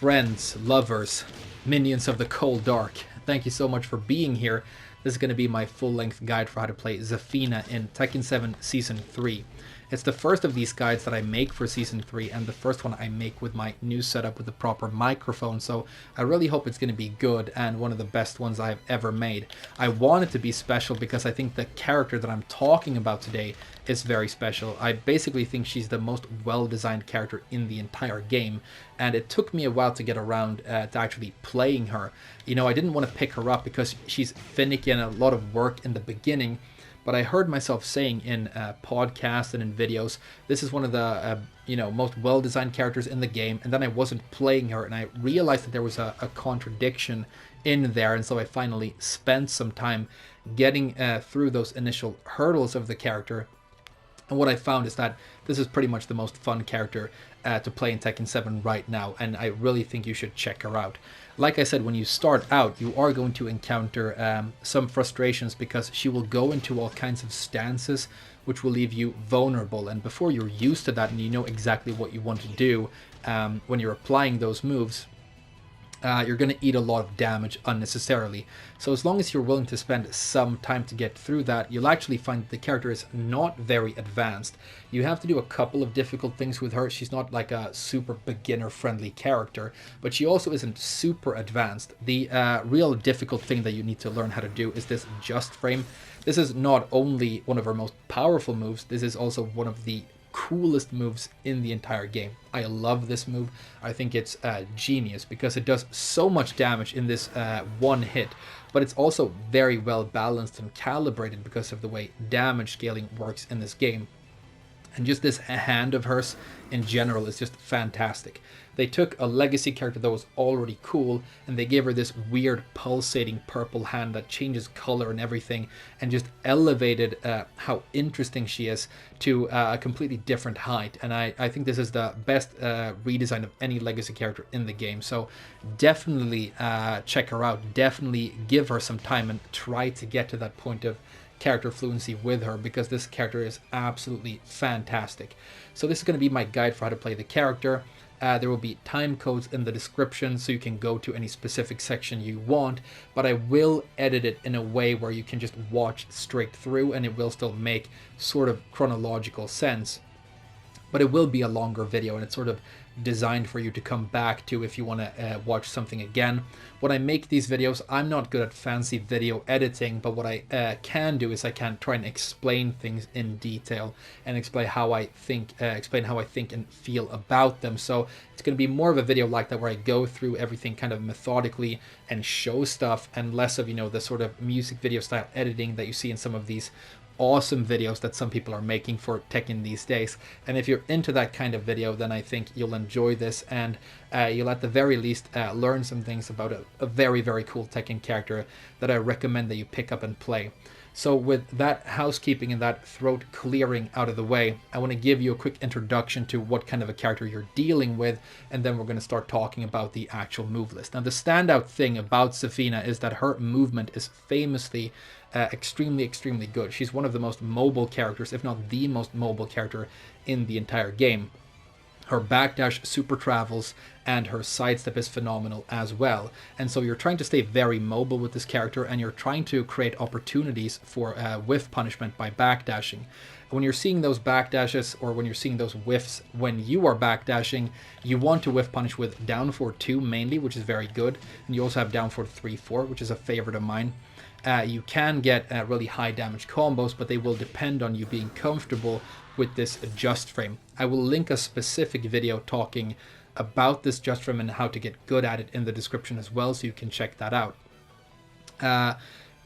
friends, lovers, minions of the cold dark. Thank you so much for being here. This is going to be my full-length guide for how to play Zafina in Tekken 7 Season 3. It's the first of these guides that I make for Season 3 and the first one I make with my new setup with the proper microphone, so I really hope it's going to be good and one of the best ones I've ever made. I want it to be special because I think the character that I'm talking about today is very special. I basically think she's the most well-designed character in the entire game, and it took me a while to get around to actually playing her. You know, I didn't want to pick her up because she's finicky and a lot of work in the beginning, but I heard myself saying in podcasts and in videos, this is one of the most well-designed characters in the game, and then I wasn't playing her, and I realized that there was a contradiction in there, and so I finally spent some time getting through those initial hurdles of the character. And what I found is that this is pretty much the most fun character to play in Tekken 7 right now, and I really think you should check her out. Like I said, when you start out, you are going to encounter some frustrations because she will go into all kinds of stances which will leave you vulnerable, and before you're used to that and you know exactly what you want to do when you're applying those moves, you're going to eat a lot of damage unnecessarily. So as long as you're willing to spend some time to get through that, you'll actually find that the character is not very advanced. You have to do a couple of difficult things with her. She's not like a super beginner-friendly character, but she also isn't super advanced. The real difficult thing that you need to learn how to do is this just frame. This is not only one of her most powerful moves, this is also one of the coolest moves in the entire game. I love this move. I think it's genius because it does so much damage in this one hit, but it's also very well balanced and calibrated because of the way damage scaling works in this game. And just this hand of hers in general is just fantastic. They took a legacy character that was already cool and they gave her this weird pulsating purple hand that changes color and everything, and just elevated how interesting she is to a completely different height. And I think this is the best redesign of any legacy character in the game. So definitely check her out. Definitely give her some time and try to get to that point of character fluency with her, because this character is absolutely fantastic. So this is going to be my guide for how to play the character. There will be time codes in the description so you can go to any specific section you want, but I will edit it in a way where you can just watch straight through and it will still make sort of chronological sense. But it will be a longer video, and it's sort of designed for you to come back to if you want to watch something again. When I make these videos, I'm not good at fancy video editing, but what I can do is I can try and explain things in detail and explain how I think and feel about them. So it's going to be more of a video like that, where I go through everything kind of methodically and show stuff, and less of, the sort of music video style editing that you see in some of these awesome videos that some people are making for Tekken these days. And if you're into that kind of video, then I think you'll enjoy this, and you'll at the very least learn some things about a very, very cool Tekken character that I recommend that you pick up and play. So with that housekeeping and that throat clearing out of the way, I want to give you a quick introduction to what kind of a character you're dealing with, and then we're going to start talking about the actual move list. Now, the standout thing about Zafina is that her movement is famously extremely good. She's one of the most mobile characters, if not the most mobile character in the entire game. Her backdash super travels and her sidestep is phenomenal as well. And so you're trying to stay very mobile with this character, and you're trying to create opportunities for whiff punishment by backdashing. When you're seeing those backdashes, or when you're seeing those whiffs when you are backdashing, you want to whiff punish with down forward 2 mainly, which is very good. And you also have down forward 3-4, which is a favorite of mine. You can get really high damage combos, but they will depend on you being comfortable with this just frame. I will link a specific video talking about this just frame and how to get good at it in the description as well, so you can check that out.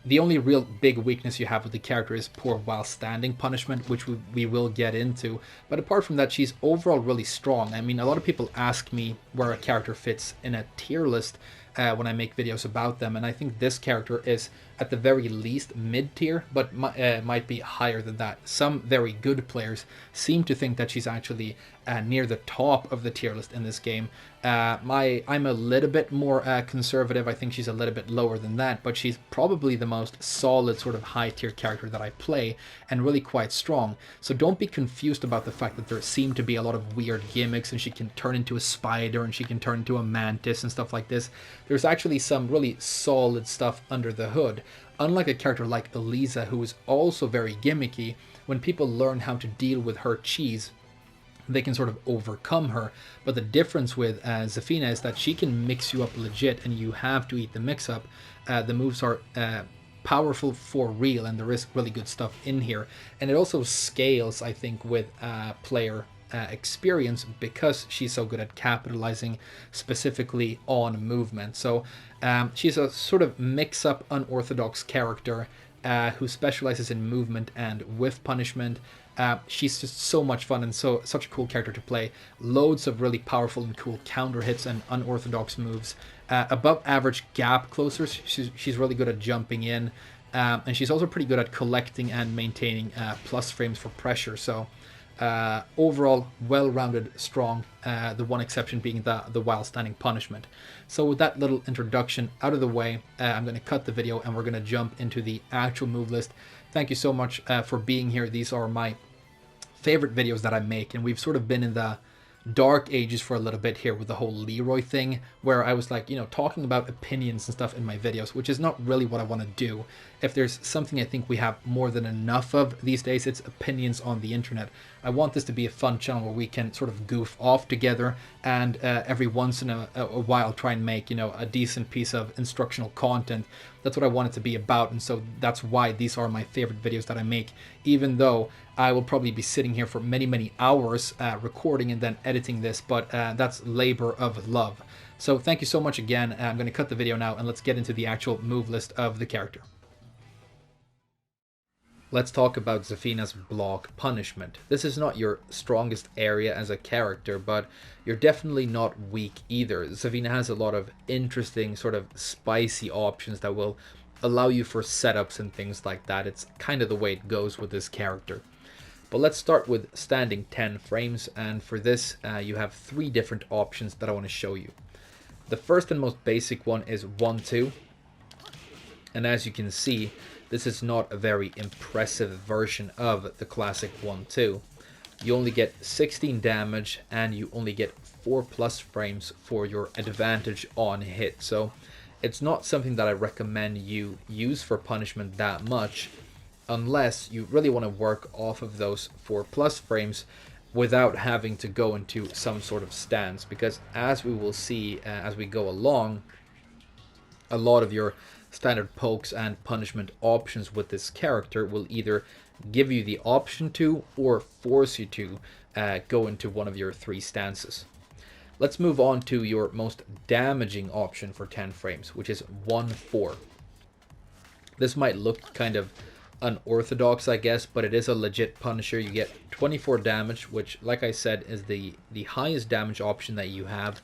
The only real big weakness you have with the character is poor while standing punishment, which we will get into. But apart from that, she's overall really strong. I mean, a lot of people ask me where a character fits in a tier list, when I make videos about them, and I think this character is at the very least mid-tier, but might be higher than that. Some very good players seem to think that she's actually near the top of the tier list in this game. I'm a little bit more conservative. I think she's a little bit lower than that, but she's probably the most solid sort of high-tier character that I play, and really quite strong. So don't be confused about the fact that there seem to be a lot of weird gimmicks, and she can turn into a spider, and she can turn into a mantis and stuff like this. There's actually some really solid stuff under the hood. Unlike a character like Elisa, who is also very gimmicky, when people learn how to deal with her cheese, they can sort of overcome her. But the difference with Zafina is that she can mix you up legit, and you have to eat the mix-up. The moves are powerful for real, and there is really good stuff in here. And it also scales, I think, with player experience, because she's so good at capitalizing specifically on movement. So she's a sort of mix-up unorthodox character who specializes in movement and whiff punishment. She's just so much fun and such a cool character to play. Loads of really powerful and cool counter hits and unorthodox moves. Above average gap closers. She's really good at jumping in. And she's also pretty good at collecting and maintaining plus frames for pressure. So overall, well-rounded, strong. The one exception being the while standing punishment. So with that little introduction out of the way, I'm going to cut the video and we're going to jump into the actual move list. Thank you so much for being here. These are my favorite videos that I make, and we've sort of been in the dark ages for a little bit here with the whole Leroy thing, where I was like, talking about opinions and stuff in my videos, which is not really what I want to do. If there's something I think we have more than enough of these days, it's opinions on the internet. I want this to be a fun channel where we can sort of goof off together, and every once in a while try and make, a decent piece of instructional content. That's what I want it to be about, and so that's why these are my favorite videos that I make, even though I will probably be sitting here for many hours recording and then editing this, but that's labor of love. So thank you so much again. I'm going to cut the video now, and let's get into the actual move list of the character. Let's talk about Zafina's block punishment. This is not your strongest area as a character, but you're definitely not weak either. Zafina has a lot of interesting, sort of spicy options that will allow you for setups and things like that. It's kind of the way it goes with this character. But let's start with standing 10 frames, and for this you have 3 different options that I want to show you. The first and most basic one is 1-2, and as you can see, this is not a very impressive version of the classic 1-2. You only get 16 damage, and you only get 4+ frames for your advantage on hit. So it's not something that I recommend you use for punishment that much, unless you really want to work off of those 4+ frames without having to go into some sort of stance. Because as we will see as we go along, a lot of your standard pokes and punishment options with this character will either give you the option to or force you to go into one of your 3 stances. Let's move on to your most damaging option for 10 frames, which is 1-4. This might look kind of unorthodox, I guess, but it is a legit punisher. You get 24 damage, which, like I said, is the highest damage option that you have.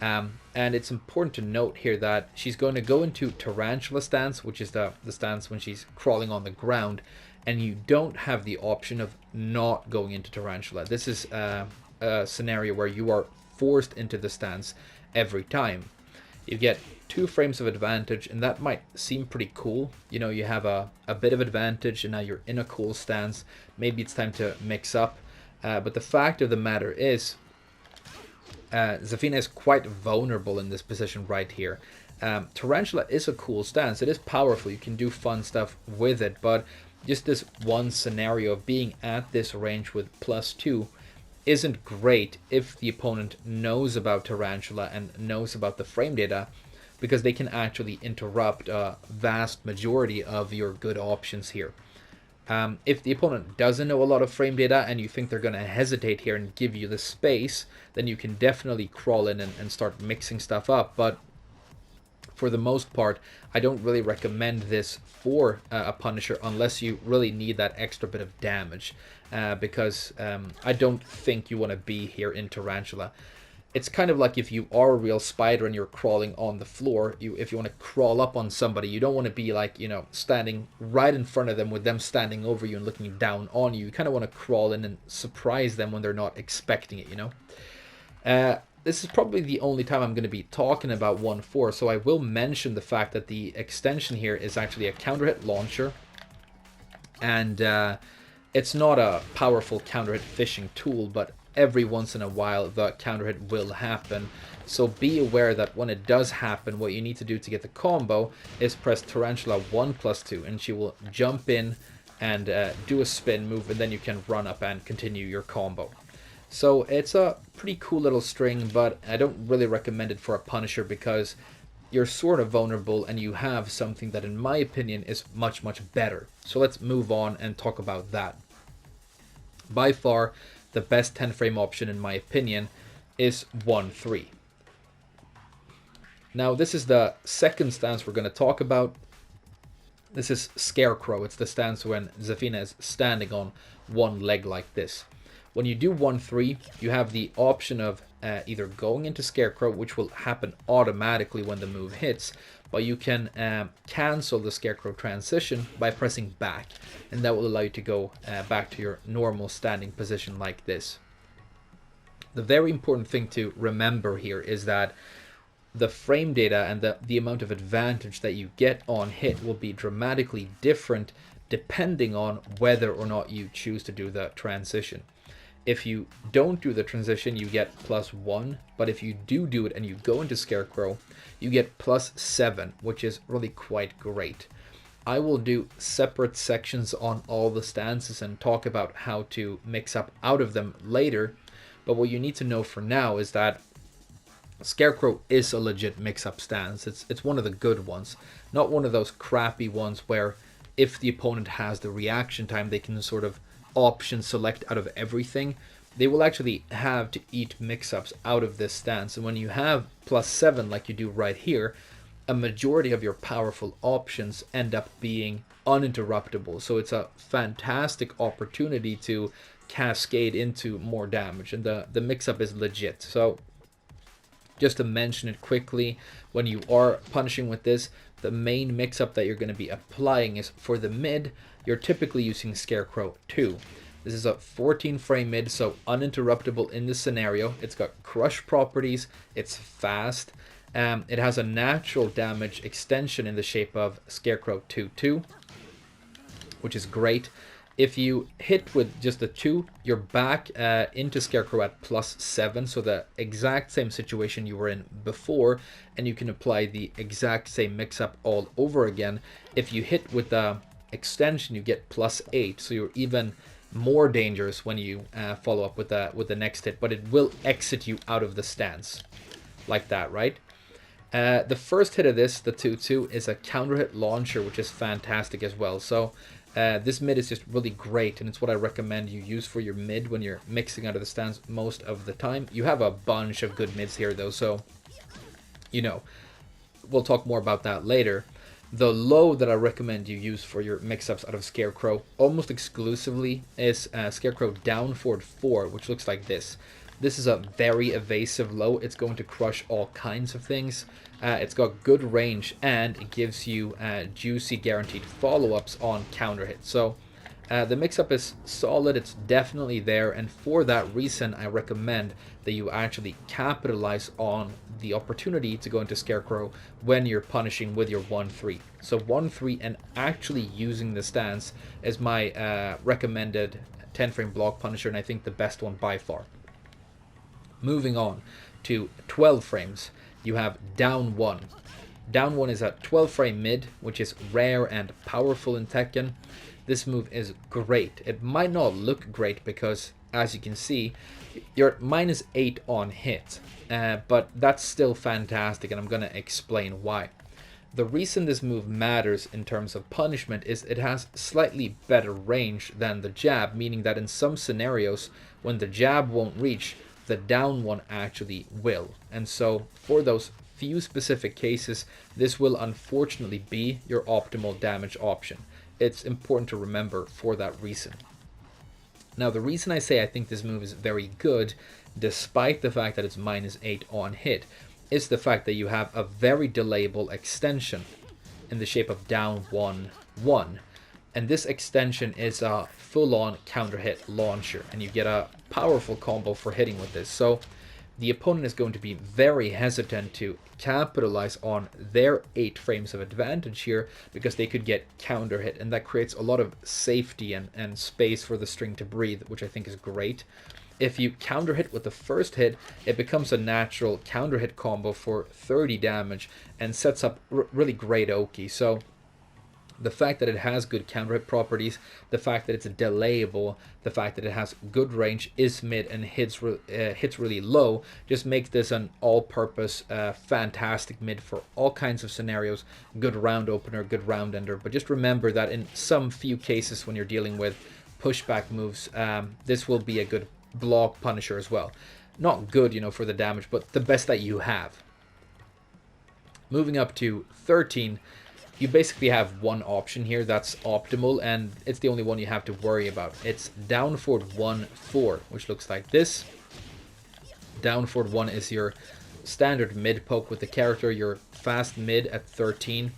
And it's important to note here that she's going to go into Tarantula stance, which is the stance when she's crawling on the ground, and you don't have the option of not going into Tarantula. This is a scenario where you are forced into the stance every time. You get 2 frames of advantage, and that might seem pretty cool. You have a bit of advantage, and now you're in a cool stance. Maybe it's time to mix up. But the fact of the matter is, Zafina is quite vulnerable in this position right here. Tarantula is a cool stance. It is powerful. You can do fun stuff with it, but just this one scenario of being at this range with +2 isn't great if the opponent knows about Tarantula and knows about the frame data, because they can actually interrupt a vast majority of your good options here. If the opponent doesn't know a lot of frame data and you think they're going to hesitate here and give you the space, then you can definitely crawl in and start mixing stuff up. But for the most part, I don't really recommend this for a Punisher unless you really need that extra bit of damage, because I don't think you want to be here in Tarantula. It's kind of like if you are a real spider and you're crawling on the floor, if you want to crawl up on somebody, you don't want to be like, standing right in front of them with them standing over you and looking down on you. You kind of want to crawl in and surprise them when they're not expecting it. This is probably the only time I'm going to be talking about 1.4, so I will mention the fact that the extension here is actually a counter hit launcher, and it's not a powerful counter hit fishing tool, but every once in a while the counter hit will happen. So be aware that when it does happen, what you need to do to get the combo is press Tarantula 1+2, and she will jump in and do a spin move, and then you can run up and continue your combo. So it's a pretty cool little string, but I don't really recommend it for a Punisher because you're sort of vulnerable and you have something that in my opinion is much, much better. So let's move on and talk about that. By far, the best 10 frame option in my opinion is 1-3. Now this is the second stance we're going to talk about. This is Scarecrow. It's the stance when Zafina is standing on one leg like this. When you do 1-3, you have the option of either going into Scarecrow, which will happen automatically when the move hits, but you can cancel the Scarecrow transition by pressing back, and that will allow you to go back to your normal standing position like this. The very important thing to remember here is that the frame data and the amount of advantage that you get on hit will be dramatically different depending on whether or not you choose to do the transition. If you don't do the transition, you get +1, but if you do it and you go into Scarecrow, you get +7, which is really quite great. I will do separate sections on all the stances and talk about how to mix up out of them later, but what you need to know for now is that Scarecrow is a legit mix-up stance. It's one of the good ones, not one of those crappy ones where if the opponent has the reaction time, they can sort of option select out of everything. They will actually have to eat mix-ups out of this stance, and when you have +7 like you do right here, a majority of your powerful options end up being uninterruptible. So it's a fantastic opportunity to cascade into more damage, and the mix-up is legit. So just to mention it quickly, when you are punishing with this, the main mix-up that you're going to be applying is for the mid. You're typically using Scarecrow 2. This is a 14 frame mid, so uninterruptible in this scenario. It's got crush properties, it's fast, it has a natural damage extension in the shape of Scarecrow 2-2, which is great. If you hit with just the 2, you're back into Scarecrow at +7, so the exact same situation you were in before, and you can apply the exact same mix-up all over again. If you hit with the extension, you get +8, so you're even more dangerous when you follow up with the next hit, but it will exit you out of the stance like that, right? The first hit of this, the 2-2, is a counter hit launcher, which is fantastic as well. So this mid is just really great, and it's what I recommend you use for your mid when you're mixing out of the stance most of the time. You have a bunch of good mids here though, so we'll talk more about that later. The low that I recommend you use for your mix-ups out of Scarecrow almost exclusively is Scarecrow down forward 4, which looks like this. This is a very evasive low. It's going to crush all kinds of things. It's got good range, and it gives you juicy guaranteed follow-ups on counter hits. So the mix-up is solid, it's definitely there, and for that reason I recommend that you actually capitalize on the opportunity to go into Scarecrow when you're punishing with your 1-3. So 1-3 and actually using the stance is my recommended 10 frame block punisher, and I think the best one by far. Moving on to 12 frames, you have down 1. Down 1 is a 12 frame mid, which is rare and powerful in Tekken. This move is great. It might not look great because, as you can see, you're at -8 on hit, but that's still fantastic, and I'm going to explain why. The reason this move matters in terms of punishment is it has slightly better range than the jab, meaning that in some scenarios, when the jab won't reach, the down one actually will. And so for those few specific cases, this will unfortunately be your optimal damage option. It's important to remember for that reason. Now, the reason I say I think this move is very good despite the fact that it's -8 on hit, is the fact that you have a very delayable extension in the shape of down 1-1. And this extension is a full-on counter hit launcher, and you get a powerful combo for hitting with this. So the opponent is going to be very hesitant to capitalize on their 8 frames of advantage here, because they could get counter hit, and that creates a lot of safety and space for the string to breathe, which I think is great. If you counter hit with the first hit, it becomes a natural counter hit combo for 30 damage and sets up really great Oki. So the fact that it has good counter hit properties, the fact that it's delayable, the fact that it has good range, is mid, and hits really low, just makes this an all-purpose fantastic mid for all kinds of scenarios. Good round opener, good round ender. But just remember that in some few cases when you're dealing with pushback moves, this will be a good block punisher as well. Not good, you know, for the damage, but the best that you have. Moving up to 13, you basically have one option here that's optimal, and it's the only one you have to worry about. It's down forward 1-4, which looks like this. Down forward 1 is your standard mid poke with the character, your fast mid at 13.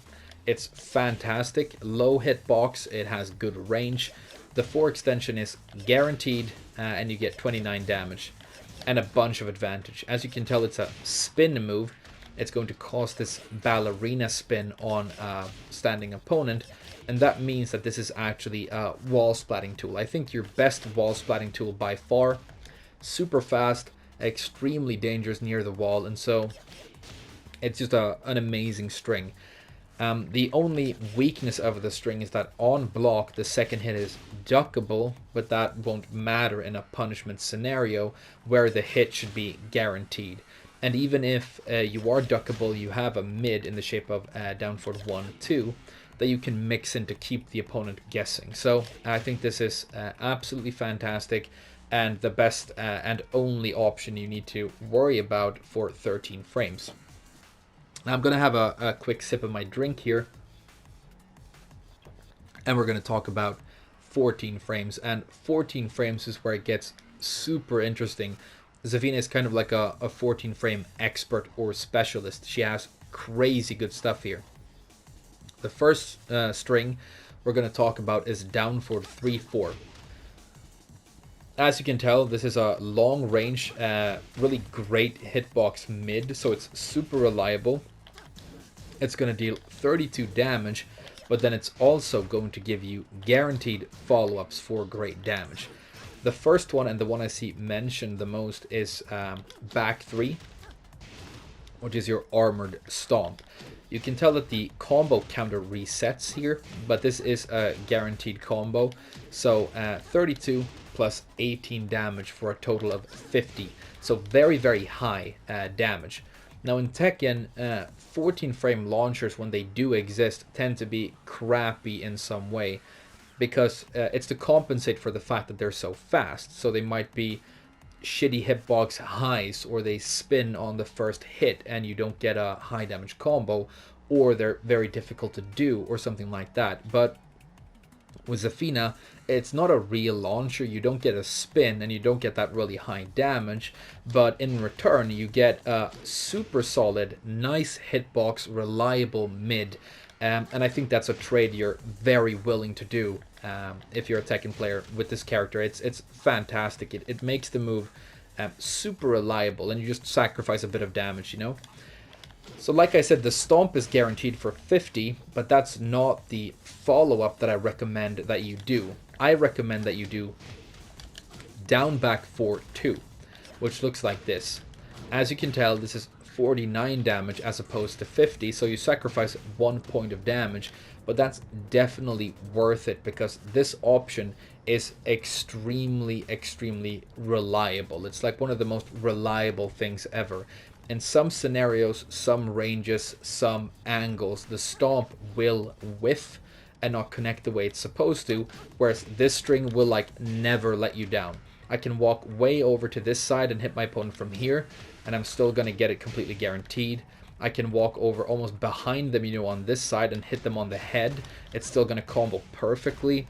It's fantastic. Low hitbox, it has good range. The 4 extension is guaranteed, and you get 29 damage and a bunch of advantage. As you can tell, it's a spin move. It's going to cause this ballerina spin on a standing opponent, and that means that this is actually a wall splatting tool. I think your best wall splatting tool by far. Super fast, extremely dangerous near the wall, and so it's just an amazing string. The only weakness of the string is that on block the second hit is duckable, but that won't matter in a punishment scenario where the hit should be guaranteed. And even if you are duckable, you have a mid in the shape of down forward 1-2 that you can mix in to keep the opponent guessing. So I think this is absolutely fantastic, and the best and only option you need to worry about for 13 frames. Now I'm going to have a quick sip of my drink here, and we're going to talk about 14 frames. And 14 frames is where it gets super interesting. Zafina is kind of like a 14 frame expert or specialist. She has crazy good stuff here. The first string we're going to talk about is down forward 3-4. As you can tell, this is a long range, really great hitbox mid, so it's super reliable. It's going to deal 32 damage, but then it's also going to give you guaranteed follow-ups for great damage. The first one, and the one I see mentioned the most, is back 3, which is your armored stomp. You can tell that the combo counter resets here, but this is a guaranteed combo. So 32 plus 18 damage for a total of 50. So very, very high damage. Now in Tekken, 14 frame launchers, when they do exist, tend to be crappy in some way, because it's to compensate for the fact that they're so fast. So they might be shitty hitbox highs, or they spin on the first hit and you don't get a high damage combo, or they're very difficult to do, or something like that. But with Zafina, it's not a real launcher. You don't get a spin and you don't get that really high damage, but in return you get a super solid, nice hitbox, reliable mid. And I think that's a trade you're very willing to do if you're a Tekken player with this character. It's fantastic. It makes the move super reliable, and you just sacrifice a bit of damage, you know? So like I said, the stomp is guaranteed for 50, but that's not the follow-up that I recommend that you do. I recommend that you do down back for 2, which looks like this. As you can tell, this is 49 damage as opposed to 50, so you sacrifice 1 point of damage, but that's definitely worth it, because this option is extremely reliable. It's like one of the most reliable things ever. In some scenarios, some ranges, some angles, the stomp will whiff and not connect the way it's supposed to, whereas this string will like never let you down. I can walk way over to this side and hit my opponent from here, and I'm still going to get it completely guaranteed. I can walk over almost behind them, you know, on this side and hit them on the head. It's still going to combo perfectly.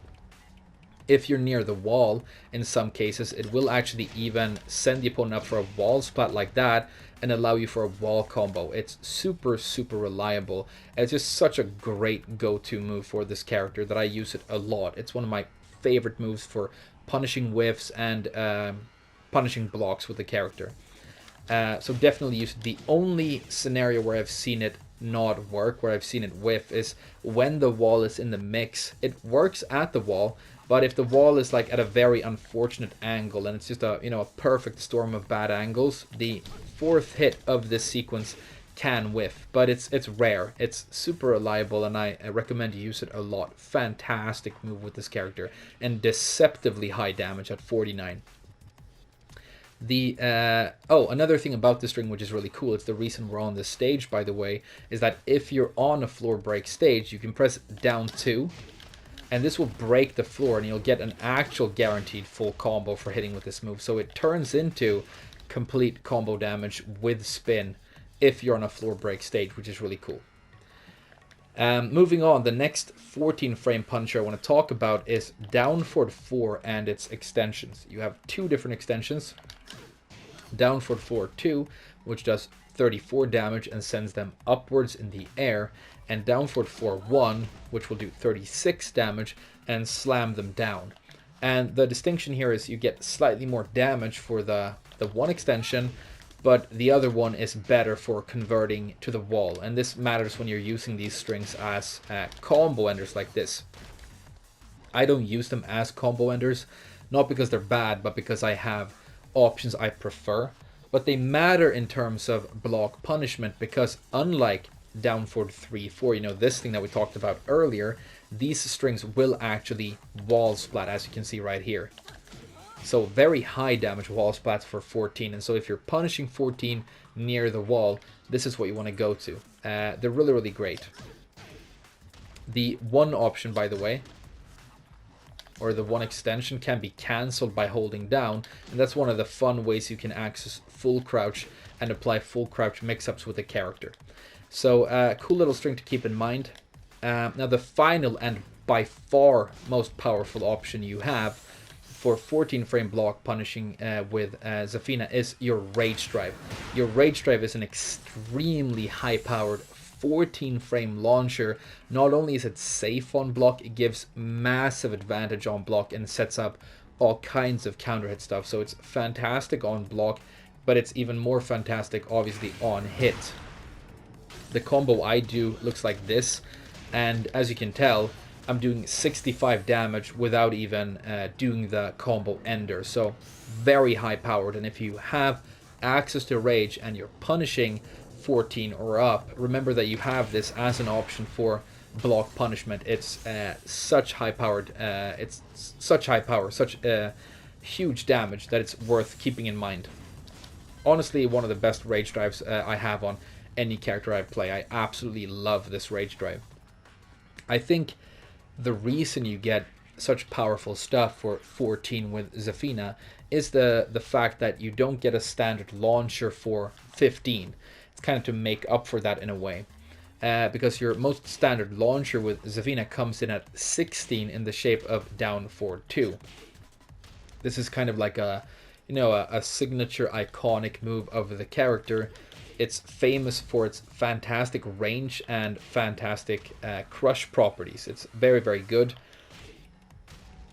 If you're near the wall, in some cases, it will actually even send the opponent up for a wall splat like that and allow you for a wall combo. It's super, super reliable. It's just such a great go-to move for this character that I use it a lot. It's one of my favorite moves for punishing whiffs and punishing blocks with the character. So definitely use it. The only scenario where I've seen it not work, where I've seen it whiff, is when the wall is in the mix. It works at the wall, but if the wall is like at a very unfortunate angle and it's just a a perfect storm of bad angles, the fourth hit of this sequence can whiff, but it's rare. It's super reliable, and I recommend you use it a lot. Fantastic move with this character, and deceptively high damage at 49. Another thing about this string which is really cool, it's the reason we're on this stage, by the way, is that if you're on a floor break stage, you can press down 2, and this will break the floor, and you'll get an actual guaranteed full combo for hitting with this move. So it turns into complete combo damage with spin if you're on a floor break stage, which is really cool. Moving on, the next 14 frame puncher I want to talk about is down forward 4 and its extensions. You have two different extensions. Down forward 4 2, which does 34 damage and sends them upwards in the air, and down forward 4 1, which will do 36 damage and slam them down. And the distinction here is you get slightly more damage for the one extension, but the other one is better for converting to the wall, and this matters when you're using these strings as combo enders like this. I don't use them as combo enders, not because they're bad, but because I have options I prefer. But they matter in terms of block punishment, because unlike down forward 3 4, this thing that we talked about earlier, these strings will actually wall splat, as you can see right here. So very high damage wall splats for 14, and so if you're punishing 14 near the wall, this is what you want to go to. They're really, really great. The one option, by the way, or the one extension, can be cancelled by holding down, and that's one of the fun ways you can access full crouch and apply full crouch mix-ups with the character. So cool little string to keep in mind. Now the final and by far most powerful option you have for 14 frame block punishing with Zafina is your Rage Drive. Your Rage Drive is an extremely high powered 14 frame launcher. Not only is it safe on block, it gives massive advantage on block and sets up all kinds of counter hit stuff. So it's fantastic on block, but it's even more fantastic obviously on hit. The combo I do looks like this, and as you can tell, I'm doing 65 damage without even doing the combo ender. So very high powered, and if you have access to Rage and you're punishing 14 or up, remember that you have this as an option for block punishment. It's such high powered, such huge damage that it's worth keeping in mind. Honestly, one of the best Rage Drives I have on any character I play. I absolutely love this Rage Drive. I think the reason you get such powerful stuff for 14 with Zafina is the fact that you don't get a standard launcher for 15. It's kind of to make up for that in a way. Because your most standard launcher with Zafina comes in at 16 in the shape of down forward 2. This is kind of like a signature iconic move of the character. It's famous for its fantastic range and fantastic crush properties. It's very, very good.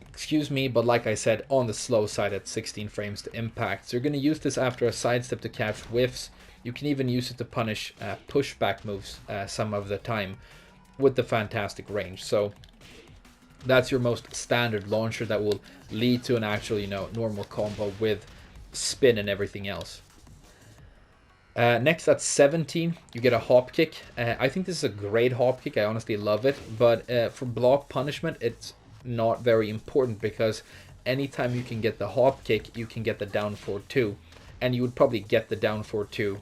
Excuse me, but like I said, on the slow side at 16 frames to impact. So you're going to use this after a sidestep to catch whiffs. You can even use it to punish pushback moves some of the time with the fantastic range. So that's your most standard launcher that will lead to an actual, normal combo with spin and everything else. Next at 17, you get a hop kick. I think this is a great hop kick. I honestly love it. But for block punishment, it's not very important, because anytime you can get the hop kick, you can get the down forward 2. And you would probably get the down forward 2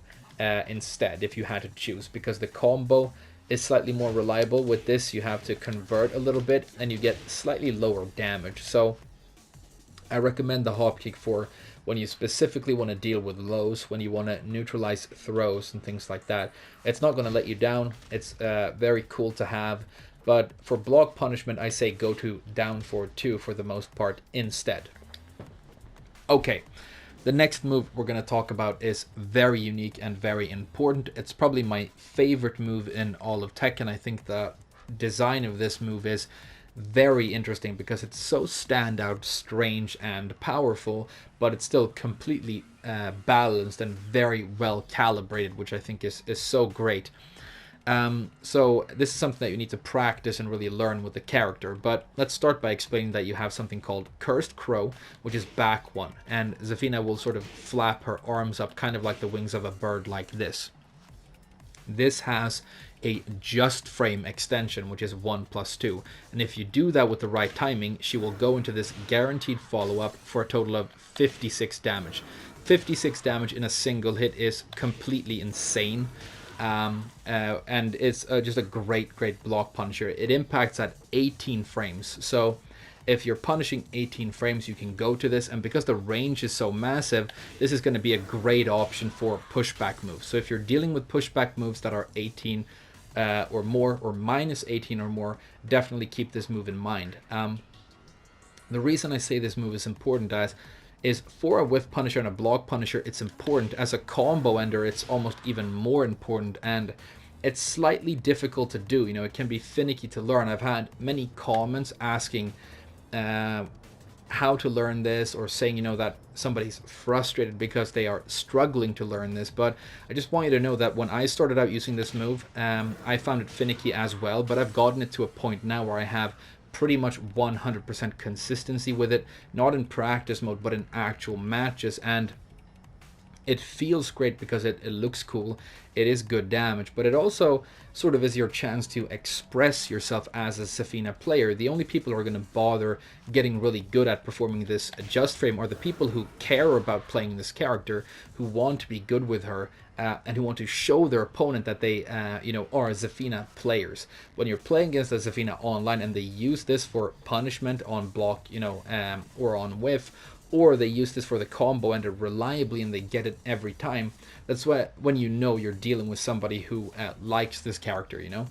instead if you had to choose, because the combo is slightly more reliable. With this, you have to convert a little bit and you get slightly lower damage. So I recommend the hop kick for when you specifically want to deal with lows, when you want to neutralize throws and things like that. It's not going to let you down. It's very cool to have. But for block punishment, I say go to down forward 2 for the most part instead. Okay, the next move we're going to talk about is very unique and very important. It's probably my favorite move in all of Tekken. I think the design of this move is very interesting because it's so standout, strange, and powerful, but it's still completely balanced and very well calibrated, which I think is so great. So this is something that you need to practice and really learn with the character. But let's start by explaining that you have something called Cursed Crow, which is back 1. And Zafina will sort of flap her arms up, kind of like the wings of a bird, like this. This has a just frame extension, which is 1+2. And if you do that with the right timing, she will go into this guaranteed follow-up for a total of 56 damage. 56 damage in a single hit is completely insane. And it's just a great block punisher. It impacts at 18 frames, so if you're punishing 18 frames, you can go to this, and because the range is so massive, this is going to be a great option for pushback moves. So if you're dealing with pushback moves that are 18 or more, or minus 18 or more, definitely keep this move in mind. The reason I say this move is important is for a whiff punisher and a block punisher, it's important. As a combo ender, it's almost even more important, and it's slightly difficult to do. You know, it can be finicky to learn. I've had many comments asking how to learn this, or saying, you know, that somebody's frustrated because they are struggling to learn this. But I just want you to know that when I started out using this move, I found it finicky as well, but I've gotten it to a point now where I have pretty much 100% consistency with it, not in practice mode, but in actual matches, and it feels great because it looks cool, it is good damage, but it also sort of is your chance to express yourself as a Zafina player. The only people who are going to bother getting really good at performing this adjust frame are the people who care about playing this character, who want to be good with her, and who want to show their opponent that they, you know, are Zafina players. When you're playing against a Zafina online and they use this for punishment on block, you know, or on whiff, or they use this for the combo ender reliably and they get it every time, that's when you know you're dealing with somebody who likes this character, you know?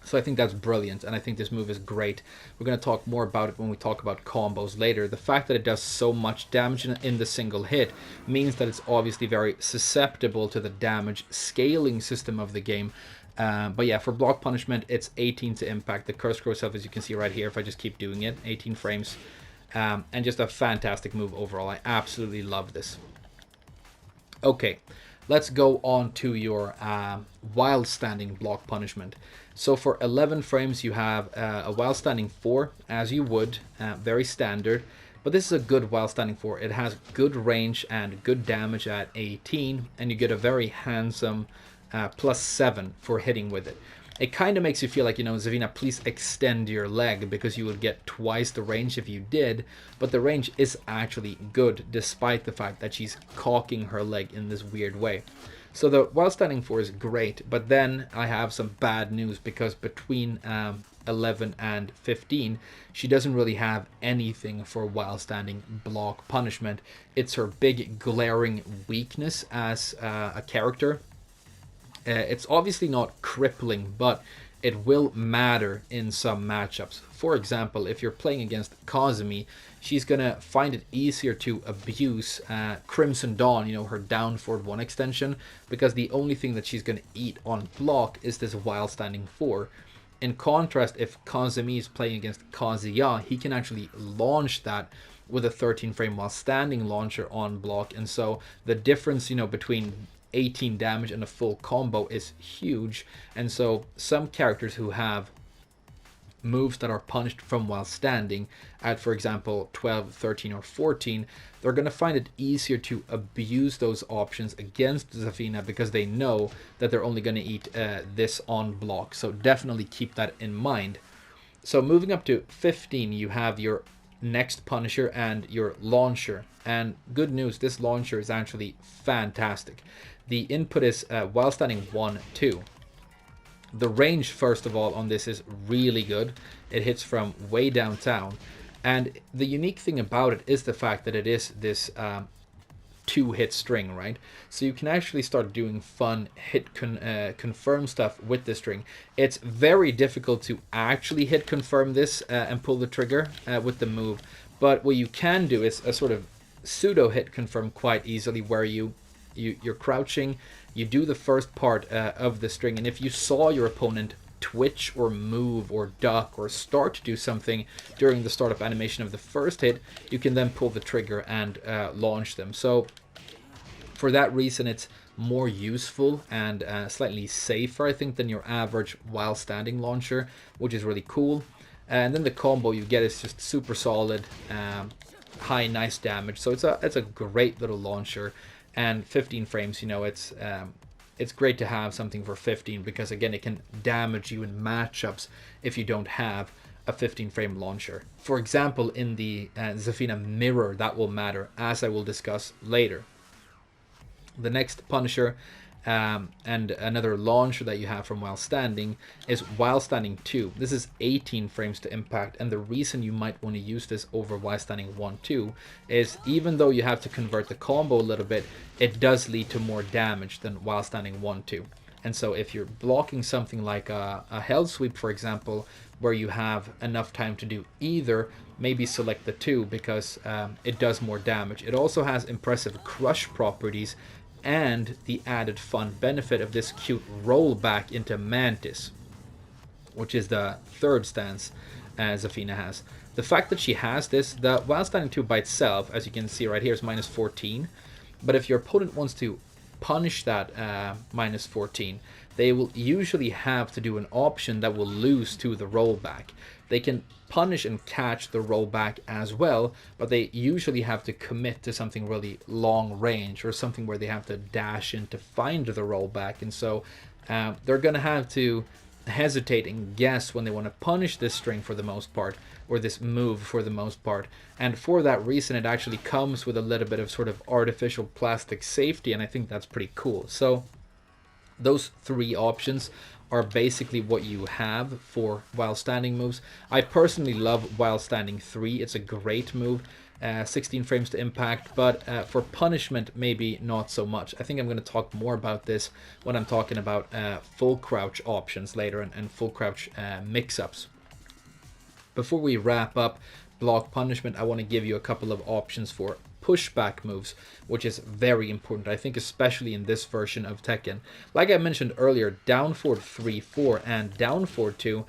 So I think that's brilliant, and I think this move is great. We're going to talk more about it when we talk about combos later. The fact that it does so much damage in the single hit means that it's obviously very susceptible to the damage scaling system of the game. But yeah, for block punishment, it's 18 to impact. The Curse Crow itself, as you can see right here, if I just keep doing it, 18 frames. And just a fantastic move overall. I absolutely love this. Okay, let's go on to your while standing block punishment. So for 11 frames, you have a while standing 4, as you would, very standard. But this is a good while standing 4. It has good range and good damage at 18, and you get a very handsome +7 for hitting with it. It kind of makes you feel like, you know, Zafina, please extend your leg, because you would get twice the range if you did. But the range is actually good, despite the fact that she's cocking her leg in this weird way. So the while standing 4 is great, but then I have some bad news, because between 11 and 15, she doesn't really have anything for while standing block punishment. It's her big glaring weakness as a character. It's obviously not crippling, but it will matter in some matchups. For example, if you're playing against Kazumi, she's going to find it easier to abuse Crimson Dawn, you know, her down forward 1 extension, because the only thing that she's going to eat on block is this while standing 4. In contrast, if Kazumi is playing against Kazuya, he can actually launch that with a 13 frame while standing launcher on block, and so the difference, you know, between 18 damage and a full combo is huge. And so some characters who have moves that are punished from while standing at, for example, 12, 13, or 14, they're going to find it easier to abuse those options against Zafina, because they know that they're only going to eat this on block. So definitely keep that in mind. So moving up to 15, you have your next punisher and your launcher. And good news, this launcher is actually fantastic. The input is while standing 1, 2. The range, first of all, on this is really good. It hits from way downtown. And the unique thing about it is the fact that it is this 2-hit string, right? So you can actually start doing fun hit confirm stuff with the string. It's very difficult to actually hit confirm this and pull the trigger with the move, but what you can do is a sort of pseudo hit confirm quite easily, where you're crouching, you do the first part of the string, and if you saw your opponent twitch or move or duck or start to do something during the startup animation of the first hit, you can then pull the trigger and launch them. So for that reason, it's more useful and slightly safer, I think, than your average while standing launcher, which is really cool. And then the combo you get is just super solid, high, nice damage. So it's a great little launcher. And 15 frames, you know, it's great to have something for 15, because again, it can damage you in matchups if you don't have a 15 frame launcher. For example, in the Zafina mirror, that will matter, as I will discuss later. The next Punisher and another launcher that you have from While Standing is While Standing 2. This is 18 frames to impact, and the reason you might want to use this over While Standing 1-2 is, even though you have to convert the combo a little bit, it does lead to more damage than While Standing 1-2. And so if you're blocking something like a Hell Sweep, for example, where you have enough time to do either, maybe select the 2, because it does more damage. It also has impressive crush properties and the added fun benefit of this cute rollback into Mantis, which is the third stance Zafina has. The fact that she has this, the While Standing 2 by itself, as you can see right here, is minus 14. But if your opponent wants to punish that minus 14, they will usually have to do an option that will lose to the rollback. They can punish and catch the rollback as well, but they usually have to commit to something really long range, or something where they have to dash in to find the rollback. And so they're going to have to hesitate and guess when they want to punish this string for the most part, or this move for the most part. And for that reason, it actually comes with a little bit of sort of artificial plastic safety, and I think that's pretty cool. So those 3 options are basically what you have for While Standing moves. I personally love While Standing 3. It's a great move, 16 frames to impact, but for punishment, maybe not so much. I think I'm going to talk more about this when I'm talking about full crouch options later, and full crouch mix-ups. Before we wrap up block punishment, I want to give you a couple of options for pushback moves, which is very important, I think, especially in this version of Tekken. Like I mentioned earlier, down forward 3-4 and down forward 2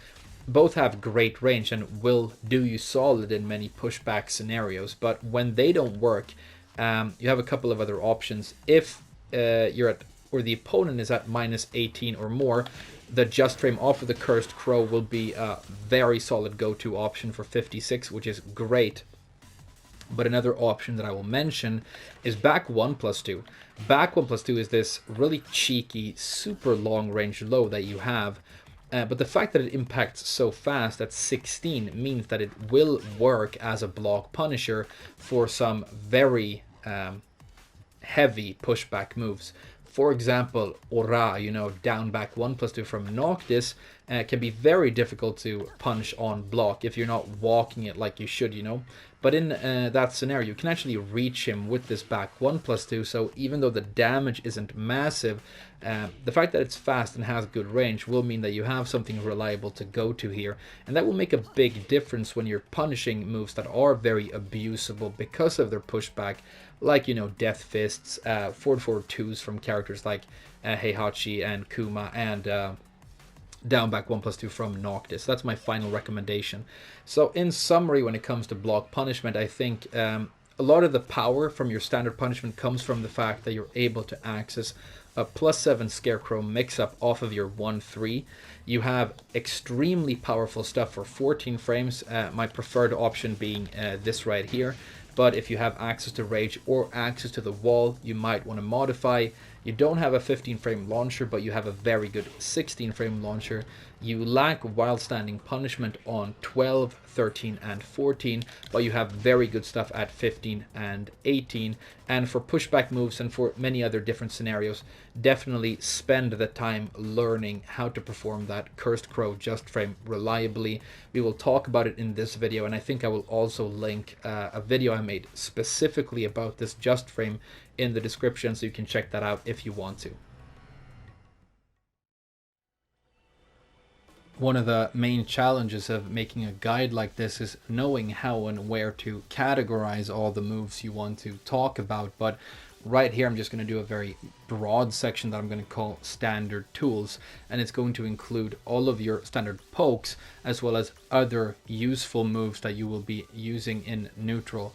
both have great range and will do you solid in many pushback scenarios, but when they don't work, you have a couple of other options. If you're at, or the opponent is at minus 18 or more, the just frame off of the Cursed Crow will be a very solid go-to option for 56, which is great. But another option that I will mention is back 1+2. Back 1+2 is this really cheeky, super long range low that you have. But the fact that it impacts so fast at 16 means that it will work as a block punisher for some very heavy pushback moves. For example, Ora, you know, down back 1+2 from Noctis can be very difficult to punish on block if you're not walking it like you should, you know. But in that scenario, you can actually reach him with this back 1+2, so even though the damage isn't massive, the fact that it's fast and has good range will mean that you have something reliable to go to here, and that will make a big difference when you're punishing moves that are very abusable because of their pushback, like, you know, Death Fists, forward 2s from characters like Heihachi and Kuma, and down back 1+2 from Noctis. That's my final recommendation. So in summary, when it comes to block punishment, I think a lot of the power from your standard punishment comes from the fact that you're able to access a +7 Scarecrow mix-up off of your 1-3. You have extremely powerful stuff for 14 frames, my preferred option being this right here. But if you have access to Rage or access to the wall, you might want to modify. You don't have a 15 frame launcher, but you have a very good 16 frame launcher. You lack While Standing punishment on 12, 13, and 14, but you have very good stuff at 15 and 18. And for pushback moves and for many other different scenarios, definitely spend the time learning how to perform that Cursed Crow just frame reliably. We will talk about it in this video, and I think I will also link a video I made specifically about this just frame in the description, so you can check that out if you want to. One of the main challenges of making a guide like this is knowing how and where to categorize all the moves you want to talk about, but right here I'm just going to do a very broad section that I'm going to call standard tools, and it's going to include all of your standard pokes as well as other useful moves that you will be using in neutral.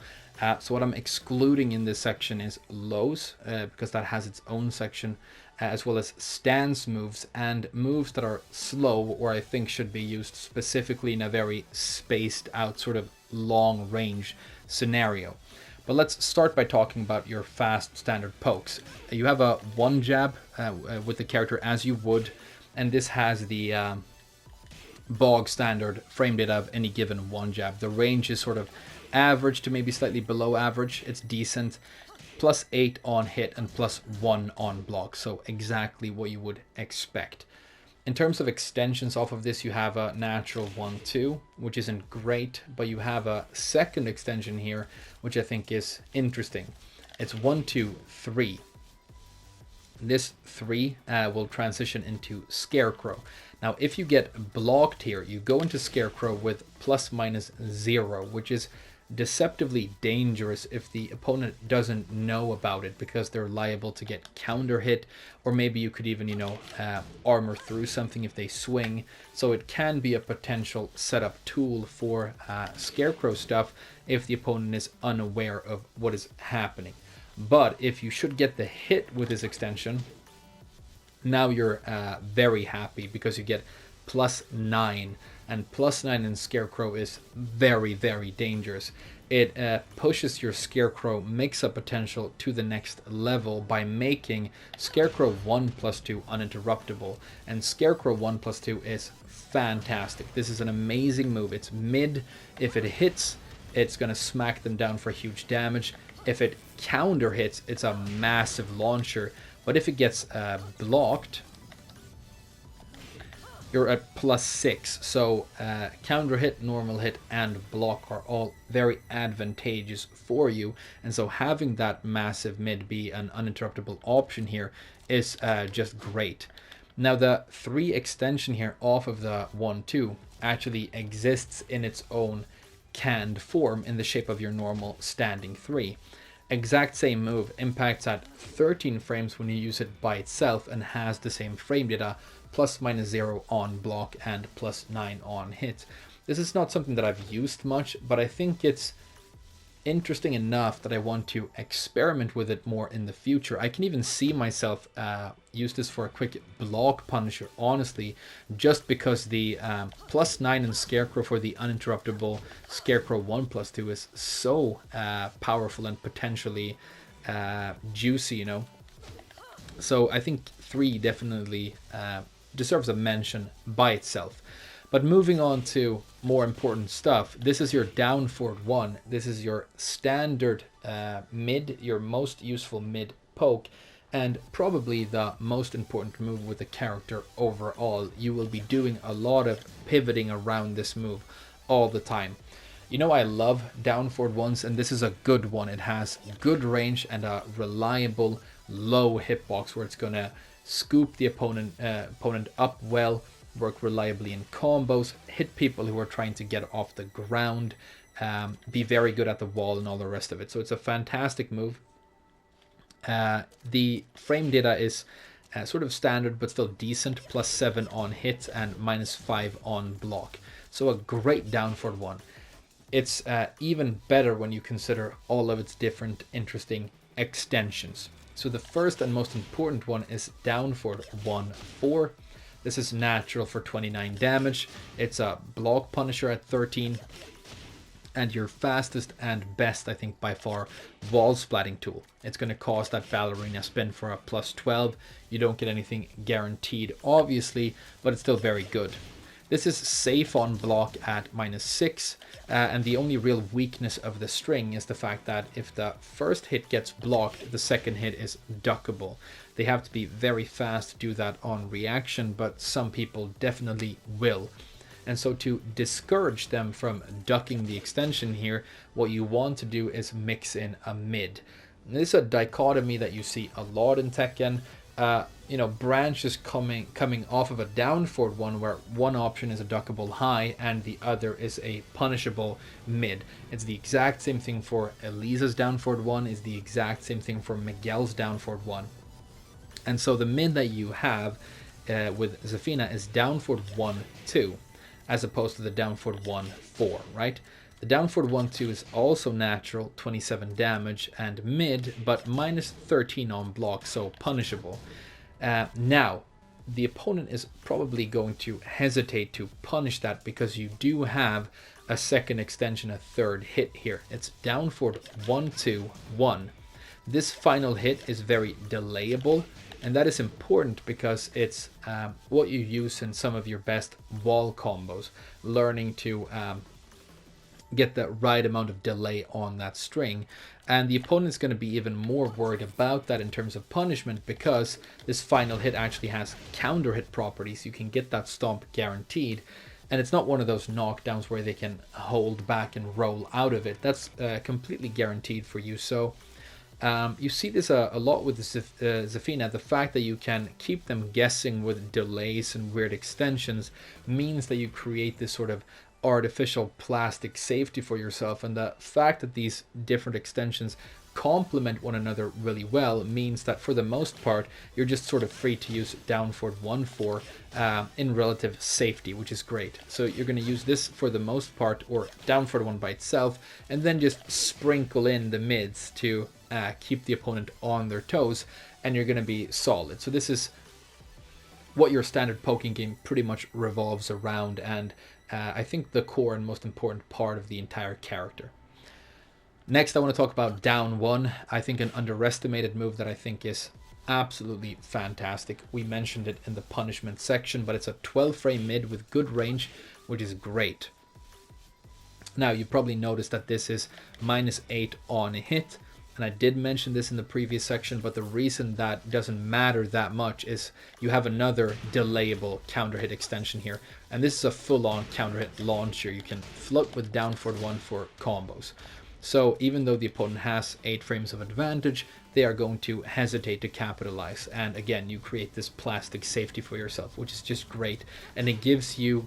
So what I'm excluding in this section is lows, because that has its own section, as well as stance moves and moves that are slow, or I think should be used specifically in a very spaced out sort of long range scenario. But let's start by talking about your fast standard pokes. You have a one jab with the character as you would, and this has the bog standard frame data of any given one jab. The range is sort of average to maybe slightly below average. It's decent. +8 on hit and +1 on block, so exactly what you would expect. In terms of extensions off of this, you have a natural 1-2, which isn't great, but you have a second extension here, which I think is interesting. It's 1-2-3. This 3 will transition into Scarecrow. Now, if you get blocked here, you go into Scarecrow with ±0, which is deceptively dangerous if the opponent doesn't know about it, because they're liable to get counter hit, or maybe you could even, armor through something if they swing. So it can be a potential setup tool for Scarecrow stuff if the opponent is unaware of what is happening. But if you should get the hit with this extension, now you're very happy, because you get +9, and +9 in Scarecrow is very, very dangerous. It pushes your Scarecrow mix-up potential to the next level by making Scarecrow 1+2 uninterruptible, and Scarecrow 1+2 is fantastic. This is an amazing move. It's mid. If it hits, it's going to smack them down for huge damage. If it counter hits, it's a massive launcher, but if it gets blocked, you're at +6. So counter hit, normal hit, and block are all very advantageous for you. And so having that massive mid be an uninterruptible option here is just great. Now the 3 extension here off of the 1-2 actually exists in its own canned form in the shape of your normal standing 3. Exact same move, impacts at 13 frames when you use it by itself, and has the same frame data, ±0 on block and +9 on hit. This is not something that I've used much, but I think it's interesting enough that I want to experiment with it more in the future. I can even see myself use this for a quick block punisher, honestly, just because the +9 in Scarecrow for the uninterruptible Scarecrow 1+2 is so powerful and potentially juicy, So I think 3 definitely deserves a mention by itself. But moving on to more important stuff, this is your down forward 1. This is your standard mid, your most useful mid poke, and probably the most important move with the character overall. You will be doing a lot of pivoting around this move all the time. I love down forward 1s, and this is a good one. It has good range and a reliable low hitbox where it's going to scoop the opponent up well, work reliably in combos, hit people who are trying to get off the ground, be very good at the wall and all the rest of it. So it's a fantastic move. The frame data is sort of standard but still decent, +7 on hit and -5 on block. So a great down forward 1. It's even better when you consider all of its different interesting extensions. So the first and most important one is down forward 1-4. This is natural for 29 damage. It's a block punisher at 13. And your fastest and best, I think by far, wall splatting tool. It's going to cost that ballerina spin for a +12. You don't get anything guaranteed, obviously, but it's still very good. This is safe on block at -6, and the only real weakness of the string is the fact that if the first hit gets blocked, the second hit is duckable. They have to be very fast to do that on reaction, but some people definitely will. And so to discourage them from ducking the extension here, what you want to do is mix in a mid. This is a dichotomy that you see a lot in Tekken. Branches coming off of a down forward one, where one option is a duckable high and the other is a punishable mid. It's the exact same thing for Elisa's down forward one, is the exact same thing for Miguel's down forward one. And so the mid that you have with Zafina is down forward 1-2, as opposed to the down forward 1-4, right? The down forward 1-2 is also natural, 27 damage, and mid, but minus 13 on block, so punishable. Now, the opponent is probably going to hesitate to punish that because you do have a second extension, a third hit here. It's down forward 1-2-1. This final hit is very delayable, and that is important because it's what you use in some of your best wall combos, learning to get the right amount of delay on that string. And the opponent's going to be even more worried about that in terms of punishment, because this final hit actually has counter hit properties. You can get that stomp guaranteed, and it's not one of those knockdowns where they can hold back and roll out of it. That's completely guaranteed for you. So you see this a lot with Zafina. The fact that you can keep them guessing with delays and weird extensions means that you create this sort of artificial plastic safety for yourself, and the fact that these different extensions complement one another really well means that for the most part you're just sort of free to use down forward 1-4 in relative safety, which is great. So you're going to use this for the most part, or down forward 1 by itself, and then just sprinkle in the mids to keep the opponent on their toes, and you're going to be solid. So this is what your standard poking game pretty much revolves around, and I think the core and most important part of the entire character. Next, I want to talk about down 1. I think an underestimated move that I think is absolutely fantastic. We mentioned it in the punishment section, but it's a 12 frame mid with good range, which is great. Now, you probably noticed that this is -8 on a hit, and I did mention this in the previous section, but the reason that doesn't matter that much is you have another delayable counter hit extension here, and this is a full-on counter hit launcher. You can float with down forward 1 for combos. So even though the opponent has 8 frames of advantage, they are going to hesitate to capitalize, and again, you create this plastic safety for yourself, which is just great, and it gives you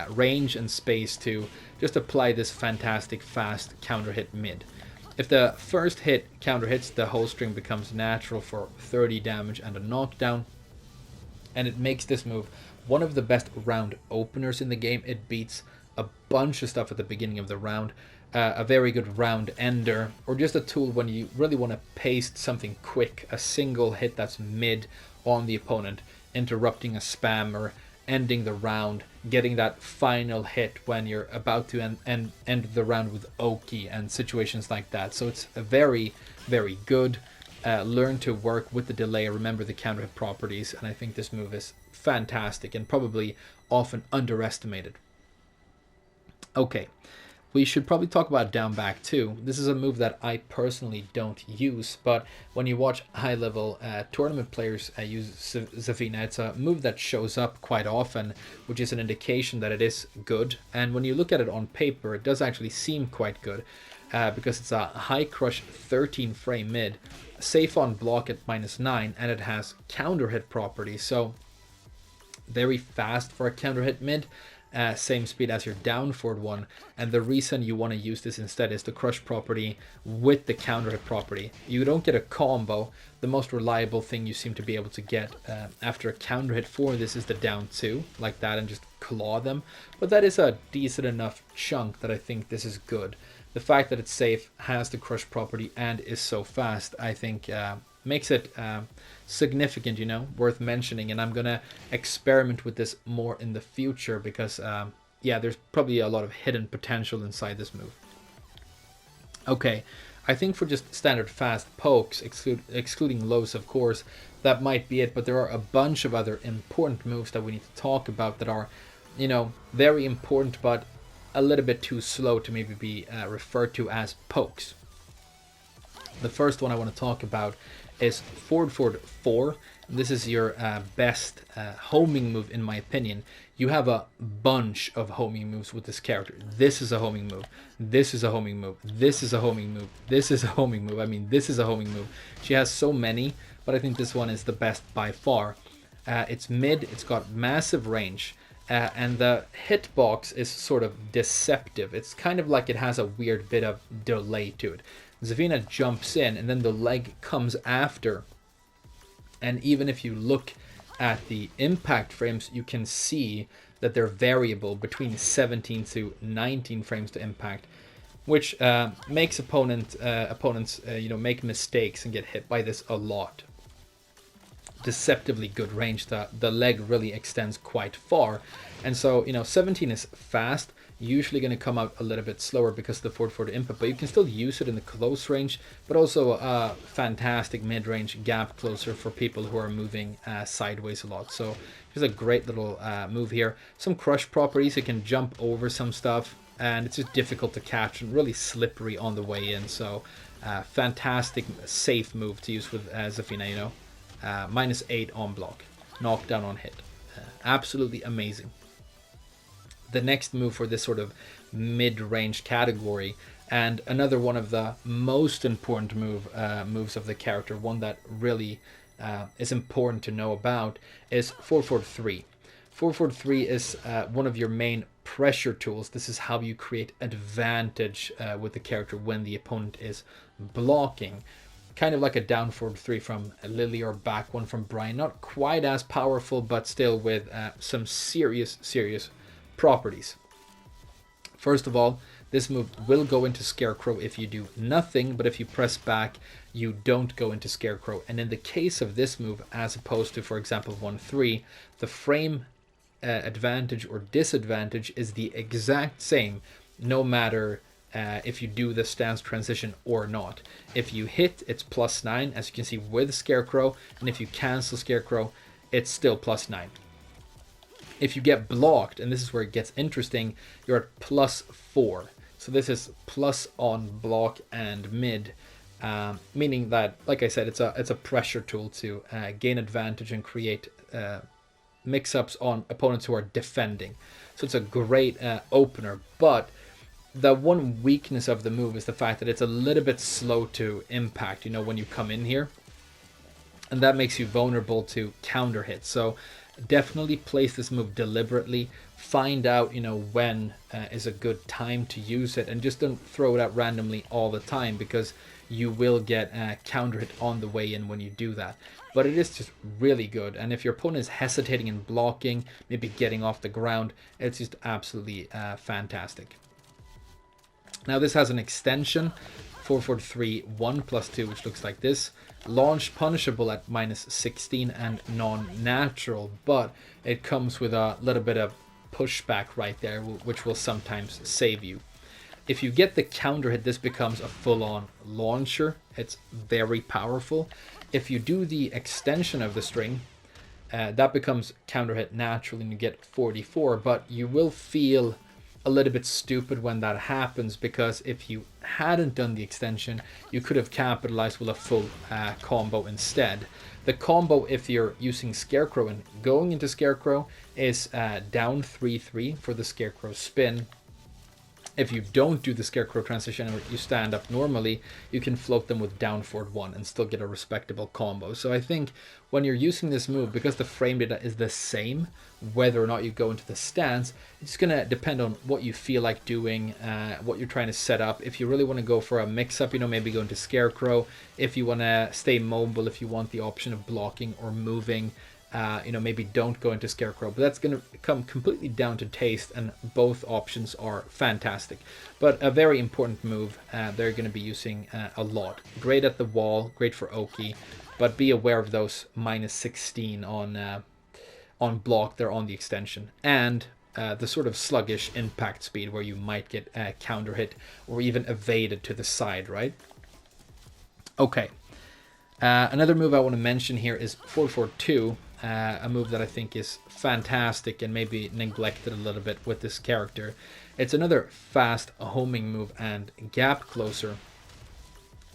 range and space to just apply this fantastic fast counter hit mid. If the first hit counter hits, the whole string becomes natural for 30 damage and a knockdown, and it makes this move one of the best round openers in the game. It beats a bunch of stuff at the beginning of the round, a very good round ender, or just a tool when you really want to paste something quick, a single hit that's mid on the opponent, interrupting a spam or ending the round, getting that final hit when you're about to end the round with Oki and situations like that. So it's a very, very good. Learn to work with the delay, remember the counter hit properties, and I think this move is fantastic and probably often underestimated. Okay, we should probably talk about down back too. This is a move that I personally don't use, but when you watch high-level tournament players use Zafina, it's a move that shows up quite often, which is an indication that it is good. And when you look at it on paper, it does actually seem quite good, because it's a high crush 13 frame mid, safe on block at -9, and it has counter hit property, so very fast for a counter hit mid. Same speed as your down forward one, and the reason you want to use this instead is the crush property with the counter hit property. You don't get a combo. The most reliable thing you seem to be able to get after a counter hit for this is the down 2, like that, and just claw them, but that is a decent enough chunk that I think this is good. The fact that it's safe, has the crush property, and is so fast, I think makes it significant, worth mentioning, and I'm gonna experiment with this more in the future because yeah, there's probably a lot of hidden potential inside this move. Okay, I think for just standard fast pokes, excluding lows of course, that might be it, but there are a bunch of other important moves that we need to talk about that are very important but a little bit too slow to maybe be referred to as pokes. The first one I want to talk about is forward 4. This is your best homing move, in my opinion. You have a bunch of homing moves with this character. This is a homing move. This is a homing move. This is a homing move. This is a homing move. I mean, this is a homing move. She has so many, but I think this one is the best by far. It's mid. It's got massive range. And the hitbox is sort of deceptive. It's kind of like it has a weird bit of delay to it. Zafina jumps in, and then the leg comes after. And even if you look at the impact frames, you can see that they're variable between 17 to 19 frames to impact, which makes opponents make mistakes and get hit by this a lot. Deceptively good range. The leg really extends quite far, and so 17 is fast, usually going to come out a little bit slower because of the forward input, but you can still use it in the close range, but also a fantastic mid-range gap closer for people who are moving sideways a lot. So here's a great little move here. Some crush properties, it can jump over some stuff, and it's just difficult to catch and really slippery on the way in. So fantastic safe move to use with Zafina. -8 on block, knockdown on hit. Absolutely amazing. The next move for this sort of mid-range category, and another one of the most important moves of the character, one that really is important to know about, is 443. 443 is one of your main pressure tools. This is how you create advantage with the character when the opponent is blocking. Kind of like a down forward 3 from Lily or back one from Brian. Not quite as powerful, but still with some serious properties. First of all, this move will go into Scarecrow if you do nothing, but if you press back, you don't go into Scarecrow. And in the case of this move, as opposed to, for example, 1-3, the frame advantage or disadvantage is the exact same, no matter if you do the stance transition or not. If you hit, it's +9, as you can see with Scarecrow, and if you cancel Scarecrow, it's still +9. If you get blocked, and this is where it gets interesting, you're at +4. So this is plus on block and mid, meaning that, like I said, it's a pressure tool to gain advantage and create mix-ups on opponents who are defending. So it's a great opener, but the one weakness of the move is the fact that it's a little bit slow to impact, when you come in here. And that makes you vulnerable to counter hits. So definitely place this move deliberately. Find out, when is a good time to use it. And just don't throw it out randomly all the time, because you will get a counter hit on the way in when you do that. But it is just really good. And if your opponent is hesitating and blocking, maybe getting off the ground, it's just absolutely fantastic. Now this has an extension, 443 1+2, which looks like this. Launch punishable at -16 and non-natural, but it comes with a little bit of pushback right there, which will sometimes save you. If you get the counter hit, this becomes a full-on launcher. It's very powerful. If you do the extension of the string, that becomes counter hit naturally and you get 44, but you will feel a little bit stupid when that happens, because if you hadn't done the extension, you could have capitalized with a full combo instead. The combo, if you're using Scarecrow and going into Scarecrow, is down 3-3 for the Scarecrow spin. If you don't do the Scarecrow transition or you stand up normally, you can float them with down forward 1 and still get a respectable combo. So I think when you're using this move, because the frame data is the same, whether or not you go into the stance, it's going to depend on what you feel like doing, what you're trying to set up. If you really want to go for a mix-up, maybe go into Scarecrow. If you want to stay mobile, if you want the option of blocking or moving, maybe don't go into Scarecrow, but that's going to come completely down to taste, and both options are fantastic. But a very important move they're going to be using a lot. Great at the wall, great for Oki, but be aware of those -16 on block there on the extension, and the sort of sluggish impact speed where you might get counter hit or even evaded to the side, right? Okay. Another move I want to mention here is 442. A move that I think is fantastic and maybe neglected a little bit with this character. It's another fast homing move and gap closer.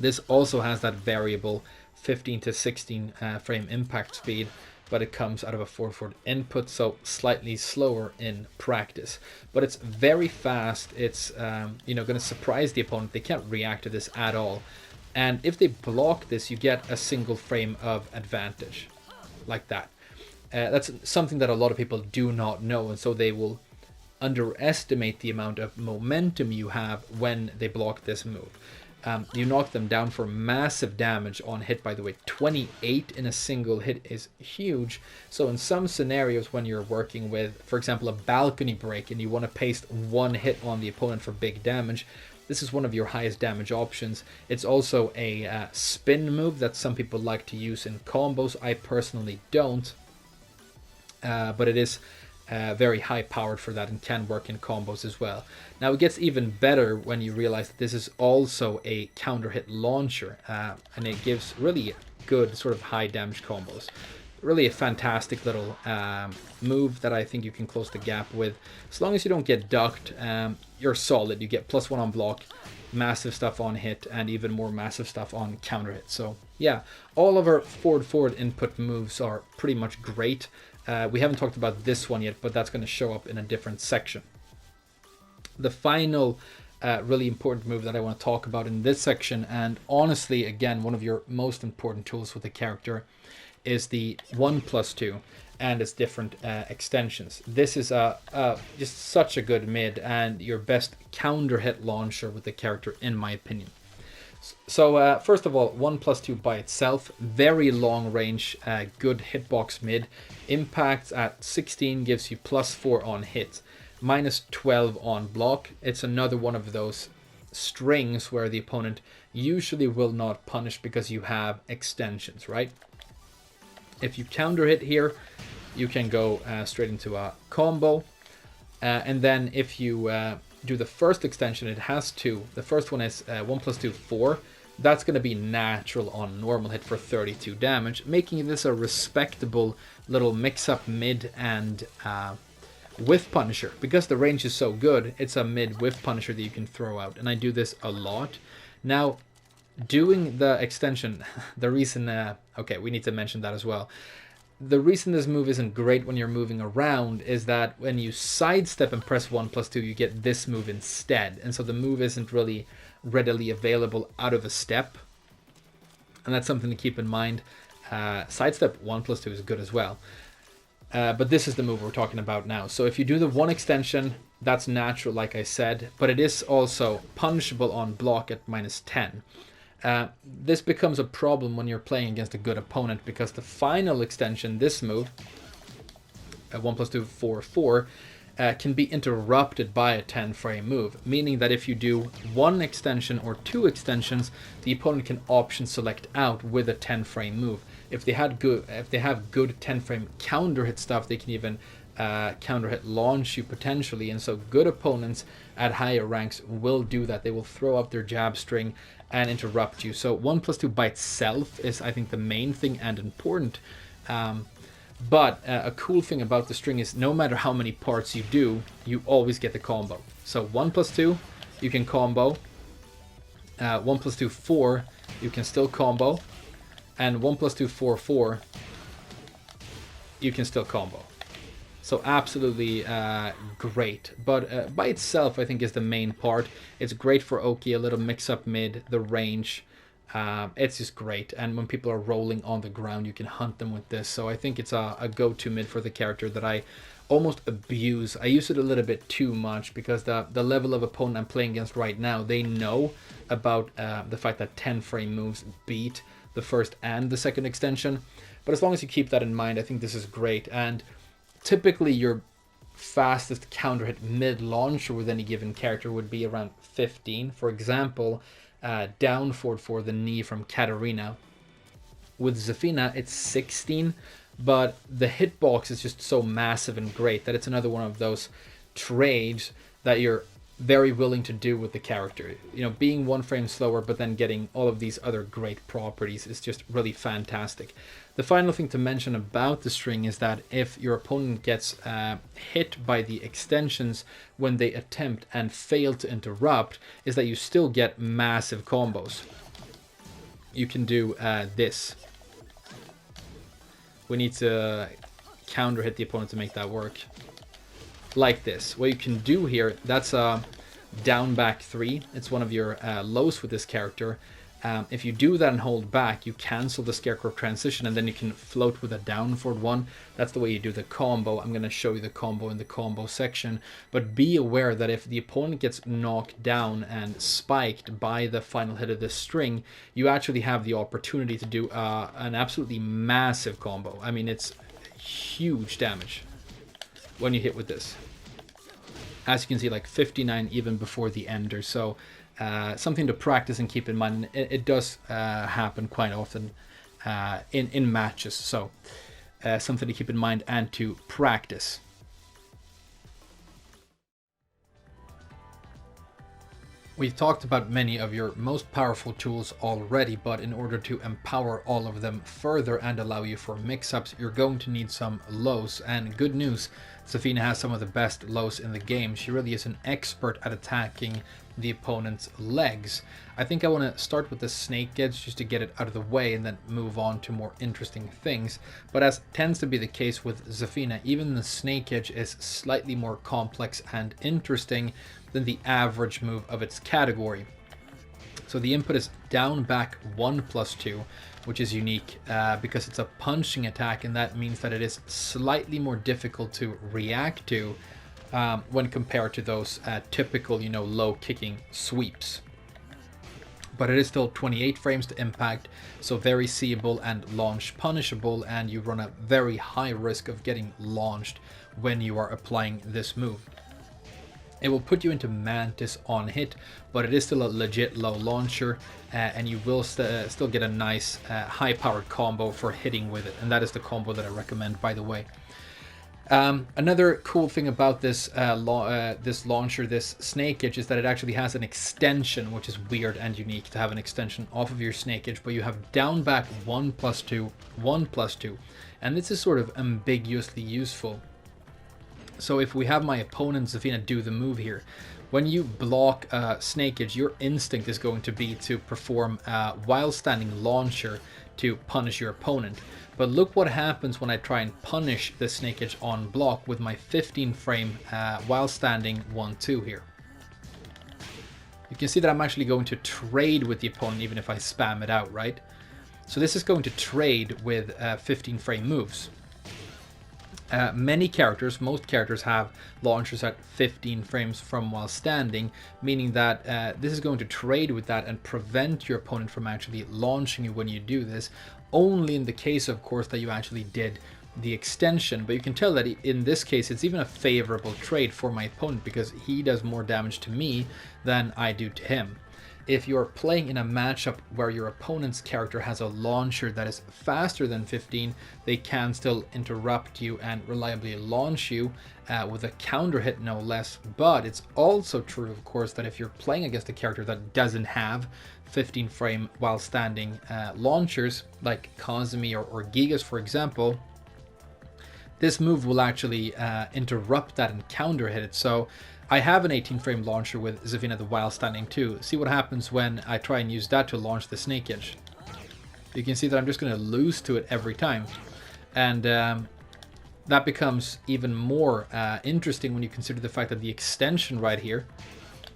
This also has that variable 15 to 16 frame impact speed, but it comes out of a forward forward input, so slightly slower in practice. But it's very fast. It's going to surprise the opponent. They can't react to this at all. And if they block this, you get a single frame of advantage, like that. That's something that a lot of people do not know, and so they will underestimate the amount of momentum you have when they block this move. You knock them down for massive damage on hit, by the way. 28 in a single hit is huge. So in some scenarios when you're working with, for example, a balcony break and you want to paste one hit on the opponent for big damage, this is one of your highest damage options. It's also a spin move that some people like to use in combos. I personally don't, but it is very high powered for that and can work in combos as well. Now it gets even better when you realize that this is also a counter hit launcher, and it gives really good sort of high damage combos. Really a fantastic little move that I think you can close the gap with. As long as you don't get ducked, you're solid. You get +1 on block, massive stuff on hit, and even more massive stuff on counter hit. So yeah, all of our forward input moves are pretty much great. We haven't talked about this one yet, but that's going to show up in a different section. The final really important move that I want to talk about in this section, and honestly, again, one of your most important tools with the character, is the 1+2 and its different extensions. This is just such a good mid and your best counter hit launcher with the character, in my opinion. So first of all, 1+2 by itself, very long range, good hitbox mid. Impacts at 16 gives you +4 on hit, -12 on block. It's another one of those strings where the opponent usually will not punish because you have extensions, right? If you counter hit here, you can go straight into a combo. And then if you do the first extension, it has two. The first one is 1+2, 4. That's going to be natural on normal hit for 32 damage, making this a respectable little mix-up mid and whiff punisher. Because the range is so good, it's a mid whiff punisher that you can throw out, and I do this a lot. Now, doing the extension, the reason, okay, we need to mention that as well. The reason this move isn't great when you're moving around is that when you sidestep and press 1+2, you get this move instead. And so the move isn't really readily available out of a step. And that's something to keep in mind. Sidestep 1+2 is good as well. But this is the move we're talking about now. So if you do the one extension, that's natural, like I said. But it is also punishable on block at -10. This becomes a problem when you're playing against a good opponent, because the final extension, this move, 1+2, 4, 4, can be interrupted by a 10 frame move, meaning that if you do one extension or two extensions, the opponent can option select out with a 10 frame move. If they have good 10 frame counter hit stuff, they can even counter hit launch you potentially, and so good opponents at higher ranks will do that. They will throw up their jab string and interrupt you. So 1+2 by itself is, I think, the main thing and important. But a cool thing about the string is no matter how many parts you do, you always get the combo. So 1+2, you can combo. 1+2, 4, you can still combo. And 1+2, 4, 4, you can still combo. So absolutely great. But by itself, I think, is the main part. It's great for Oki, a little mix-up mid, the range. It's just great. And when people are rolling on the ground, you can hunt them with this. So I think it's a go-to mid for the character that I almost abuse. I use it a little bit too much because the level of opponent I'm playing against right now, they know about the fact that 10 frame moves beat the first and the second extension. But as long as you keep that in mind, I think this is great. And typically your fastest counter hit mid launcher with any given character would be around 15. For example, down forward for the knee from Katarina. With Zafina, it's 16, but the hitbox is just so massive and great that it's another one of those trades that you're very willing to do with the character. You know, being one frame slower, but then getting all of these other great properties is just really fantastic. The final thing to mention about the string is that if your opponent gets hit by the extensions when they attempt and fail to interrupt, is that you still get massive combos. you can do this. We need to counter hit the opponent to make that work. Like this. What you can do here, that's a down back 3. It's one of your lows with this character. If you do that and hold back, you cancel the Scarecrow transition, and then you can float with a down forward 1. That's the way you do the combo. I'm going to show you the combo in the combo section. But be aware that if the opponent gets knocked down and spiked by the final hit of this string, you actually have the opportunity to do an absolutely massive combo. I mean, it's huge damage when you hit with this. As you can see, like 59 even before the ender. So something to practice and keep in mind. It does happen quite often in matches. So something to keep in mind and to practice. We've talked about many of your most powerful tools already, but in order to empower all of them further and allow you for mix-ups, you're going to need some lows. And good news, Zafina has some of the best lows in the game. She really is an expert at attacking the opponent's legs. I think I want to start with the snake edge just to get it out of the way and then move on to more interesting things. But as tends to be the case with Zafina, even the snake edge is slightly more complex and interesting than the average move of its category. So the input is down back 1+2, which is unique because it's a punching attack, and that means that it is slightly more difficult to react to when compared to those typical, low kicking sweeps. But it is still 28 frames to impact, so very seeable and launch punishable, and you run a very high risk of getting launched when you are applying this move. It will put you into Mantis on hit, but it is still a legit low launcher, and you will still get a nice high-powered combo for hitting with it, and that is the combo that I recommend, by the way. Another cool thing about this this launcher, this snake edge, is that it actually has an extension, which is weird and unique to have an extension off of your snake edge, but you have down back 1+2, 1+2, and this is sort of ambiguously useful. So if we have my opponent Zafina do the move here, when you block snake edge, your instinct is going to be to perform a while standing launcher to punish your opponent. But look what happens when I try and punish the snake edge on block with my 15 frame while standing 1-2 here. You can see that I'm actually going to trade with the opponent even if I spam it out, right? So this is going to trade with 15 frame moves. Most characters have launchers at 15 frames from while standing, meaning that this is going to trade with that and prevent your opponent from actually launching you when you do this, only in the case, of course, that you actually did the extension. But you can tell that in this case, it's even a favorable trade for my opponent because he does more damage to me than I do to him. If you're playing in a matchup where your opponent's character has a launcher that is faster than 15, they can still interrupt you and reliably launch you with a counter hit, no less. But it's also true, of course, that if you're playing against a character that doesn't have 15 frame while standing launchers, like Kazumi or Gigas, for example, this move will actually interrupt that and counter hit it. So I have an 18 frame launcher with Zafina the while standing too. See what happens when I try and use that to launch the snake edge. You can see that I'm just going to lose to it every time. And that becomes even more interesting when you consider the fact that the extension right here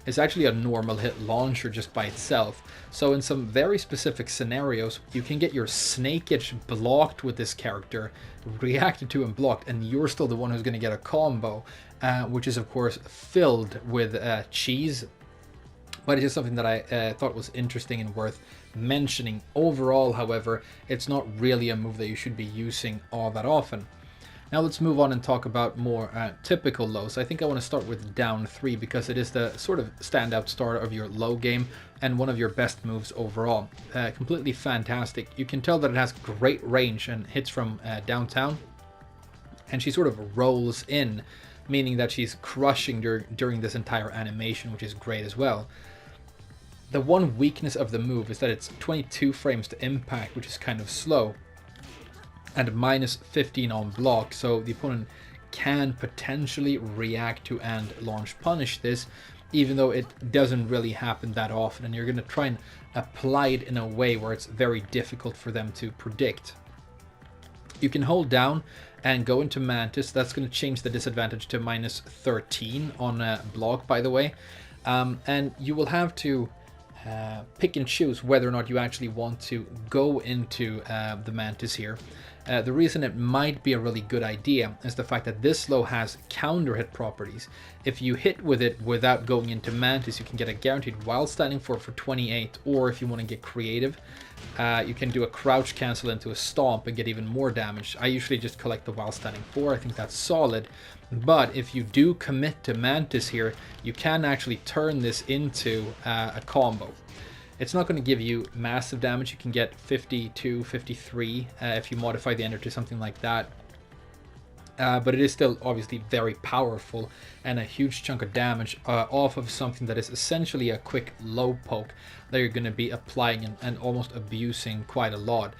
is actually a normal hit launcher just by itself. So in some very specific scenarios, you can get your snake edge blocked with this character, reacted to and blocked, and you're still the one who's going to get a combo, which is of course filled with cheese. But it's just something that I thought was interesting and worth mentioning. Overall, however, it's not really a move that you should be using all that often. Now let's move on and talk about more typical lows. I think I want to start with down 3 because it is the sort of standout star of your low game and one of your best moves overall. Completely fantastic. You can tell that it has great range and hits from downtown, and she sort of rolls in, meaning that she's crushing during this entire animation, which is great as well. The one weakness of the move is that it's 22 frames to impact, which is kind of slow, and minus 15 on block, so the opponent can potentially react to and launch punish this. even though it doesn't really happen that often, and you're going to try and apply it in a way where it's very difficult for them to predict. You can hold down and go into Mantis. That's going to change the disadvantage to minus 13 on block, by the way. And you will have to pick and choose whether or not you actually want to go into the Mantis here. The reason it might be a really good idea is the fact that this low has counter hit properties. If you hit with it without going into Mantis, you can get a guaranteed while standing for 28, or if you want to get creative, you can do a crouch cancel into a stomp and get even more damage. I usually just collect the while standing 4, I think that's solid. But if you do commit to Mantis here, you can actually turn this into a combo. It's not going to give you massive damage. You can get 52, 53 if you modify the ender to something like that. But it is still obviously very powerful and a huge chunk of damage off of something that is essentially a quick low poke that you're going to be applying and almost abusing quite a lot.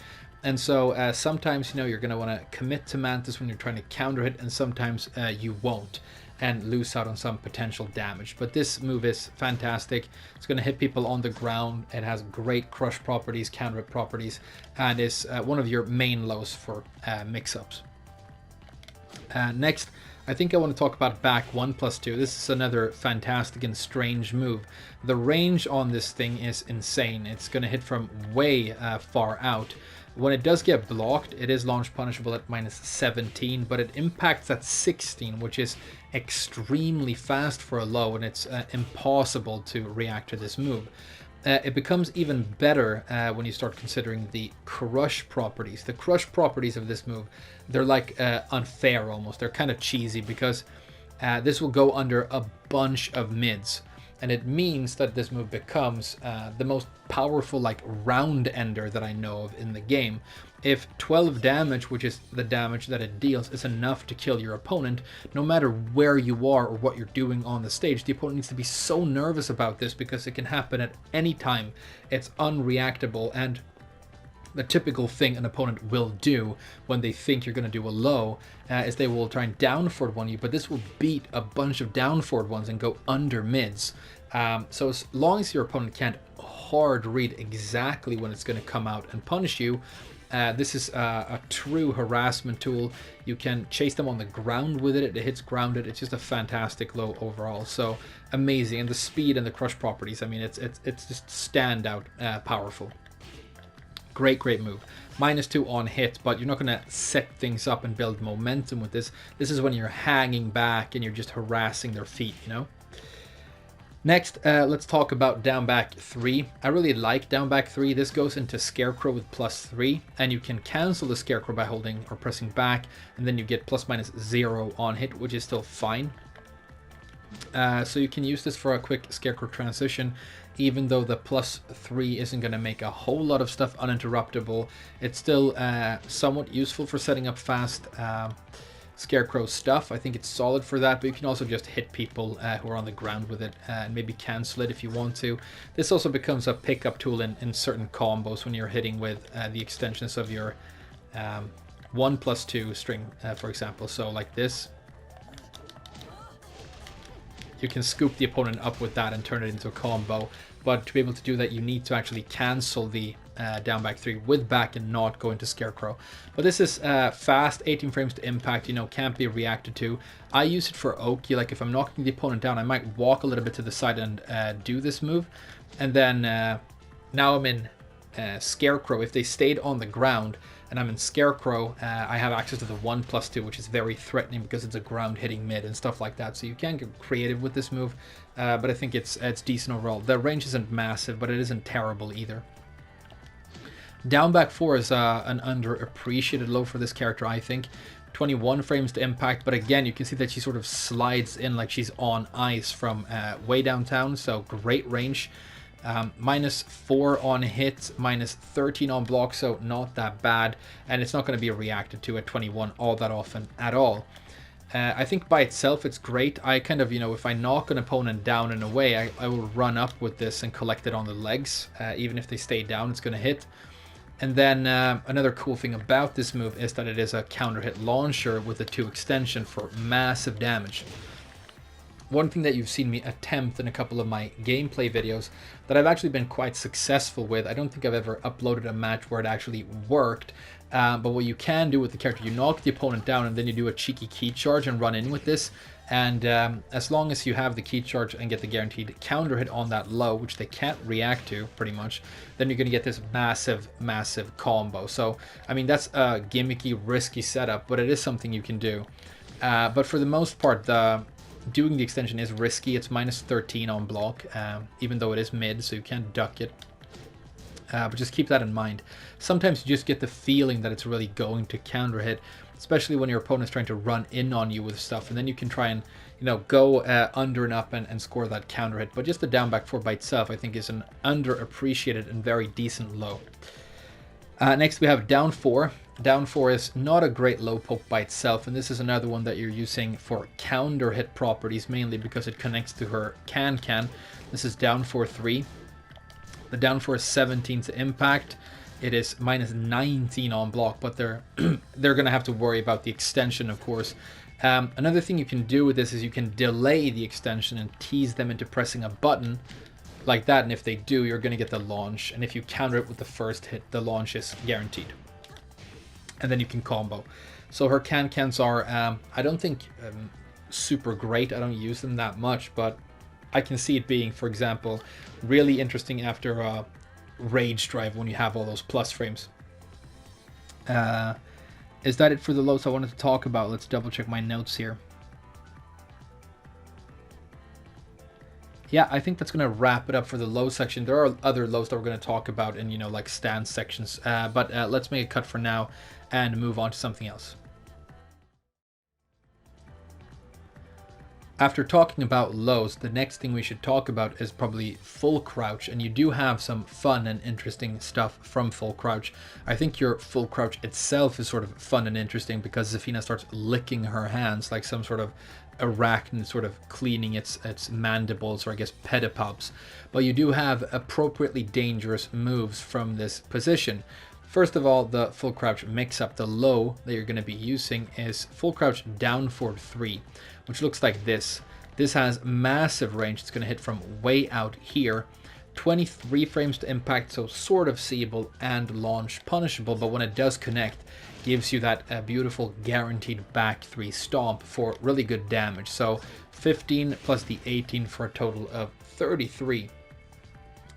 And so sometimes, you know, you're going to want to commit to Mantis when you're trying to counter it, and sometimes you won't and lose out on some potential damage. But this move is fantastic. It's going to hit people on the ground. It has great crush properties, counter hit properties, and is one of your main lows for mix-ups. Next, I think I want to talk about back 1+2. This is another fantastic and strange move. The range on this thing is insane. It's going to hit from way far out. When it does get blocked, it is launch punishable at minus 17, but it impacts at 16, which is extremely fast for a low, and it's impossible to react to this move. It becomes even better when you start considering the crush properties. The crush properties of this move, they're like unfair almost. They're kind of cheesy because this will go under a bunch of mids. And it means that this move becomes the most powerful like round ender that I know of in the game. If 12 damage, which is the damage that it deals, is enough to kill your opponent, no matter where you are or what you're doing on the stage, the opponent needs to be so nervous about this because it can happen at any time. It's unreactable, and the typical thing an opponent will do when they think you're going to do a low is they will try and down forward one you, but this will beat a bunch of down forward ones and go under mids. So as long as your opponent can't hard read exactly when it's going to come out and punish you, this is a true harassment tool. You can chase them on the ground with it. It hits grounded. It's just a fantastic low overall. So amazing. And the speed and the crush properties, I mean, it's just standout powerful. Great move. -2 on hit, but you're not going to set things up and build momentum with this. This is when you're hanging back and you're just harassing their feet, you know? Next, let's talk about down back 3. I really like down back 3. This goes into Scarecrow with +3, and you can cancel the Scarecrow by holding or pressing back, and then you get ±0 on hit, which is still fine. So you can use this for a quick Scarecrow transition, even though the +3 isn't going to make a whole lot of stuff uninterruptible. It's still somewhat useful for setting up fast Scarecrow stuff. I think it's solid for that, but you can also just hit people who are on the ground with it and maybe cancel it if you want to. This also becomes a pickup tool in certain combos when you're hitting with the extensions of your 1+2 string, for example. So like this. You can scoop the opponent up with that and turn it into a combo, but to be able to do that you need to actually cancel the down back 3 with back and not go into Scarecrow. But this is fast, 18 frames to impact, you know, can't be reacted to. I use it for Oki, like if I'm knocking the opponent down, I might walk a little bit to the side and do this move, and then now I'm in Scarecrow. If they stayed on the ground and I'm in Scarecrow, I have access to the 1+2, which is very threatening because it's a ground hitting mid and stuff like that. So you can get creative with this move, but I think it's decent overall. The range isn't massive, but it isn't terrible either. Down back 4 is an underappreciated low for this character, I think. 21 frames to impact, but again, you can see that she sort of slides in like she's on ice from way downtown, so great range. -4 on hit, -13 on block, so not that bad, and it's not going to be reacted to at 21 all that often at all. I think by itself it's great. I kind of, you know, if I knock an opponent down in a way, I will run up with this and collect it on the legs. Even if they stay down, it's going to hit. And then another cool thing about this move is that it is a counter hit launcher with a 2 extension for massive damage. one thing that you've seen me attempt in a couple of my gameplay videos that I've actually been quite successful with. I don't think I've ever uploaded a match where it actually worked, but what you can do with the character, you knock the opponent down and then you do a cheeky key charge and run in with this. And as long as you have the key charge and get the guaranteed counter hit on that low, which they can't react to pretty much, then you're going to get this massive combo. So, I mean, that's a gimmicky, risky setup, but it is something you can do. But for the most part, doing the extension is risky. It's minus 13 on block, even though it is mid, so you can't duck it. But just keep that in mind. Sometimes you just get the feeling that it's really going to counter hit, especially when your opponent's trying to run in on you with stuff, and then you can try and, you know, go under and up and score that counter hit. But just the down back 4 by itself, I think, is an underappreciated and very decent low. Next we have down 4. Down 4 is not a great low poke by itself, and this is another one that you're using for counter hit properties, mainly because it connects to her can. This is down 4-3. The down 4 is 17 to impact. It is minus 19 on block, but they're going to have to worry about the extension, of course. Another thing you can do with this is you can delay the extension and tease them into pressing a button like that, and if they do, you're going to get the launch, and if you counter it with the first hit, the launch is guaranteed. And then you can combo. So her cans are, I don't think super great. I don't use them that much, but I can see it being, for example, really interesting after Rage Drive when you have all those plus frames. Is that it for the lows I wanted to talk about? Let's double check my notes here. Yeah, I think that's going to wrap it up for the low section. There are other lows that we're going to talk about in, you know, like stance sections, but let's make a cut for now and move on to something else. After talking about lows, the next thing we should talk about is probably full crouch, and you do have some fun and interesting stuff from full crouch. I think your full crouch itself is sort of fun and interesting because Zafina starts licking her hands like some sort of arachnid, sort of cleaning its mandibles, or I guess pedipalps. But you do have appropriately dangerous moves from this position. First of all, the full crouch mix-up, the low that you're going to be using is full crouch down 4-3, which looks like this. This has massive range. It's going to hit from way out here. 23 frames to impact, so sort of seeable and launch punishable, but when it does connect, gives you that beautiful guaranteed back 3 stomp for really good damage. So 15 plus the 18 for a total of 33.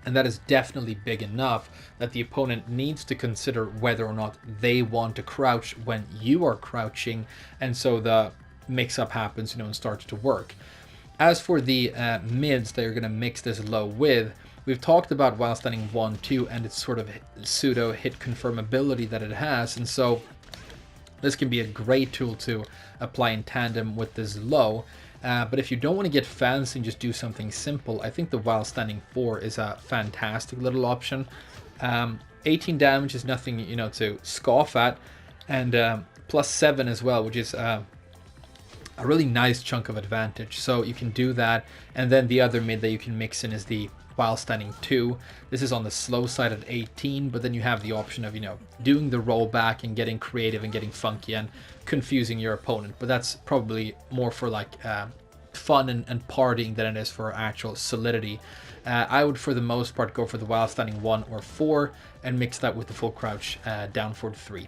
And that is definitely big enough that the opponent needs to consider whether or not they want to crouch when you are crouching, and so the mix-up happens, you know, and starts to work. As for the mids that you're going to mix this low with, we've talked about while standing 1-2 and its sort of pseudo hit confirmability that it has, and so this can be a great tool to apply in tandem with this low. But if you don't want to get fancy and just do something simple, I think the while standing 4 is a fantastic little option. 18 damage is nothing, you know, to scoff at, and plus 7 as well, which is a really nice chunk of advantage. So you can do that, and then the other mid that you can mix in is the while standing 2. This is on the slow side at 18, but then you have the option of, you know, doing the rollback and getting creative and getting funky and confusing your opponent, but that's probably more for like fun and partying than it is for actual solidity. I would for the most part go for the while standing 1 or 4 and mix that with the full crouch down 4-3.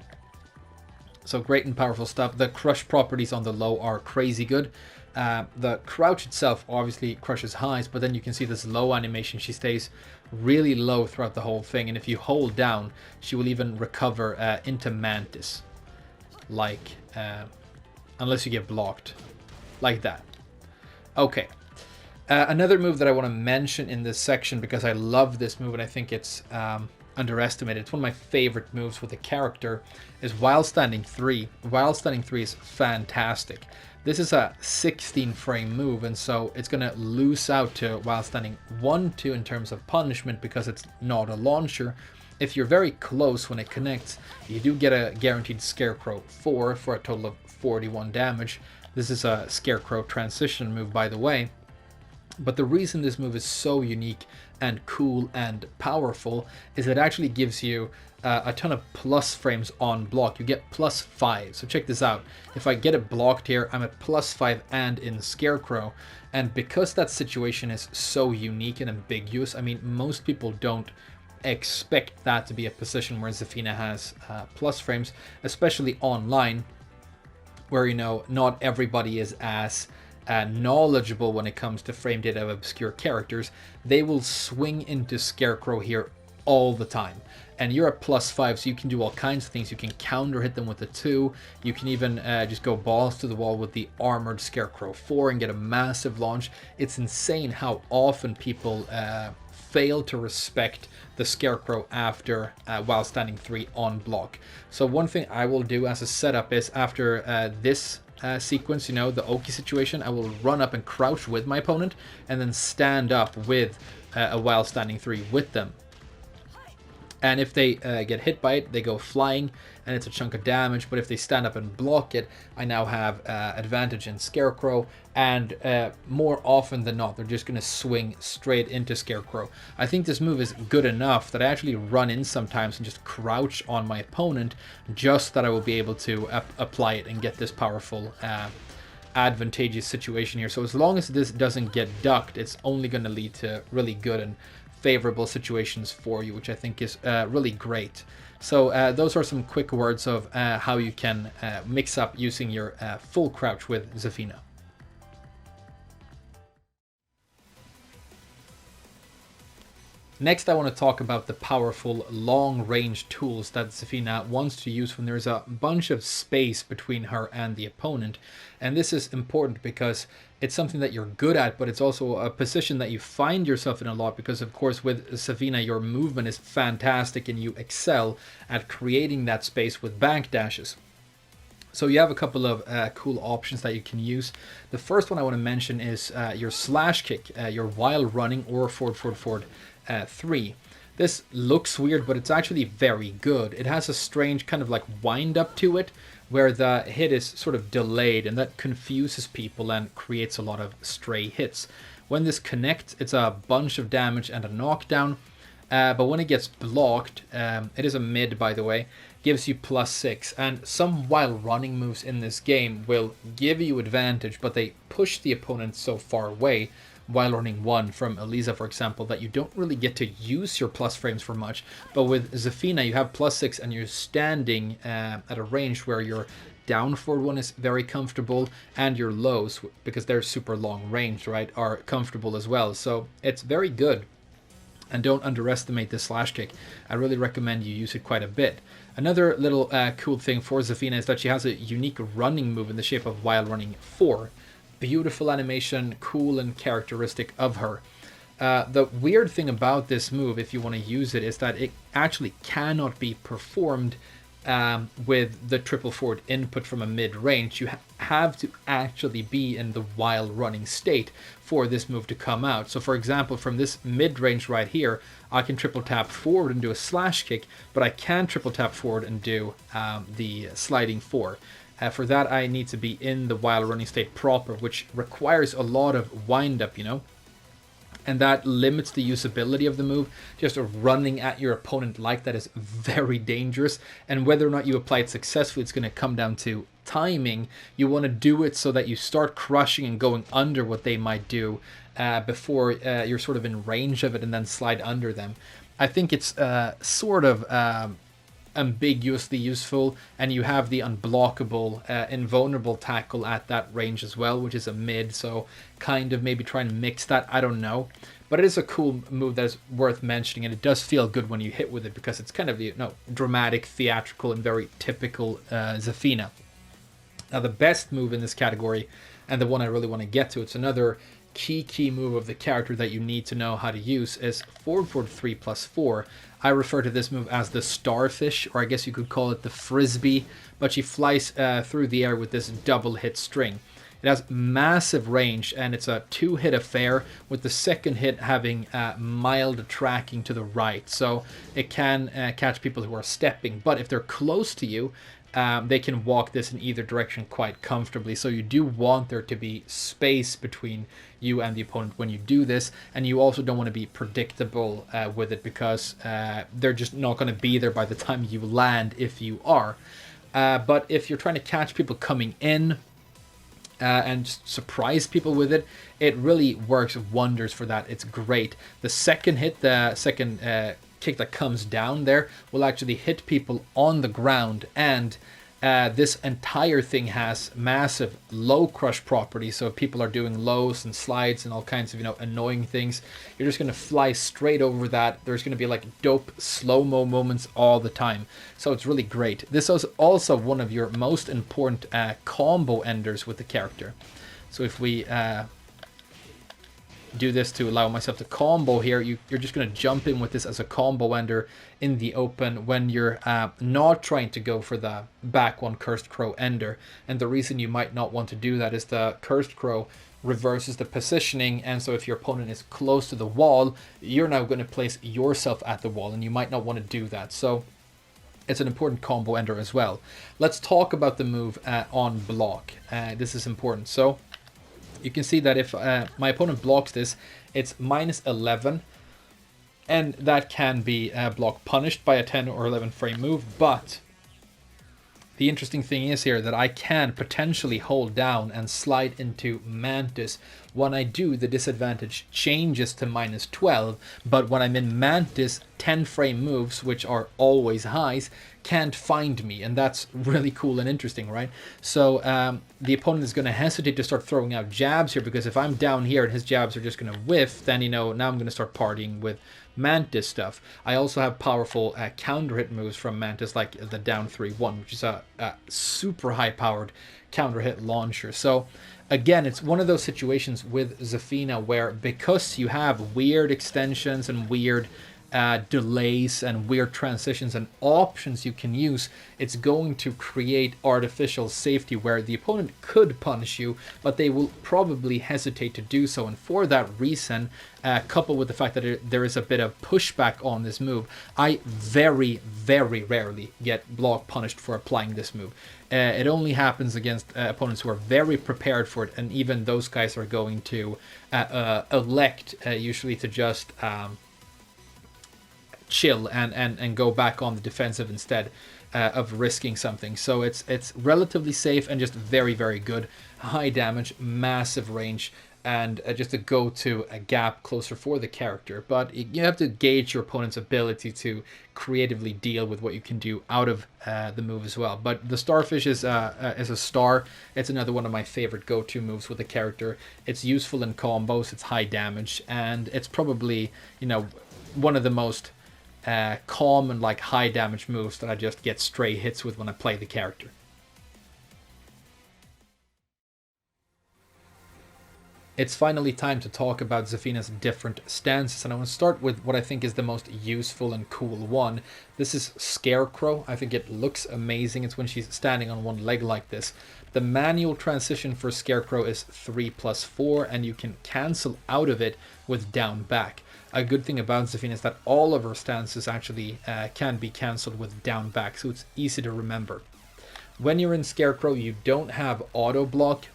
So great and powerful stuff. The crush properties on the low are crazy good. The crouch itself obviously crushes highs, but then you can see this low animation. She stays really low throughout the whole thing, and if you hold down, she will even recover into Mantis, like unless you get blocked, like that. Okay, another move that I want to mention in this section, because I love this move and I think it's underestimated, it's one of my favorite moves with the character, is while standing 3. While standing 3 is fantastic. This is a 16 frame move, and so it's going to lose out to while standing 1-2 in terms of punishment because it's not a launcher. If you're very close when it connects, you do get a guaranteed Scarecrow 4 for a total of 41 damage. This is a Scarecrow transition move, by the way. But the reason this move is so unique and cool and powerful is it actually gives you a ton of plus frames on block. You get +5. So check this out. If I get it blocked here, I'm at +5 and in Scarecrow. And because that situation is so unique and ambiguous, I mean, most people don't expect that to be a position where Zafina has plus frames, especially online, where, you know, not everybody is as knowledgeable when it comes to frame data of obscure characters. They will swing into Scarecrow here all the time. And you're at +5, so you can do all kinds of things. You can counter hit them with the 2. You can even just go balls to the wall with the armored Scarecrow 4 and get a massive launch. It's insane how often people fail to respect the Scarecrow after while standing 3 on block. So one thing I will do as a setup is after this sequence, you know, the Oki situation, I will run up and crouch with my opponent and then stand up with a while standing 3 with them. And if they get hit by it, they go flying, and it's a chunk of damage. But if they stand up and block it, I now have advantage in Scarecrow. And more often than not, they're just going to swing straight into Scarecrow. I think this move is good enough that I actually run in sometimes and just crouch on my opponent, just that I will be able to apply it and get this powerful advantageous situation here. So as long as this doesn't get ducked, it's only going to lead to really good and favorable situations for you, which I think is really great. So those are some quick words of how you can mix up using your full crouch with Zafina. Next, I want to talk about the powerful long-range tools that Zafina wants to use when there's a bunch of space between her and the opponent. And this is important because it's something that you're good at, but it's also a position that you find yourself in a lot because, of course, with Zafina, your movement is fantastic and you excel at creating that space with backdashes. So you have a couple of cool options that you can use. The first one I want to mention is your slash kick, your while running or forward 3. This looks weird, but it's actually very good. It has a strange kind of like wind up to it where the hit is sort of delayed, and that confuses people and creates a lot of stray hits. When this connects, it's a bunch of damage and a knockdown, but when it gets blocked, it is a mid, by the way, gives you +6, and some while running moves in this game will give you advantage, but they push the opponent so far away, while running 1 from Elisa, for example, that you don't really get to use your plus frames for much. But with Zafina, you have +6 and you're standing at a range where your down forward 1 is very comfortable and your lows, because they're super long range, right, are comfortable as well. So it's very good. And don't underestimate the slash kick. I really recommend you use it quite a bit. Another little cool thing for Zafina is that she has a unique running move in the shape of while running 4. Beautiful animation, cool and characteristic of her. The weird thing about this move, if you want to use it, is that it actually cannot be performed with the triple forward input from a mid-range. You have to actually be in the while running state for this move to come out. So for example, from this mid-range right here, I can triple tap forward and do a slash kick, but I can't triple tap forward and do the sliding 4. For that, I need to be in the while running state proper, which requires a lot of wind up, you know, and that limits the usability of the move. Just running at your opponent like that is very dangerous, and whether or not you apply it successfully, it's going to come down to timing. You want to do it so that you start crushing and going under what they might do before you're sort of in range of it, and then slide under them. I think it's sort of ambiguously useful, and you have the unblockable invulnerable tackle at that range as well, which is a mid, so kind of maybe try and mix that. I don't know, but it is a cool move that is worth mentioning, and it does feel good when you hit with it because it's kind of, you know, dramatic, theatrical, and very typical Zafina. Now the best move in this category, and the one I really want to get to, it's another key move of the character that you need to know how to use, is forward 3 +4. I refer to this move as the starfish, or I guess you could call it the frisbee, but she flies through the air with this double hit string. It has massive range, and it's a 2-hit affair, with the second hit having mild tracking to the right, so it can catch people who are stepping. But if they're close to you, they can walk this in either direction quite comfortably. So you do want there to be space between you and the opponent when you do this, and you also don't want to be predictable with it, because they're just not going to be there by the time you land if you are. But if you're trying to catch people coming in and just surprise people with it, it really works wonders for that. It's great. The second hit, the second kick that comes down there, will actually hit people on the ground, and this entire thing has massive low crush properties. So if people are doing lows and slides and all kinds of annoying things, you're just going to fly straight over that. There's going to be like dope slow-mo moments all the time, so it's really great. This is also one of your most important combo enders with the character. So if we do this to allow myself to combo here, you're just going to jump in with this as a combo ender in the open when you're not trying to go for the back one Cursed Crow ender. And the reason you might not want to do that is the Cursed Crow reverses the positioning, and so if your opponent is close to the wall, you're now going to place yourself at the wall, and you might not want to do that. So it's an important combo ender as well. Let's talk about the move on block. This is important. So you can see that if my opponent blocks this, it's -11, and that can be block punished by a 10 or 11 frame move. But the interesting thing is here that I can potentially hold down and slide into Mantis. When I do, the disadvantage changes to -12, but when I'm in Mantis, 10 frame moves, which are always highs, can't find me, and that's really cool and interesting, right? So the opponent is going to hesitate to start throwing out jabs here, because if I'm down here and his jabs are just going to whiff, then now I'm going to start partying with Mantis stuff. I also have powerful counter hit moves from Mantis, like the down 3-1, which is a super high powered counter hit launcher. So again, it's one of those situations with Zafina where, because you have weird extensions and weird delays and weird transitions and options you can use, it's going to create artificial safety where the opponent could punish you, but they will probably hesitate to do so. And for that reason, coupled with the fact that there is a bit of pushback on this move, I very, very rarely get block punished for applying this move. It only happens against opponents who are very prepared for it, and even those guys are going to elect usually to just chill and go back on the defensive instead of risking something. So it's relatively safe and just very, very good. High damage, massive range, and just a go-to a gap closer for the character. But you have to gauge your opponent's ability to creatively deal with what you can do out of the move as well. But the Starfish is a star. It's another one of my favorite go-to moves with the character. It's useful in combos, it's high damage, and it's probably one of the most calm and like high damage moves that I just get stray hits with when I play the character. It's finally time to talk about Zafina's different stances, and I want to start with what I think is the most useful and cool one. This is Scarecrow. I think it looks amazing. It's when she's standing on one leg like this. The manual transition for Scarecrow is 3+4, and you can cancel out of it with down back. A good thing about Zafina is that all of her stances actually can be cancelled with down back, so it's easy to remember. When you're in Scarecrow, you don't have auto block,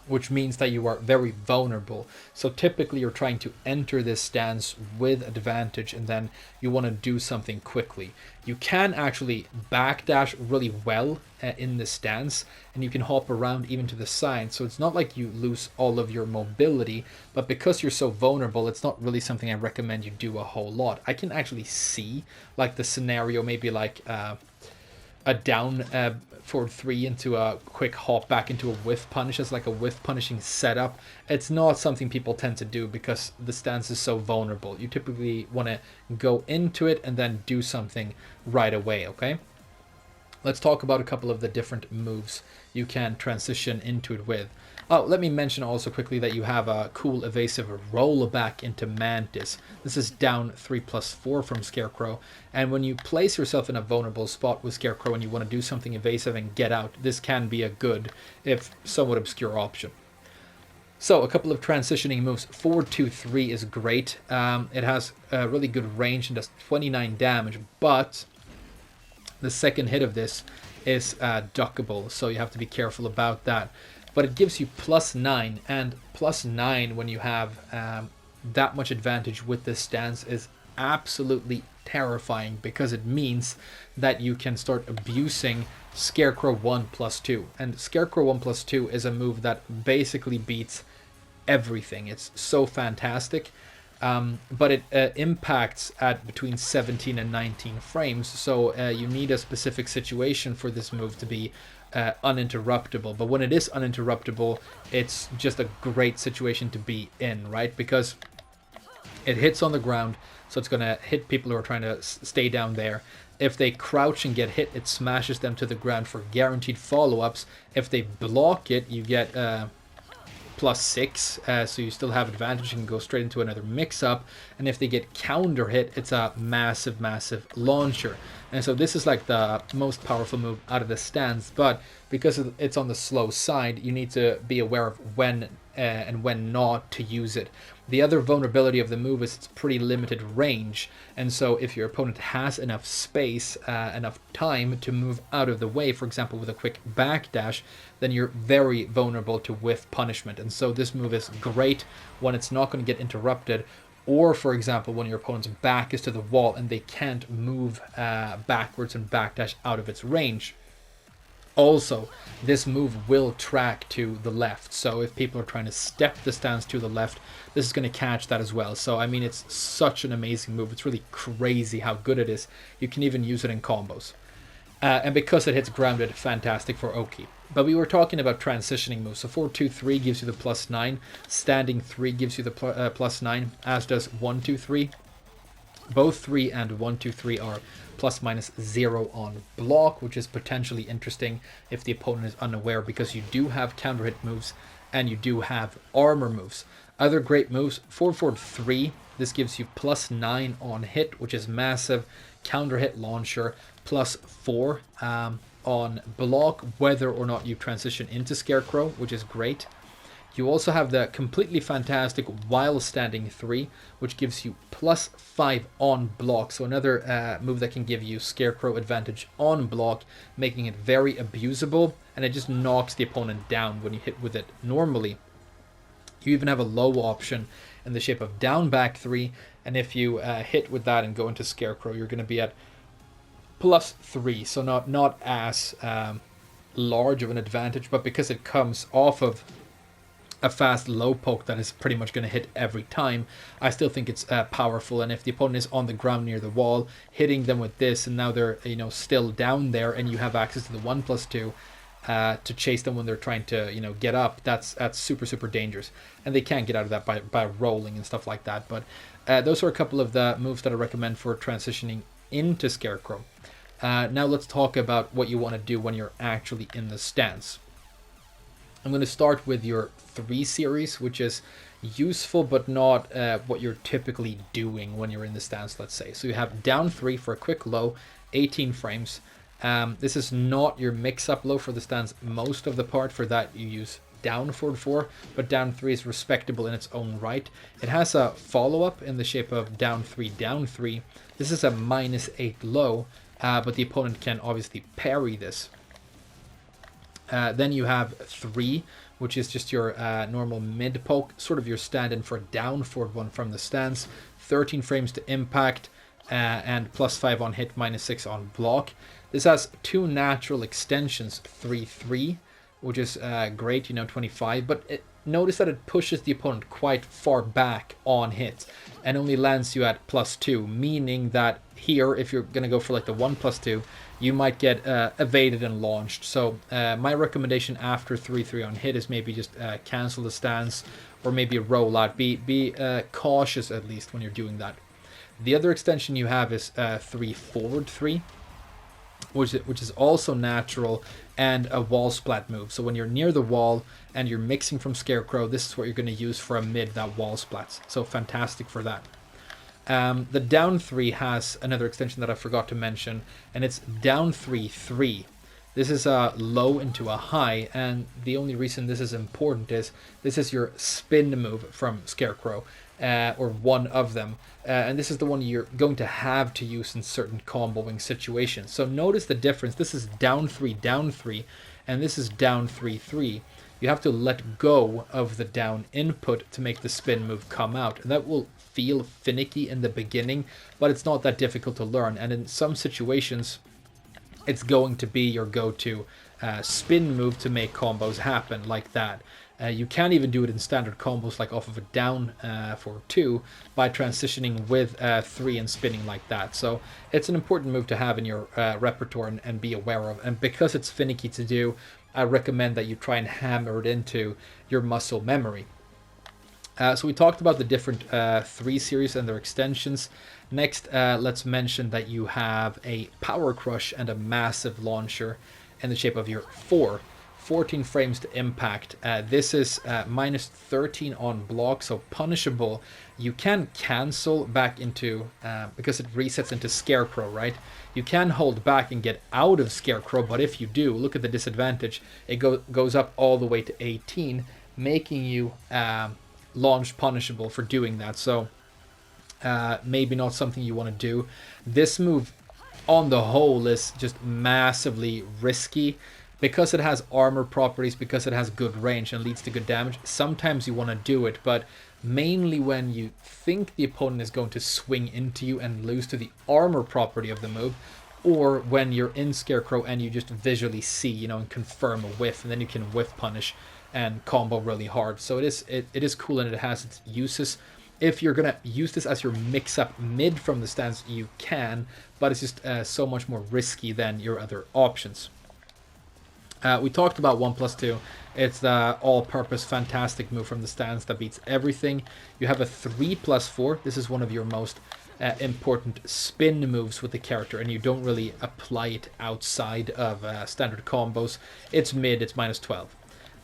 which means that you are very vulnerable. So typically you're trying to enter this stance with advantage, and then you want to do something quickly. You can actually backdash really well in this stance, and you can hop around even to the side. So it's not like you lose all of your mobility, but because you're so vulnerable, it's not really something I recommend you do a whole lot. I can actually see like the scenario, maybe like a down forward 3 into a quick hop back into a whiff punish as like a whiff punishing setup. It's not something people tend to do because the stance is so vulnerable. You typically want to go into it and then do something right away, okay? Let's talk about a couple of the different moves you can transition into it with. Oh, let me mention also quickly that you have a cool evasive rollback into Mantis. This is down 3+4 from Scarecrow, and when you place yourself in a vulnerable spot with Scarecrow and you want to do something evasive and get out, this can be a good, if somewhat obscure option. So a couple of transitioning moves. 4-2-3 is great. It has a really good range and does 29 damage, but the second hit of this is duckable, so you have to be careful about that. But it gives you +9, and +9 when you have that much advantage with this stance is absolutely terrifying, because it means that you can start abusing Scarecrow 1+2. And Scarecrow 1+2 is a move that basically beats everything. It's so fantastic. But it impacts at between 17 and 19 frames, so you need a specific situation for this move to be uninterruptible. But when it is uninterruptible, it's just a great situation to be in, right? Because it hits on the ground, so it's going to hit people who are trying to stay down there. If they crouch and get hit, it smashes them to the ground for guaranteed follow-ups. If they block it, you get +6, so you still have advantage. You can go straight into another mix-up. And if they get counter hit, it's a massive launcher. And so this is like the most powerful move out of the stance, but because it's on the slow side, you need to be aware of when and when not to use it. The other vulnerability of the move is its pretty limited range, and so if your opponent has enough space, enough time to move out of the way, for example with a quick backdash, then you're very vulnerable to whiff punishment. And so this move is great when it's not going to get interrupted, or for example when your opponent's back is to the wall and they can't move backwards and backdash out of its range. Also, this move will track to the left, so if people are trying to step the stance to the left, this is going to catch that as well. So I mean, it's such an amazing move. It's really crazy how good it is. You can even use it in combos. And because it hits grounded, fantastic for Oki. But we were talking about transitioning moves. So 4-2-3 gives you the +9. Standing 3 gives you the +9, as does 1-2-3. Both 3 and 1-2-3 are ±0 on block, which is potentially interesting if the opponent is unaware, because you do have counter hit moves and you do have armor moves. Other great moves, 4-4-3. This gives you +9 on hit, which is massive. Counter hit launcher, +4 on block, whether or not you transition into Scarecrow, which is great. You also have the completely fantastic while standing 3, which gives you +5 on block. So another move that can give you Scarecrow advantage on block, making it very abusable, and it just knocks the opponent down when you hit with it normally. You even have a low option in the shape of down back 3, and if you hit with that and go into Scarecrow, you're going to be at +3, so not as large of an advantage, but because it comes off of a fast low poke that is pretty much going to hit every time, I still think it's powerful. And if the opponent is on the ground near the wall, hitting them with this, and now they're still down there, and you have access to the 1+2 to chase them when they're trying to get up, that's super dangerous. And they can't get out of that by rolling and stuff like that. But those are a couple of the moves that I recommend for transitioning into Scarecrow. Now let's talk about what you want to do when you're actually in the stance. I'm going to start with your 3 series, which is useful but not what you're typically doing when you're in the stance, let's say. So you have down 3 for a quick low, 18 frames. This is not your mix-up low for the stance most of the part. For that you use down forward 4, but down 3 is respectable in its own right. It has a follow-up in the shape of down 3, down 3. This is a -8 low, but the opponent can obviously parry this. Then you have 3, which is just your normal mid poke, sort of your stand-in for down forward 1 from the stance. 13 frames to impact, and +5 on hit, -6 on block. This has 2 natural extensions, 3-3, which is great, 25, but notice that it pushes the opponent quite far back on hit and only lands you at +2, meaning that here, if you're going to go for like the 1+2, you might get evaded and launched. So my recommendation after 3-3 on hit is maybe just cancel the stance, or maybe roll out. Be cautious at least when you're doing that. The other extension you have is 3 forward 3, which is also natural and a wall splat move. So when you're near the wall and you're mixing from Scarecrow, this is what you're going to use for a mid that wall splats. So fantastic for that. The down 3 has another extension that I forgot to mention, and it's down 3-3. This is a low into a high, and the only reason this is important is this is your spin move from Scarecrow, or one of them. And this is the one you're going to have to use in certain comboing situations. So notice the difference. This is down 3, and this is down 3. You have to let go of the down input to make the spin move come out. And that will feel finicky in the beginning, but it's not that difficult to learn. And in some situations, it's going to be your go-to spin move to make combos happen like that. You can even do it in standard combos, like off of a down for 2 by transitioning with 3 and spinning like that. So it's an important move to have in your repertoire and be aware of. And because it's finicky to do, I recommend that you try and hammer it into your muscle memory. So we talked about the different 3 series and their extensions. Next, let's mention that you have a Power Crush and a Massive Launcher in the shape of your 14 frames to impact. This is minus 13 on block, so punishable. You can cancel back into, because it resets into Scarecrow, right? You can hold back and get out of Scarecrow, but if you do, look at the disadvantage. It goes up all the way to 18, making you launch punishable for doing that. So maybe not something you want to do. This move on the whole is just massively risky because it has armor properties, because it has good range and leads to good damage. Sometimes you want to do it, but mainly when you think the opponent is going to swing into you and lose to the armor property of the move, or when you're in Scarecrow and you just visually see, and confirm a whiff, and then you can whiff punish and combo really hard. So it is cool, and it has its uses. If you're going to use this as your mix-up mid from the stance, you can, but it's just so much more risky than your other options. We talked about 1+2. It's the all-purpose fantastic move from the stance that beats everything. You have a 3+4. This is one of your most important spin moves with the character, and you don't really apply it outside of standard combos. It's mid, it's minus 12.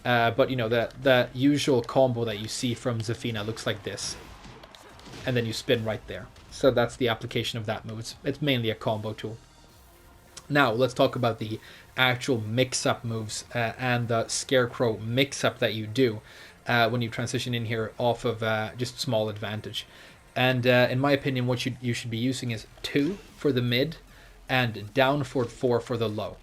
But the usual combo that you see from Zafina looks like this. And then you spin right there. So that's the application of that move. It's mainly a combo tool. Now, let's talk about the actual mix-up moves and the Scarecrow mix-up that you do when you transition in here off of just small advantage. And in my opinion, what you should be using is 2 for the mid and down for 4 for the low.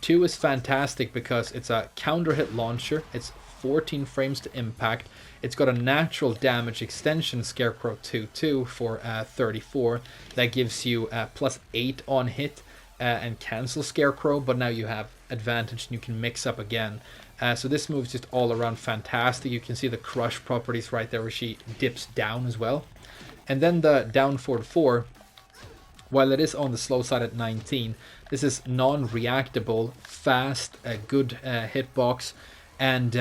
2 is fantastic because it's a counter hit launcher. It's 14 frames to impact. It's got a natural damage extension, Scarecrow 2/2 for 34. That gives you +8 on hit and cancel Scarecrow, but now you have advantage and you can mix up again. So this move's just all around fantastic. You can see the crush properties right there where she dips down as well. And then the down forward 4, while it is on the slow side at 19, this is non-reactable, fast, a good hitbox, and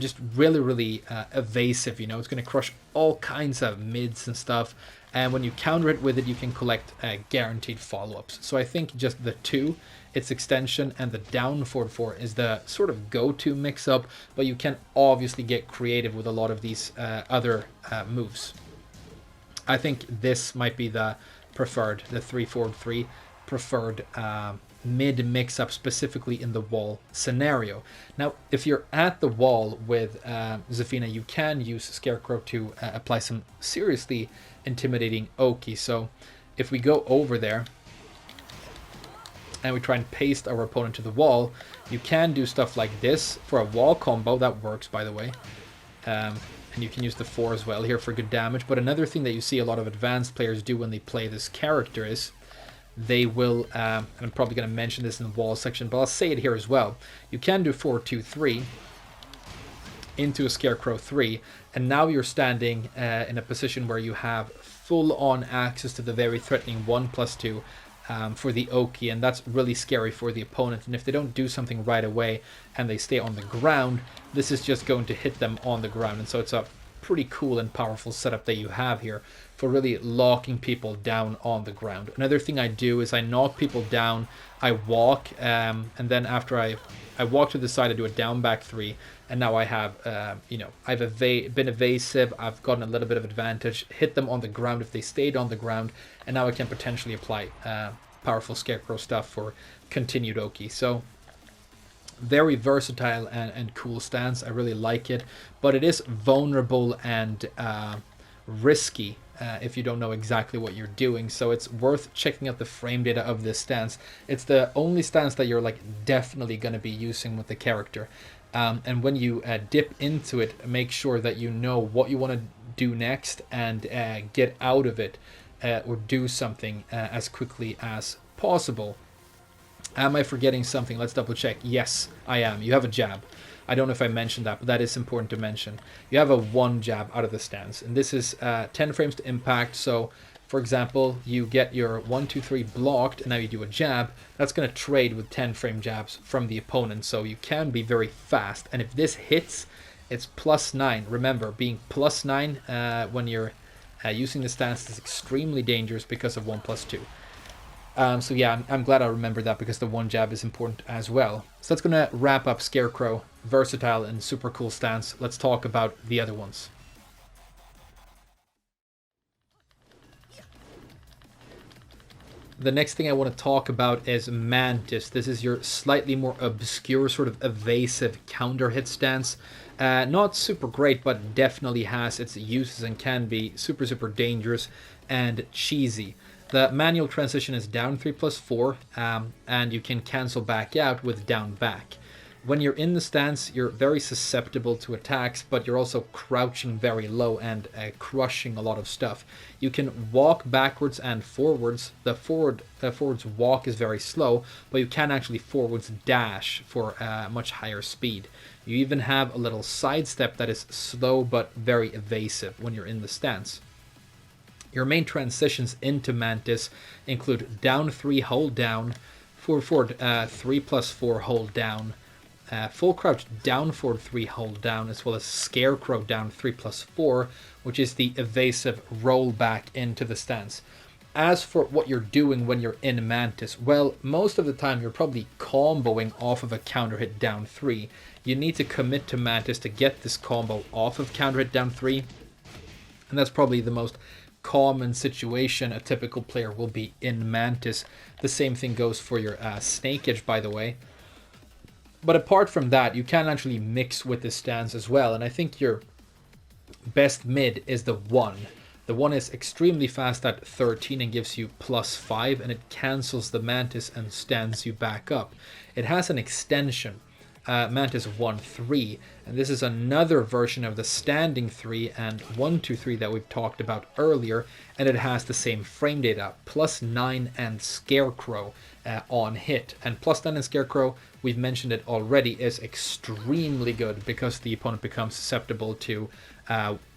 just really evasive. It's going to crush all kinds of mids and stuff. And when you counter it with it, you can collect guaranteed follow-ups. So I think just the 2, its extension, and the down forward 4 is the sort of go-to mix-up, but you can obviously get creative with a lot of these other moves. I think this might be the preferred, the 3/4/3 preferred mid mix-up, specifically in the wall scenario. Now, if you're at the wall with Zafina, you can use Scarecrow to apply some seriously intimidating Oki. So if we go over there and we try and paste our opponent to the wall, you can do stuff like this for a wall combo. That works, by the way. And you can use the 4 as well here for good damage. But another thing that you see a lot of advanced players do when they play this character is they will, and I'm probably going to mention this in the wall section, but I'll say it here as well. You can do 4-2-3 into a Scarecrow 3, and now you're standing in a position where you have full-on access to the very threatening 1+2 for the Oki, and that's really scary for the opponent. And if they don't do something right away and they stay on the ground, this is just going to hit them on the ground. And so it's a pretty cool and powerful setup that you have here for really locking people down on the ground. Another thing I do is I knock people down, I walk, and then after I walk to the side, I do a down back 3, and now I have, I've been evasive, I've gotten a little bit of advantage, hit them on the ground if they stayed on the ground, and now I can potentially apply powerful Scarecrow stuff for continued Oki. So Very versatile and cool stance. I really like it, but it is vulnerable and risky if you don't know exactly what you're doing. So it's worth checking out the frame data of this stance. It's the only stance that you're like definitely going to be using with the character. And when you dip into it, make sure that you know what you want to do next and get out of it or do something as quickly as possible. Am I forgetting something? Let's double check. Yes, I am. You have a jab. I don't know if I mentioned that, but that is important to mention. You have a 1 jab out of the stance, and this is 10 frames to impact. So, for example, you get your 1, 2, 3 blocked, and now you do a jab. That's going to trade with 10 frame jabs from the opponent, so you can be very fast. And if this hits, it's +9. Remember, being +9 when you're using the stance is extremely dangerous because of 1+2. So yeah, I'm glad I remembered that because the 1 jab is important as well. So that's going to wrap up Scarecrow. Versatile and super cool stance. Let's talk about the other ones. The next thing I want to talk about is Mantis. This is your slightly more obscure, sort of evasive counter hit stance. Not super great, but definitely has its uses and can be super, super dangerous and cheesy. The manual transition is down 3+4, and you can cancel back out with down back. When you're in the stance, you're very susceptible to attacks, but you're also crouching very low and crushing a lot of stuff. You can walk backwards and forwards. The forwards walk is very slow, but you can actually forwards dash for much higher speed. You even have a little sidestep that is slow but very evasive when you're in the stance. Your main transitions into Mantis include down 3, hold down, forward 3+4, hold down, full crouch down forward 3, hold down, as well as Scarecrow down 3+4, which is the evasive roll back into the stance. As for what you're doing when you're in Mantis, well, most of the time you're probably comboing off of a counter hit down 3. You need to commit to Mantis to get this combo off of counter hit down 3, and that's probably the most common situation a typical player will be in Mantis. The same thing goes for your Snake Edge, by the way. But apart from that, you can actually mix with the stance as well, and I think your best mid is the 1. The 1 is extremely fast at 13 and gives you +5, and it cancels the Mantis and stands you back up. It has an extension, Mantis 1-3, and this is another version of the standing 3 and 1-2-3 that we've talked about earlier, and it has the same frame data, +9 and Scarecrow on hit. And +9 and Scarecrow, we've mentioned it already, is extremely good because the opponent becomes susceptible to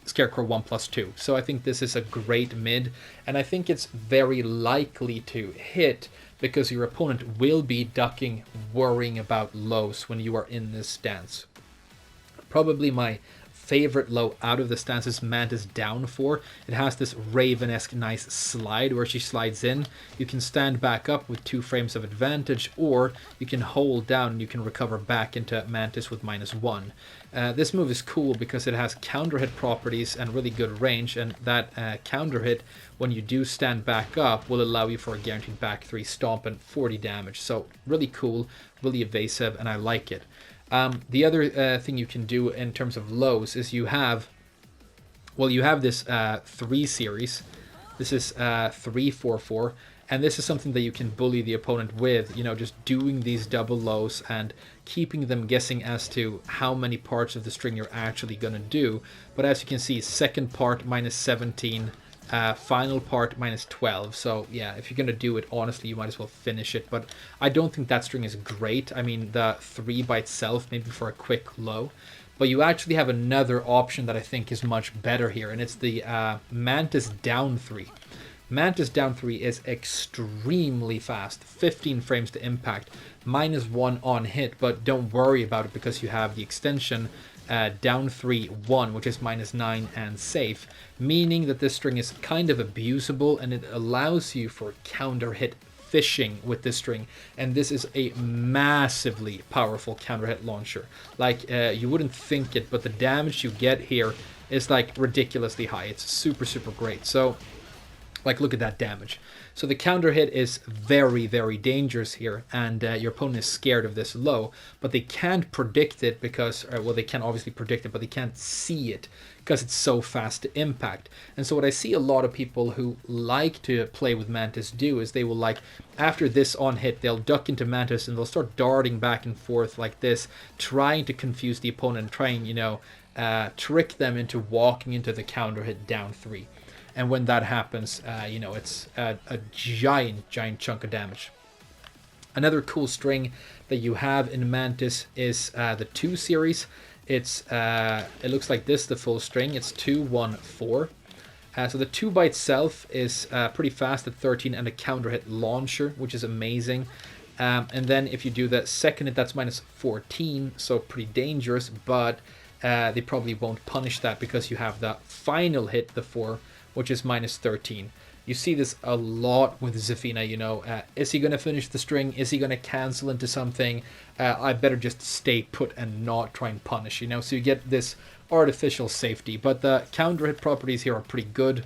Scarecrow 1+2. So I think this is a great mid, and I think it's very likely to hit because your opponent will be ducking, worrying about lows when you are in this stance. Probably my favorite low out of the stance is Mantis down 4. It has this Raven-esque nice slide where she slides in. You can stand back up with 2 frames of advantage, or you can hold down and you can recover back into Mantis with -1. This move is cool because it has counter hit properties and really good range, and that counter hit, when you do stand back up, will allow you for a guaranteed back 3 stomp and 40 damage. So really cool, really evasive, and I like it. The other thing you can do in terms of lows is you have this 3 series. This is 3-4-4, and this is something that you can bully the opponent with, just doing these double lows and keeping them guessing as to how many parts of the string you're actually going to do. But as you can see, second part -17, final part -12. So yeah, if you're going to do it, honestly, you might as well finish it. But I don't think that string is great. I mean, the 3 by itself, maybe for a quick low. But you actually have another option that I think is much better here, and it's the Mantis down 3. Mantis down 3 is extremely fast, 15 frames to impact, -1 on hit, but don't worry about it because you have the extension down 3-1, which is -9 and safe, meaning that this string is kind of abusable, and it allows you for counter hit fishing with this string, and this is a massively powerful counter hit launcher. Like, you wouldn't think it, but the damage you get here is like ridiculously high. It's super, super great. So Like, look at that damage. So the counter hit is very, very dangerous here, and your opponent is scared of this low, but they can't predict it because, well, they can obviously predict it, but they can't see it because it's so fast to impact. And so what I see a lot of people who like to play with Mantis do is they will, like, after this on hit, they'll duck into Mantis and they'll start darting back and forth like this, trying to confuse the opponent, trying, you know, trick them into walking into the counter hit down 3. And when that happens, you know, it's a giant chunk of damage. Another cool string that you have in Mantis is the 2 series. It's it looks like this, the full string. It's 2, 1, 4. So the 2 by itself is pretty fast at 13 and a counter hit launcher, which is amazing. And then if you do the second hit, that's minus 14, so pretty dangerous, but they probably won't punish that because you have the final hit, the 4, which is minus 13. You see this a lot with Zafina, you know. Is he going to finish the string? Is he going to cancel into something? I better just stay put and not try and punish, you know. So you get this artificial safety. But the counter hit properties here are pretty good,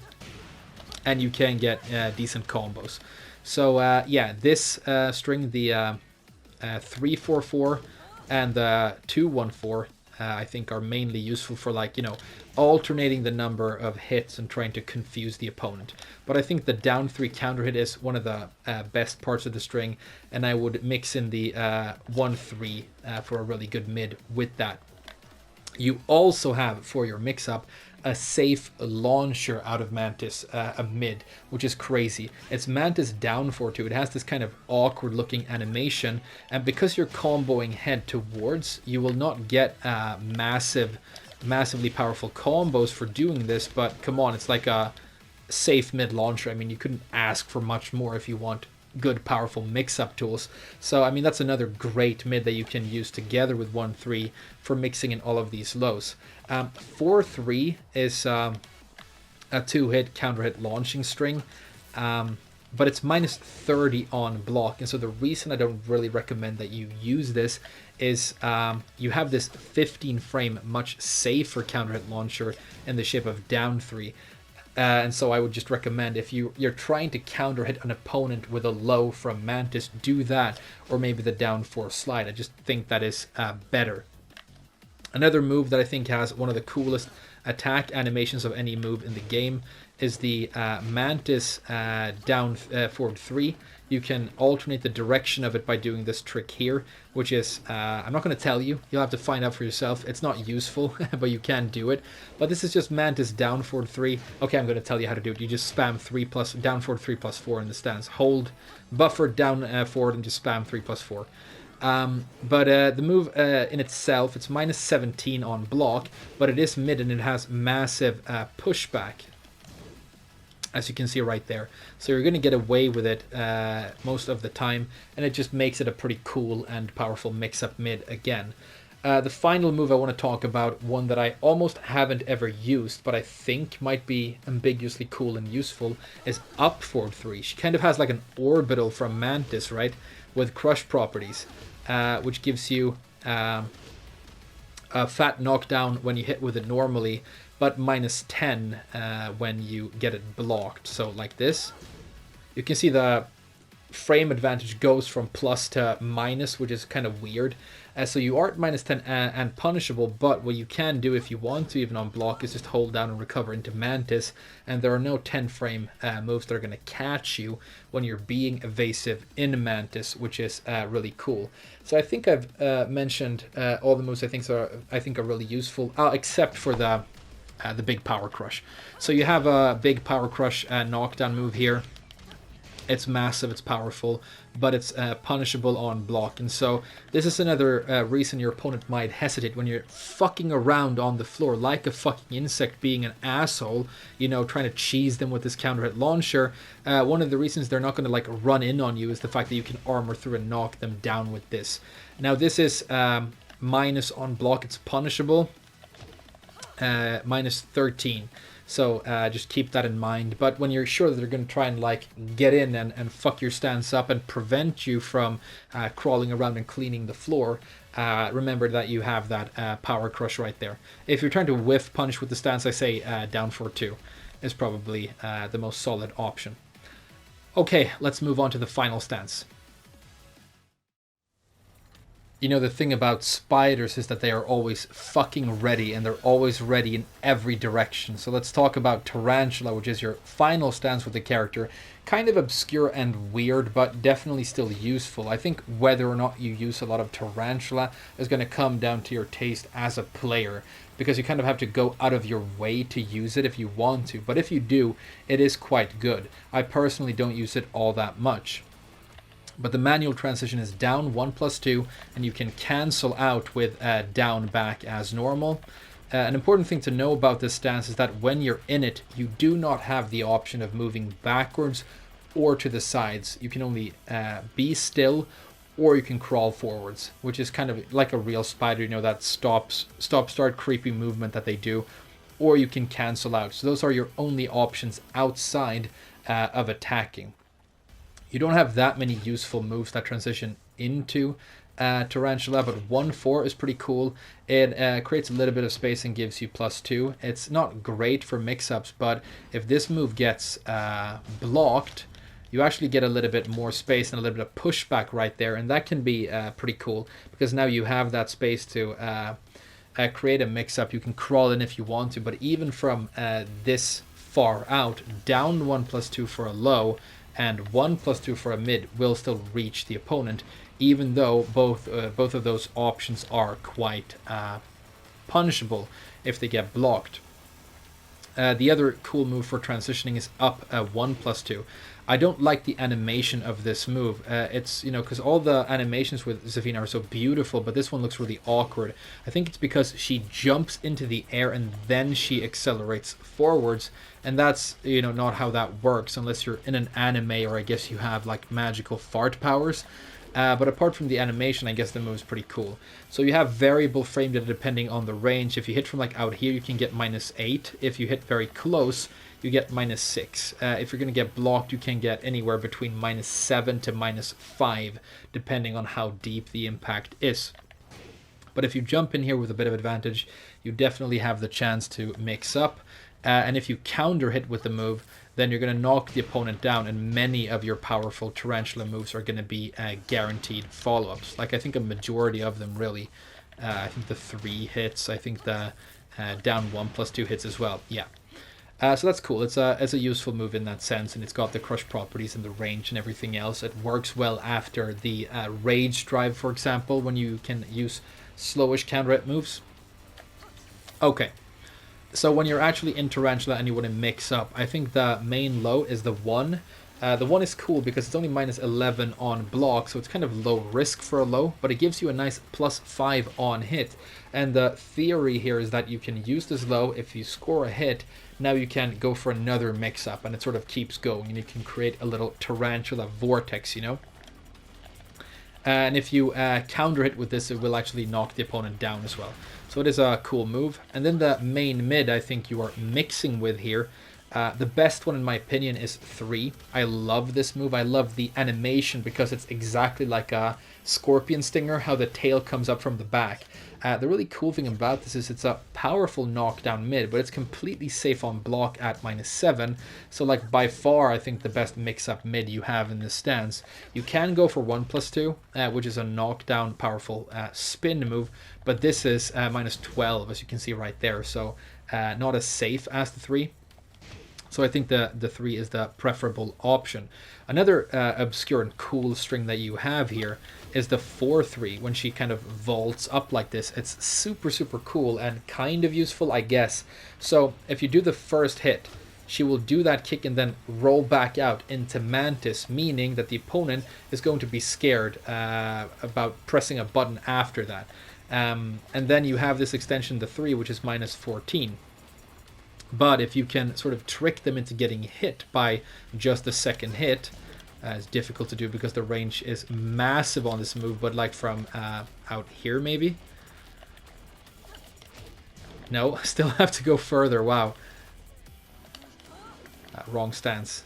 and you can get decent combos. So yeah, this string, the 3-4-4 and the 2-1-4, I think are mainly useful for, like, you know, alternating the number of hits and trying to confuse the opponent. But I think the down 3 counter hit is one of the best parts of the string, and I would mix in the 1-3 for a really good mid with that. You also have, for your mix-up, a safe launcher out of Mantis, a mid, which is crazy. It's Mantis down 4-2. It has this kind of awkward looking animation, and because you're comboing head towards, you will not get massively powerful combos for doing this, but come on, it's like a safe mid launcher. I mean, you couldn't ask for much more if you want good powerful mix-up tools. So I mean, that's another great mid that you can use together with 1-3 for mixing in all of these lows. 4-3 is a 2-hit counter hit launching string, but it's minus 30 on block, and so the reason I don't really recommend that you use this is you have this 15 frame much safer counter hit launcher in the shape of down 3. And so I would just recommend, if you're trying to counter hit an opponent with a low from Mantis, do that, or maybe the down 4 slide. I just think that is better. Another move that I think has one of the coolest attack animations of any move in the game is the Mantis down forward 3. You can alternate the direction of it by doing this trick here, which is, I'm not going to tell you, you'll have to find out for yourself. It's not useful, but you can do it. But this is just Mantis down forward 3. Okay, I'm going to tell you how to do it. You just spam 3 plus, down forward 3 plus 4 in the stance. Hold buffer down forward and just spam 3 plus 4. But the move in itself, it's minus 17 on block, but it is mid and it has massive pushback, as you can see right there. So you're going to get away with it most of the time, and it just makes it a pretty cool and powerful mix-up mid again. The final move I want to talk about, one that I almost haven't ever used, but I think might be ambiguously cool and useful, is up forward 3. She kind of has like an orbital from Mantis, right, with crush properties, which gives you a fat knockdown when you hit with it normally, but minus 10 when you get it blocked. So like this, you can see the frame advantage goes from plus to minus, which is kind of weird. So you are at minus 10 and punishable, but what you can do if you want to, even on block, is just hold down and recover into Mantis, and there are no 10 frame moves that are going to catch you when you're being evasive in Mantis, which is really cool. So I think I've mentioned all the moves I think are really useful, except for the big power crush. So you have a big power crush knockdown move here. It's massive, it's powerful, but it's punishable on block. And so this is another reason your opponent might hesitate when you're fucking around on the floor like a fucking insect, being an asshole, you know, trying to cheese them with this counter hit launcher. One of the reasons they're not going to like run in on you is the fact that you can armor through and knock them down with this. Now this is minus on block, it's punishable, minus 13. So just keep that in mind. But when you're sure that they're going to try and like get in and fuck your stance up and prevent you from crawling around and cleaning the floor, remember that you have that power crush right there. If you're trying to whiff punish with the stance, I say down 4-2. is probably the most solid option. Okay, let's move on to the final stance. You know, the thing about spiders is that they are always fucking ready, and they're always ready in every direction. So let's talk about Tarantula, which is your final stance with the character. Kind of obscure and weird, but definitely still useful. I think whether or not you use a lot of Tarantula is going to come down to your taste as a player, because you kind of have to go out of your way to use it if you want to. But if you do, it is quite good. I personally don't use it all that much. But the manual transition is down 1+2, and you can cancel out with down back as normal. An important thing to know about this stance is that when you're in it, you do not have the option of moving backwards or to the sides. You can only be still, or you can crawl forwards, which is kind of like a real spider, you know, that start creepy movement that they do, or you can cancel out. So those are your only options outside of attacking. You don't have that many useful moves that transition into Tarantula, but 1-4 is pretty cool. It creates a little bit of space and gives you +2. It's not great for mix-ups, but if this move gets blocked, you actually get a little bit more space and a little bit of pushback right there, and that can be pretty cool, because now you have that space to create a mix-up. You can crawl in if you want to, but even from this far out, down 1+2 for a low, and 1+2 for a mid will still reach the opponent, even though both of those options are quite punishable if they get blocked. The other cool move for transitioning is up 1+2. I don't like the animation of this move. It's, you know, because all the animations with Zafina are so beautiful, but this one looks really awkward. I think it's because she jumps into the air and then she accelerates forwards, and that's, you know, not how that works unless you're in an anime, or I guess you have like magical fart powers. But apart from the animation, I guess the move is pretty cool. So you have variable frame data depending on the range. If you hit from like out here, you can get -8. If you hit very close, you get -6. If you're going to get blocked, you can get anywhere between -7 to -5, depending on how deep the impact is. But if you jump in here with a bit of advantage, you definitely have the chance to mix up. And if you counter hit with the move, then you're going to knock the opponent down, and many of your powerful Tarantula moves are going to be guaranteed follow-ups. Like, I think a majority of them, really. I think the 3 hits, I think the down 1+2 hits as well. Yeah. So that's cool. It's a useful move in that sense, and it's got the crush properties and the range and everything else. It works well after the rage drive, for example, when you can use slowish counter hit moves. Okay. So when you're actually in Tarantula and you want to mix up, I think the main low is the 1. The 1 is cool because it's only -11 on block, so it's kind of low risk for a low, but it gives you a nice +5 on hit. And the theory here is that you can use this low. If you score a hit, now you can go for another mix-up, and it sort of keeps going, and you can create a little Tarantula vortex, you know? And if you counter hit with this, it will actually knock the opponent down as well. So it is a cool move. And then the main mid, I think you are mixing with here. The best one, in my opinion, is 3. I love this move. I love the animation because it's exactly like a scorpion stinger, how the tail comes up from the back. The really cool thing about this is it's a powerful knockdown mid, but it's completely safe on block at -7. So, like, by far, I think the best mix-up mid you have in this stance. You can go for 1+2, which is a knockdown powerful spin move, but this is -12, as you can see right there. So, not as safe as the 3. So I think the 3 is the preferable option. Another obscure and cool string that you have here is the 4-3, when she kind of vaults up like this. It's super, super cool and kind of useful, I guess. So if you do the first hit, she will do that kick and then roll back out into Mantis, meaning that the opponent is going to be scared about pressing a button after that. And then you have this extension, the 3, which is -14. But if you can sort of trick them into getting hit by just the second hit, it's difficult to do because the range is massive on this move, but like from out here maybe? No, still have to go further, wow. Wrong stance.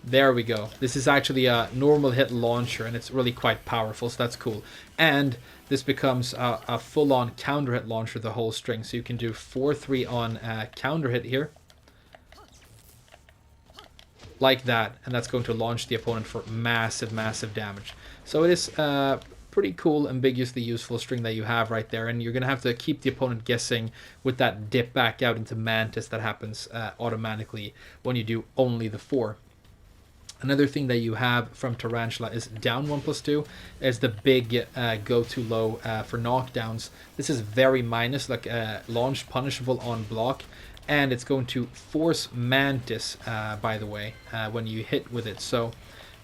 There we go. This is actually a normal hit launcher, and it's really quite powerful, so that's cool. And this becomes a full-on counter hit launcher, the whole string. So you can do 4-3 on counter hit here. Like that, and that's going to launch the opponent for massive, massive damage. So it is pretty cool, ambiguously useful string that you have right there, and you're going to have to keep the opponent guessing with that dip back out into Mantis that happens automatically when you do only the 4. Another thing that you have from Tarantula is down 1+2 is the big go too low for knockdowns. This is very minus, like launch punishable on block, and it's going to force Mantis, by the way, when you hit with it. So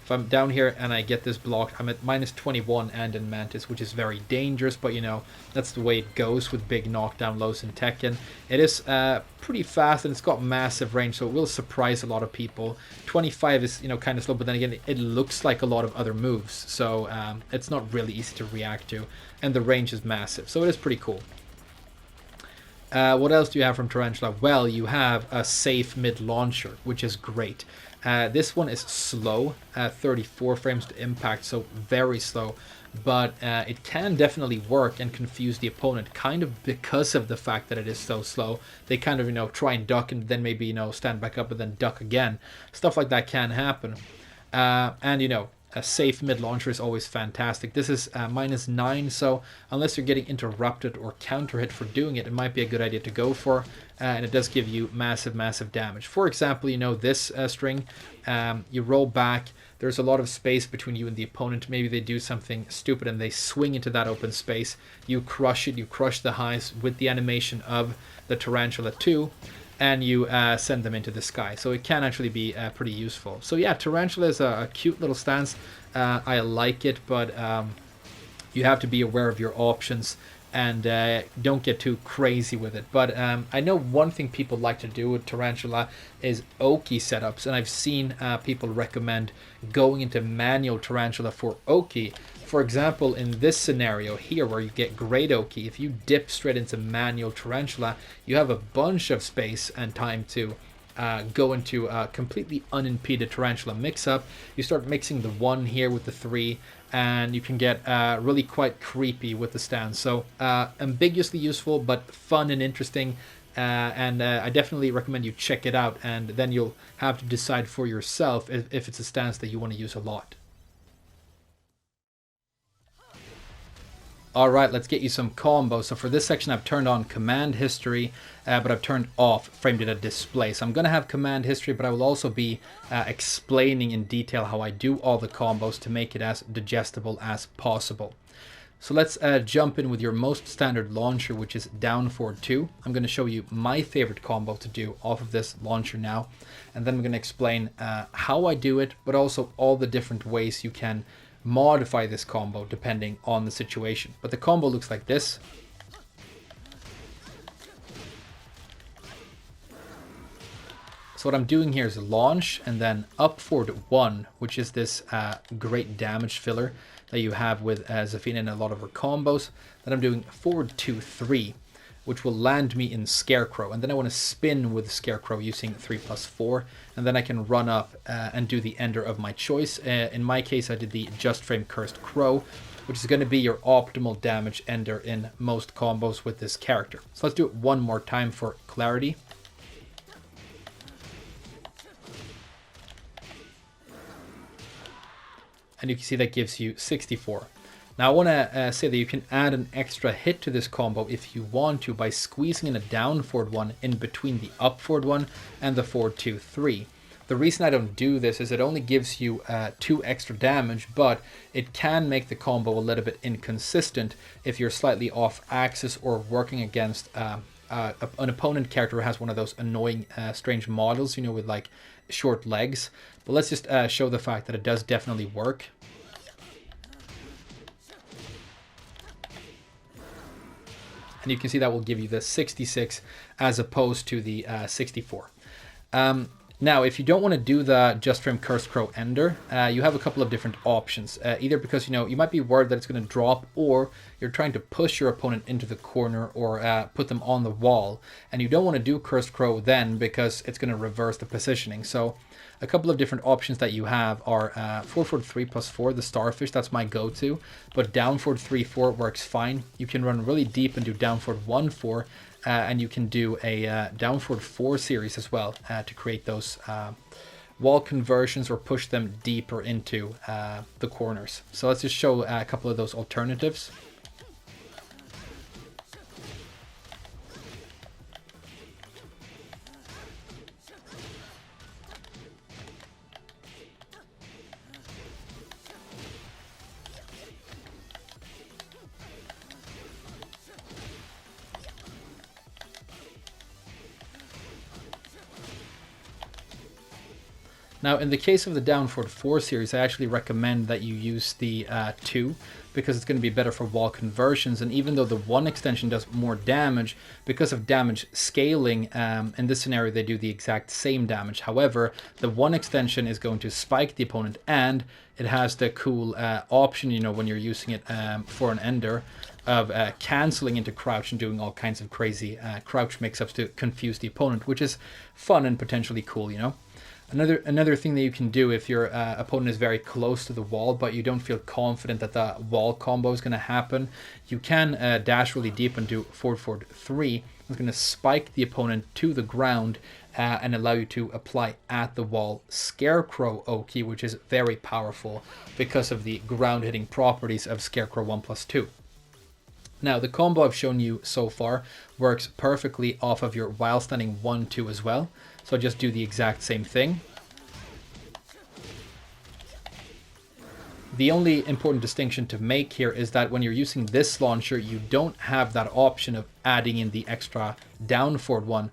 if I'm down here and I get this blocked, I'm at -21 and in Mantis, which is very dangerous, but you know, that's the way it goes with big knockdown lows in Tekken. It is pretty fast, and it's got massive range, so it will surprise a lot of people. 25 is, you know, kind of slow, but then again, it looks like a lot of other moves, so it's not really easy to react to, and the range is massive, so it is pretty cool. What else do you have from Tarantula? Well, you have a safe mid launcher, which is great. This one is slow, 34 frames to impact, so very slow, but it can definitely work and confuse the opponent, kind of because of the fact that it is so slow. They kind of, you know, try and duck and then maybe, you know, stand back up and then duck again. Stuff like that can happen. And, you know, a safe mid launcher is always fantastic. This is -9, so unless you're getting interrupted or counter hit for doing it, it might be a good idea to go for, and it does give you massive, massive damage. For example, you know, this string, you roll back, there's a lot of space between you and the opponent. Maybe they do something stupid and they swing into that open space. You crush it, you crush the highs with the animation of the Tarantula 2, and you send them into the sky. So it can actually be pretty useful. So yeah, Tarantula is a cute little stance. I like it, but you have to be aware of your options and don't get too crazy with it. But I know one thing people like to do with Tarantula is Oki setups, and I've seen people recommend going into manual Tarantula for Oki. For example, in this scenario here where you get great Oki, if you dip straight into manual Tarantula, you have a bunch of space and time to go into a completely unimpeded Tarantula mix-up. You start mixing the 1 here with the 3, and you can get really quite creepy with the stance. So ambiguously useful, but fun and interesting, and I definitely recommend you check it out, and then you'll have to decide for yourself if it's a stance that you want to use a lot. Alright, let's get you some combos. So for this section I've turned on command history, but I've turned off frame data display. So I'm going to have command history, but I will also be explaining in detail how I do all the combos to make it as digestible as possible. So let's jump in with your most standard launcher, which is down forward 2. I'm going to show you my favorite combo to do off of this launcher now, and then I'm going to explain how I do it, but also all the different ways you can modify this combo depending on the situation. But the combo looks like this. So what I'm doing here is launch and then up forward 1, which is this great damage filler that you have with Zafina in a lot of her combos. Then I'm doing forward 2, 3, which will land me in Scarecrow, and then I want to spin with Scarecrow using 3+4, and then I can run up and do the ender of my choice. In my case, I did the Just Frame Cursed Crow, which is going to be your optimal damage ender in most combos with this character. So let's do it one more time for clarity. And you can see that gives you 64. Now I want to say that you can add an extra hit to this combo if you want to by squeezing in a down forward 1 in between the up forward 1 and the forward 2, 3. The reason I don't do this is it only gives you 2 extra damage, but it can make the combo a little bit inconsistent if you're slightly off axis or working against an opponent character who has one of those annoying strange models, you know, with like short legs. But let's just show the fact that it does definitely work. And you can see that will give you the 66 as opposed to the 64. Now, if you don't want to do the Just Frame Cursed Crow ender, you have a couple of different options. Either because, you know, you might be worried that it's going to drop, or you're trying to push your opponent into the corner or put them on the wall. And you don't want to do Cursed Crow then because it's going to reverse the positioning. So A couple of different options that you have are forward forward 3 plus 4, the starfish, that's my go-to, but down forward 3 4 works fine. You can run really deep and do down forward 1 4, and you can do a down forward 4 series as well to create those wall conversions or push them deeper into the corners. So let's just show a couple of those alternatives. Now, in the case of the down forward 4 series, I actually recommend that you use the 2 because it's going to be better for wall conversions. And even though the 1 extension does more damage, because of damage scaling, in this scenario they do the exact same damage. However, the 1 extension is going to spike the opponent, and it has the cool option, you know, when you're using it for an ender, of canceling into crouch and doing all kinds of crazy crouch mix-ups to confuse the opponent, which is fun and potentially cool, you know. Another thing that you can do if your opponent is very close to the wall but you don't feel confident that the wall combo is going to happen, you can dash really deep and do forward forward 3. It's going to spike the opponent to the ground and allow you to apply at the wall Scarecrow Oki, which is very powerful because of the ground hitting properties of Scarecrow 1+2. Now, the combo I've shown you so far works perfectly off of your while standing 1-2 as well. So just do the exact same thing. The only important distinction to make here is that when you're using this launcher, you don't have that option of adding in the extra down forward one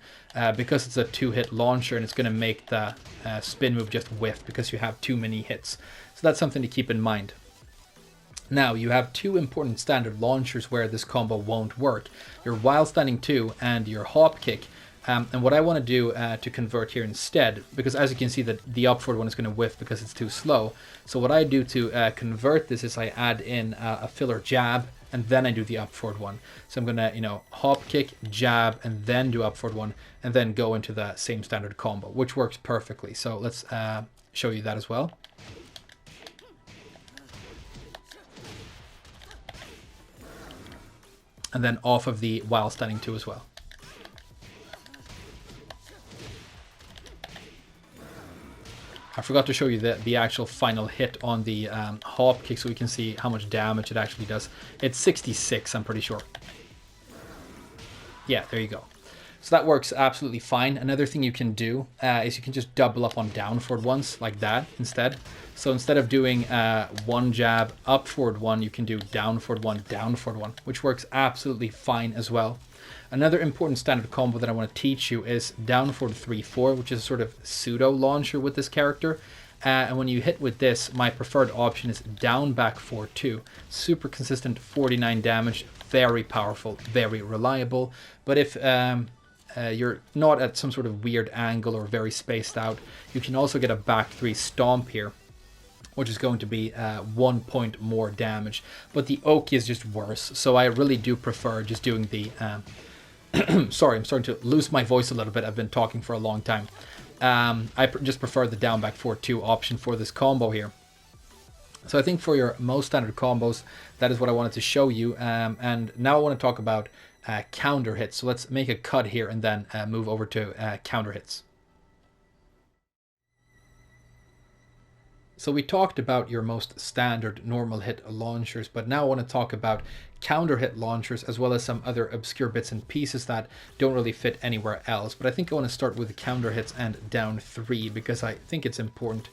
because it's a 2-hit launcher and it's going to make the spin move just whiff because you have too many hits. So that's something to keep in mind. Now, you have 2 important standard launchers where this combo won't work. Your while standing 2 and your hop kick. And what I want to do to convert here instead, because as you can see that the up forward one is going to whiff because it's too slow. So what I do to convert this is I add in a filler jab and then I do the up forward one. So I'm going to, you know, hop kick, jab, and then do up forward one and then go into the same standard combo, which works perfectly. So let's show you that as well. And then off of the while standing 2 as well. I forgot to show you the actual final hit on the hop kick so we can see how much damage it actually does. It's 66, I'm pretty sure. Yeah, there you go. So that works absolutely fine. Another thing you can do is you can just double up on down forward ones like that instead. So instead of doing 1 jab, up forward 1, you can do down forward 1, down forward 1, which works absolutely fine as well. Another important standard combo that I want to teach you is down forward 3 4, which is a sort of pseudo launcher with this character. And when you hit with this, my preferred option is down back 4 2. Super consistent 49 damage, very powerful, very reliable. But if you're not at some sort of weird angle or very spaced out, you can also get a back 3 stomp here, which is going to be 1 point more damage. But the Oki is just worse, so I really do prefer just doing the... sorry, I'm starting to lose my voice a little bit. I've been talking for a long time. I just prefer the down back 4 2 option for this combo here. So I think for your most standard combos, that is what I wanted to show you. And now I want to talk about counter hits. So let's make a cut here and then move over to counter hits. So we talked about your most standard normal hit launchers, but now I want to talk about counter hit launchers as well as some other obscure bits and pieces that don't really fit anywhere else. But I think I want to start with the counter hits and down 3 because I think it's important.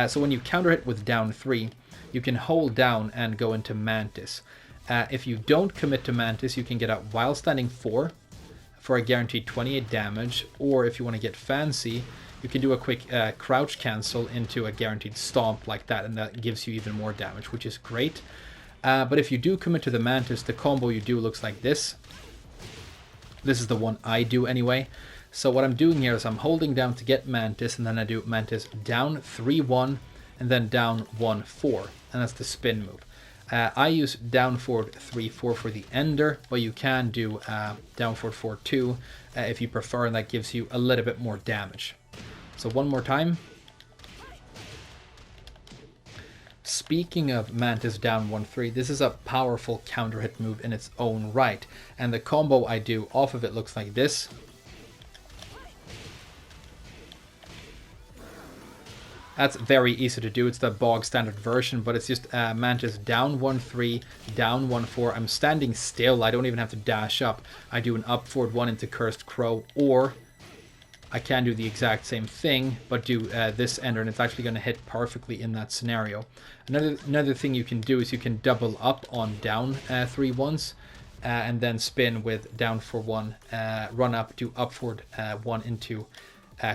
So when you counter hit with down 3, you can hold down and go into Mantis. If you don't commit to Mantis, you can get a while standing 4 for a guaranteed 28 damage, or if you want to get fancy, you can do a quick crouch cancel into a guaranteed stomp like that, and that gives you even more damage, which is great. But if you do commit to the Mantis, the combo you do looks like this. This is the one I do anyway. So what I'm doing here is I'm holding down to get Mantis, and then I do Mantis down 3-1, and then down 1-4, and that's the spin move. I use down forward 3-4 for the ender, but you can do down forward 4-2 if you prefer, and that gives you a little bit more damage. So one more time. Speaking of Mantis down 1-3, this is a powerful counter hit move in its own right. And the combo I do off of it looks like this. That's very easy to do. It's the bog standard version, but it's just Mantis down 1-3, down 1-4. I'm standing still. I don't even have to dash up. I do an up forward 1 into Cursed Crow, or I can do the exact same thing, but do this ender, and it's actually going to hit perfectly in that scenario. Another thing you can do is you can double up on down 3 ones, and then spin with down 4-1, run up, do up forward 1 into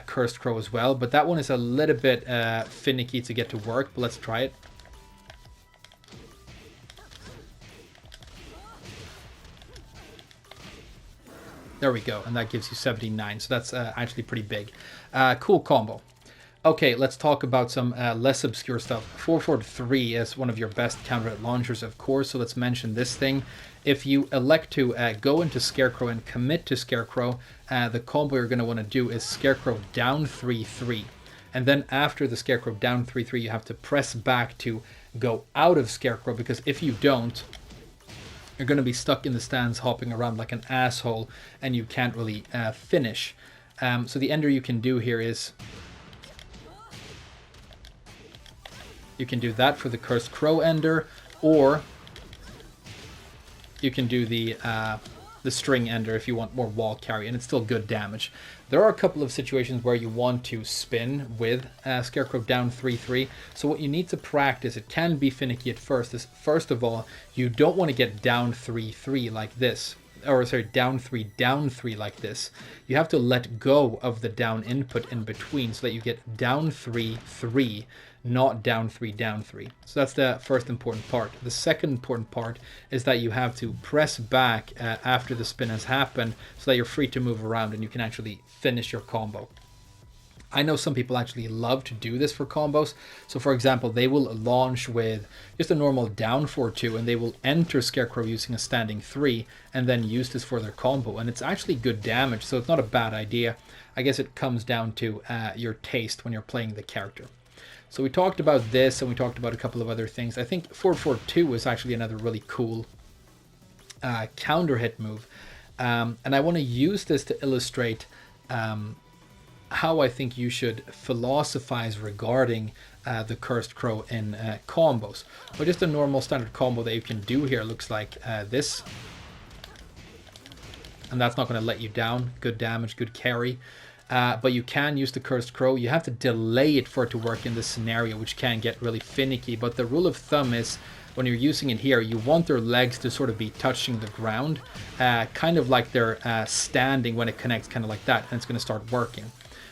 Cursed Crow as well, but that one is a little bit finicky to get to work, but let's try it. There we go, and that gives you 79, so that's actually pretty big. Cool combo. Okay, let's talk about some less obscure stuff. 4-4-3 is one of your best counter hit launchers, of course, so let's mention this thing. If you elect to go into Scarecrow and commit to Scarecrow, the combo you're going to want to do is Scarecrow down 3-3. And then after the Scarecrow down 3-3, you have to press back to go out of Scarecrow, because if you don't, you're going to be stuck in the stands hopping around like an asshole, and you can't really finish. So the ender you can do here is... you can do that for the Cursed Crow ender, or you can do the string ender if you want more wall carry, and it's still good damage. There are a couple of situations where you want to spin with Scarecrow down 3-3. So what you need to practice, it can be finicky at first, is first of all, you don't want to get down 3-3 like this. Or sorry, down 3 like this. You have to let go of the down input in between so that you get down 3-3, not down 3. So that's the first important part. The second important part is that you have to press back after the spin has happened so that you're free to move around and you can actually finish your combo. I know some people actually love to do this for combos. So for example, they will launch with just a normal down 4-2 and they will enter Scarecrow using a standing 3 and then use this for their combo. And it's actually good damage, so it's not a bad idea. I guess it comes down to your taste when you're playing the character. So we talked about this and we talked about a couple of other things. I think 4-4-2 is actually another really cool counter hit move. And I want to use this to illustrate how I think you should philosophize regarding the Cursed Crow in combos. But just a normal standard combo that you can do here looks like this. And that's not going to let you down. Good damage, good carry. But you can use the Cursed Crow. You have to delay it for it to work in this scenario, which can get really finicky. But the rule of thumb is, when you're using it here, you want their legs to sort of be touching the ground, kind of like they're standing when it connects, kind of like that, and it's going to start working.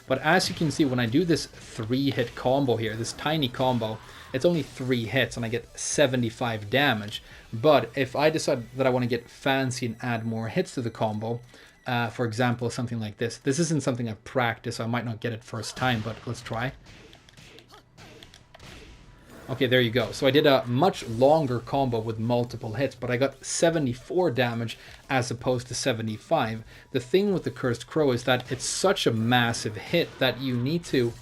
But as you can see, when I do this 3-hit combo here, this tiny combo, it's only 3 hits and I get 75 damage. But if I decide that I want to get fancy and add more hits to the combo, for example, something like this. This isn't something I've practiced, so I might not get it first time, but let's try. Okay, there you go. So I did a much longer combo with multiple hits, but I got 74 damage as opposed to 75. The thing with the Cursed Crow is that it's such a massive hit that you need to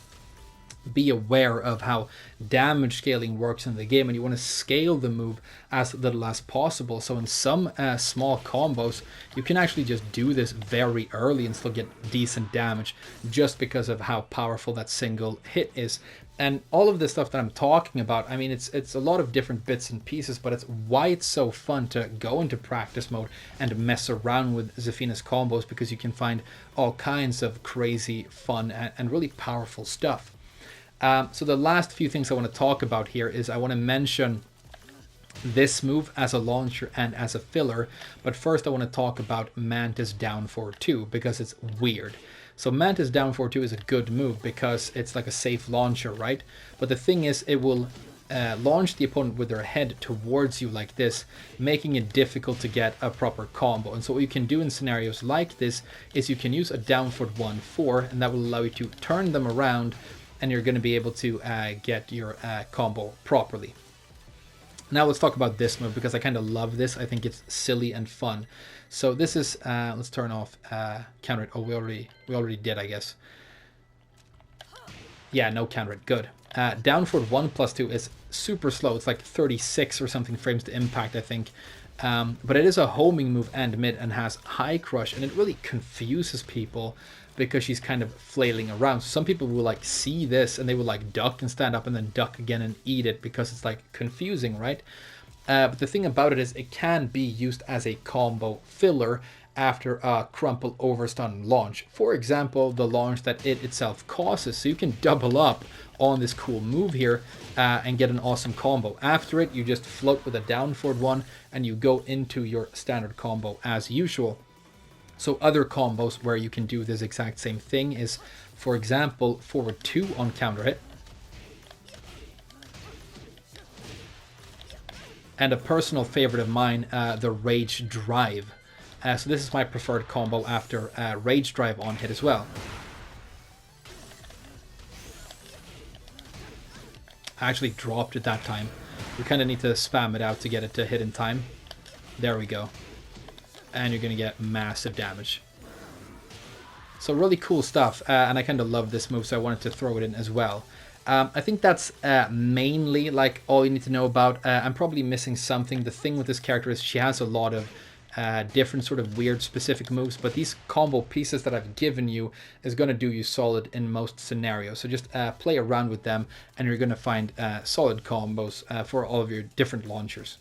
be aware of how damage scaling works in the game, and you want to scale the move as little as possible. So in some small combos, you can actually just do this very early and still get decent damage just because of how powerful that single hit is. And all of the stuff that I'm talking about, I mean, it's a lot of different bits and pieces, but it's why it's so fun to go into practice mode and mess around with Zafina's combos, because you can find all kinds of crazy, fun, and really powerful stuff. So the last few things I want to talk about here is I want to mention this move as a launcher and as a filler, but first I want to talk about Mantis down 4-2 because it's weird. So Mantis down 4-2 is a good move because it's like a safe launcher, right? But the thing is, it will launch the opponent with their head towards you like this, making it difficult to get a proper combo. And so what you can do in scenarios like this is you can use a down forward 1-4, and that will allow you to turn them around, and you're going to be able to get your combo properly. Now let's talk about this move because I kind of love this. I think it's silly and fun. So this is, let's turn off counter it. Oh, we already did, I guess. Yeah, no counter hit, good. Down forward 1 plus 2 is super slow. It's like 36 or something frames to impact, I think. But it is a homing move and mid and has high crush, and it really confuses people because she's kind of flailing around. So some people will like see this and they will like duck and stand up and then duck again and eat it because it's like confusing, right? But the thing about it is it can be used as a combo filler after a crumple overstun launch. For example, the launch that it itself causes. So you can double up on this cool move here and get an awesome combo. After it, you just float with a down forward 1 and you go into your standard combo as usual. So other combos where you can do this exact same thing is, for example, forward 2 on counter hit. And a personal favorite of mine, the Rage Drive. So this is my preferred combo after Rage Drive on hit as well. I actually dropped it that time. You kind of need to spam it out to get it to hit in time. There we go. And you're going to get massive damage. So really cool stuff. And I kind of love this move, so I wanted to throw it in as well. I think that's mainly like all you need to know about. I'm probably missing something. The thing with this character is she has a lot of different sort of weird specific moves, but these combo pieces that I've given you is going to do you solid in most scenarios. So just play around with them and you're going to find solid combos for all of your different launchers.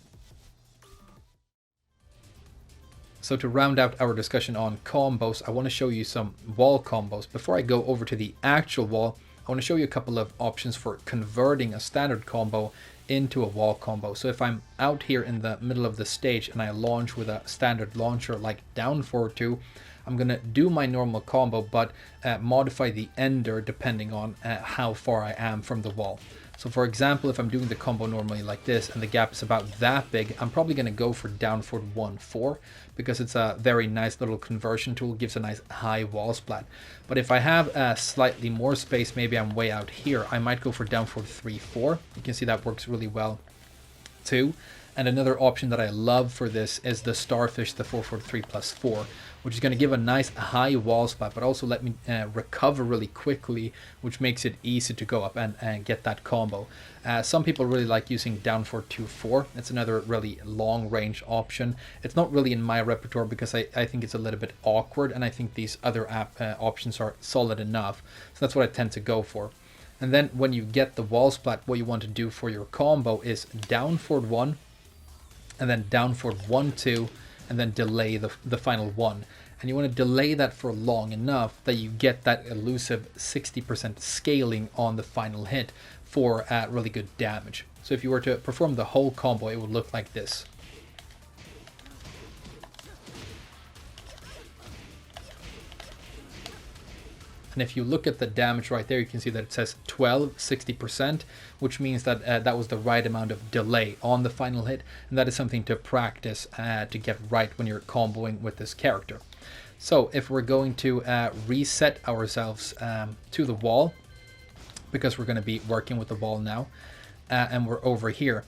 So to round out our discussion on combos, I want to show you some wall combos. Before I go over to the actual wall, I want to show you a couple of options for converting a standard combo into a wall combo. So if I'm out here in the middle of the stage and I launch with a standard launcher like down forward 2, I'm going to do my normal combo but modify the ender depending on how far I am from the wall. So for example, if I'm doing the combo normally like this and the gap is about that big, I'm probably going to go for down forward 1-4 because it's a very nice little conversion tool, gives a nice high wall splat. But if I have slightly more space, maybe I'm way out here, I might go for down forward 3-4. You can see that works really well too. And another option that I love for this is the Starfish, the 4-4-3+4, which is going to give a nice high wall spot, but also let me recover really quickly, which makes it easy to go up and get that combo. Some people really like using down for 2-4. It's another really long range option. It's not really in my repertoire because I think it's a little bit awkward, and I think these other options are solid enough. So that's what I tend to go for. And then when you get the wall splat, what you want to do for your combo is down forward 1, and then down forward 1-2, and then delay the final 1. And you want to delay that for long enough that you get that elusive 60% scaling on the final hit for really good damage. So if you were to perform the whole combo, it would look like this. And if you look at the damage right there, you can see that it says 60%, which means that that was the right amount of delay on the final hit. And that is something to practice to get right when you're comboing with this character. So if we're going to reset ourselves to the wall, because we're going to be working with the wall now, and we're over here.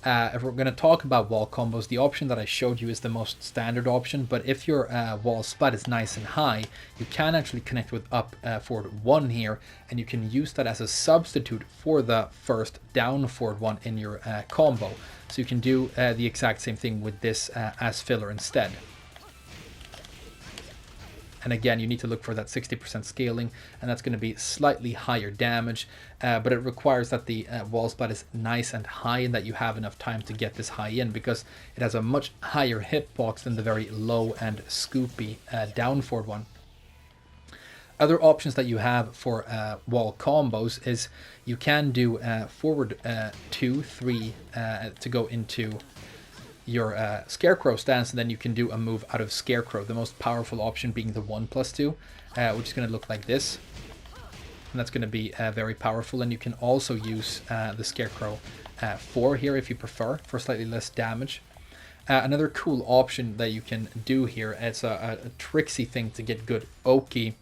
If we're going to talk about wall combos, the option that I showed you is the most standard option, but if your wall splat is nice and high, you can actually connect with up forward 1 here, and you can use that as a substitute for the first down forward 1 in your combo. So you can do the exact same thing with this as filler instead. And again, you need to look for that 60% scaling, and that's going to be slightly higher damage, but it requires that the wall splat is nice and high and that you have enough time to get this high in, because it has a much higher hitbox than the very low and scoopy down forward 1. Other options that you have for wall combos is you can do forward 2, 3 to go into your Scarecrow stance, and then you can do a move out of Scarecrow, the most powerful option being the 1+2, which is going to look like this. And that's going to be very powerful, and you can also use the Scarecrow 4 here if you prefer, for slightly less damage. Another cool option that you can do here, it's a tricksy thing to get good Oki,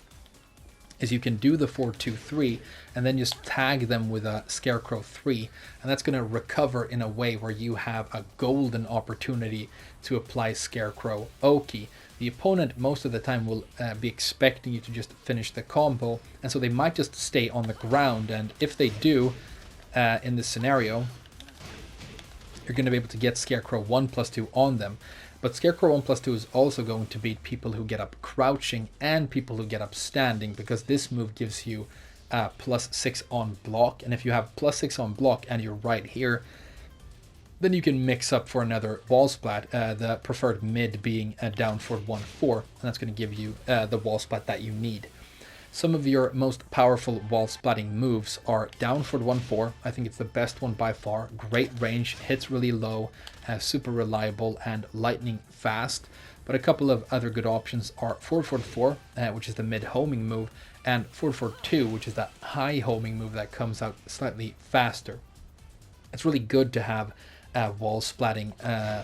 is you can do the 4-2-3 and then just tag them with a Scarecrow 3, and that's going to recover in a way where you have a golden opportunity to apply Scarecrow Oki. the opponent most of the time will be expecting you to just finish the combo, and so they might just stay on the ground, and if they do, in this scenario, you're going to be able to get Scarecrow 1+2 on them. But Scarecrow 1+2 is also going to beat people who get up crouching and people who get up standing, because this move gives you +6 on block, and if you have +6 on block and you're right here, then you can mix up for another wall splat, the preferred mid being a down forward 1-4, and that's going to give you the wall splat that you need. Some of your most powerful wall splatting moves are down forward 1-4. I think it's the best one by far. Great range, hits really low, super reliable, and lightning fast. But a couple of other good options are forward 4, which is the mid homing move, and forward 2, which is that high homing move that comes out slightly faster. It's really good to have wall splatting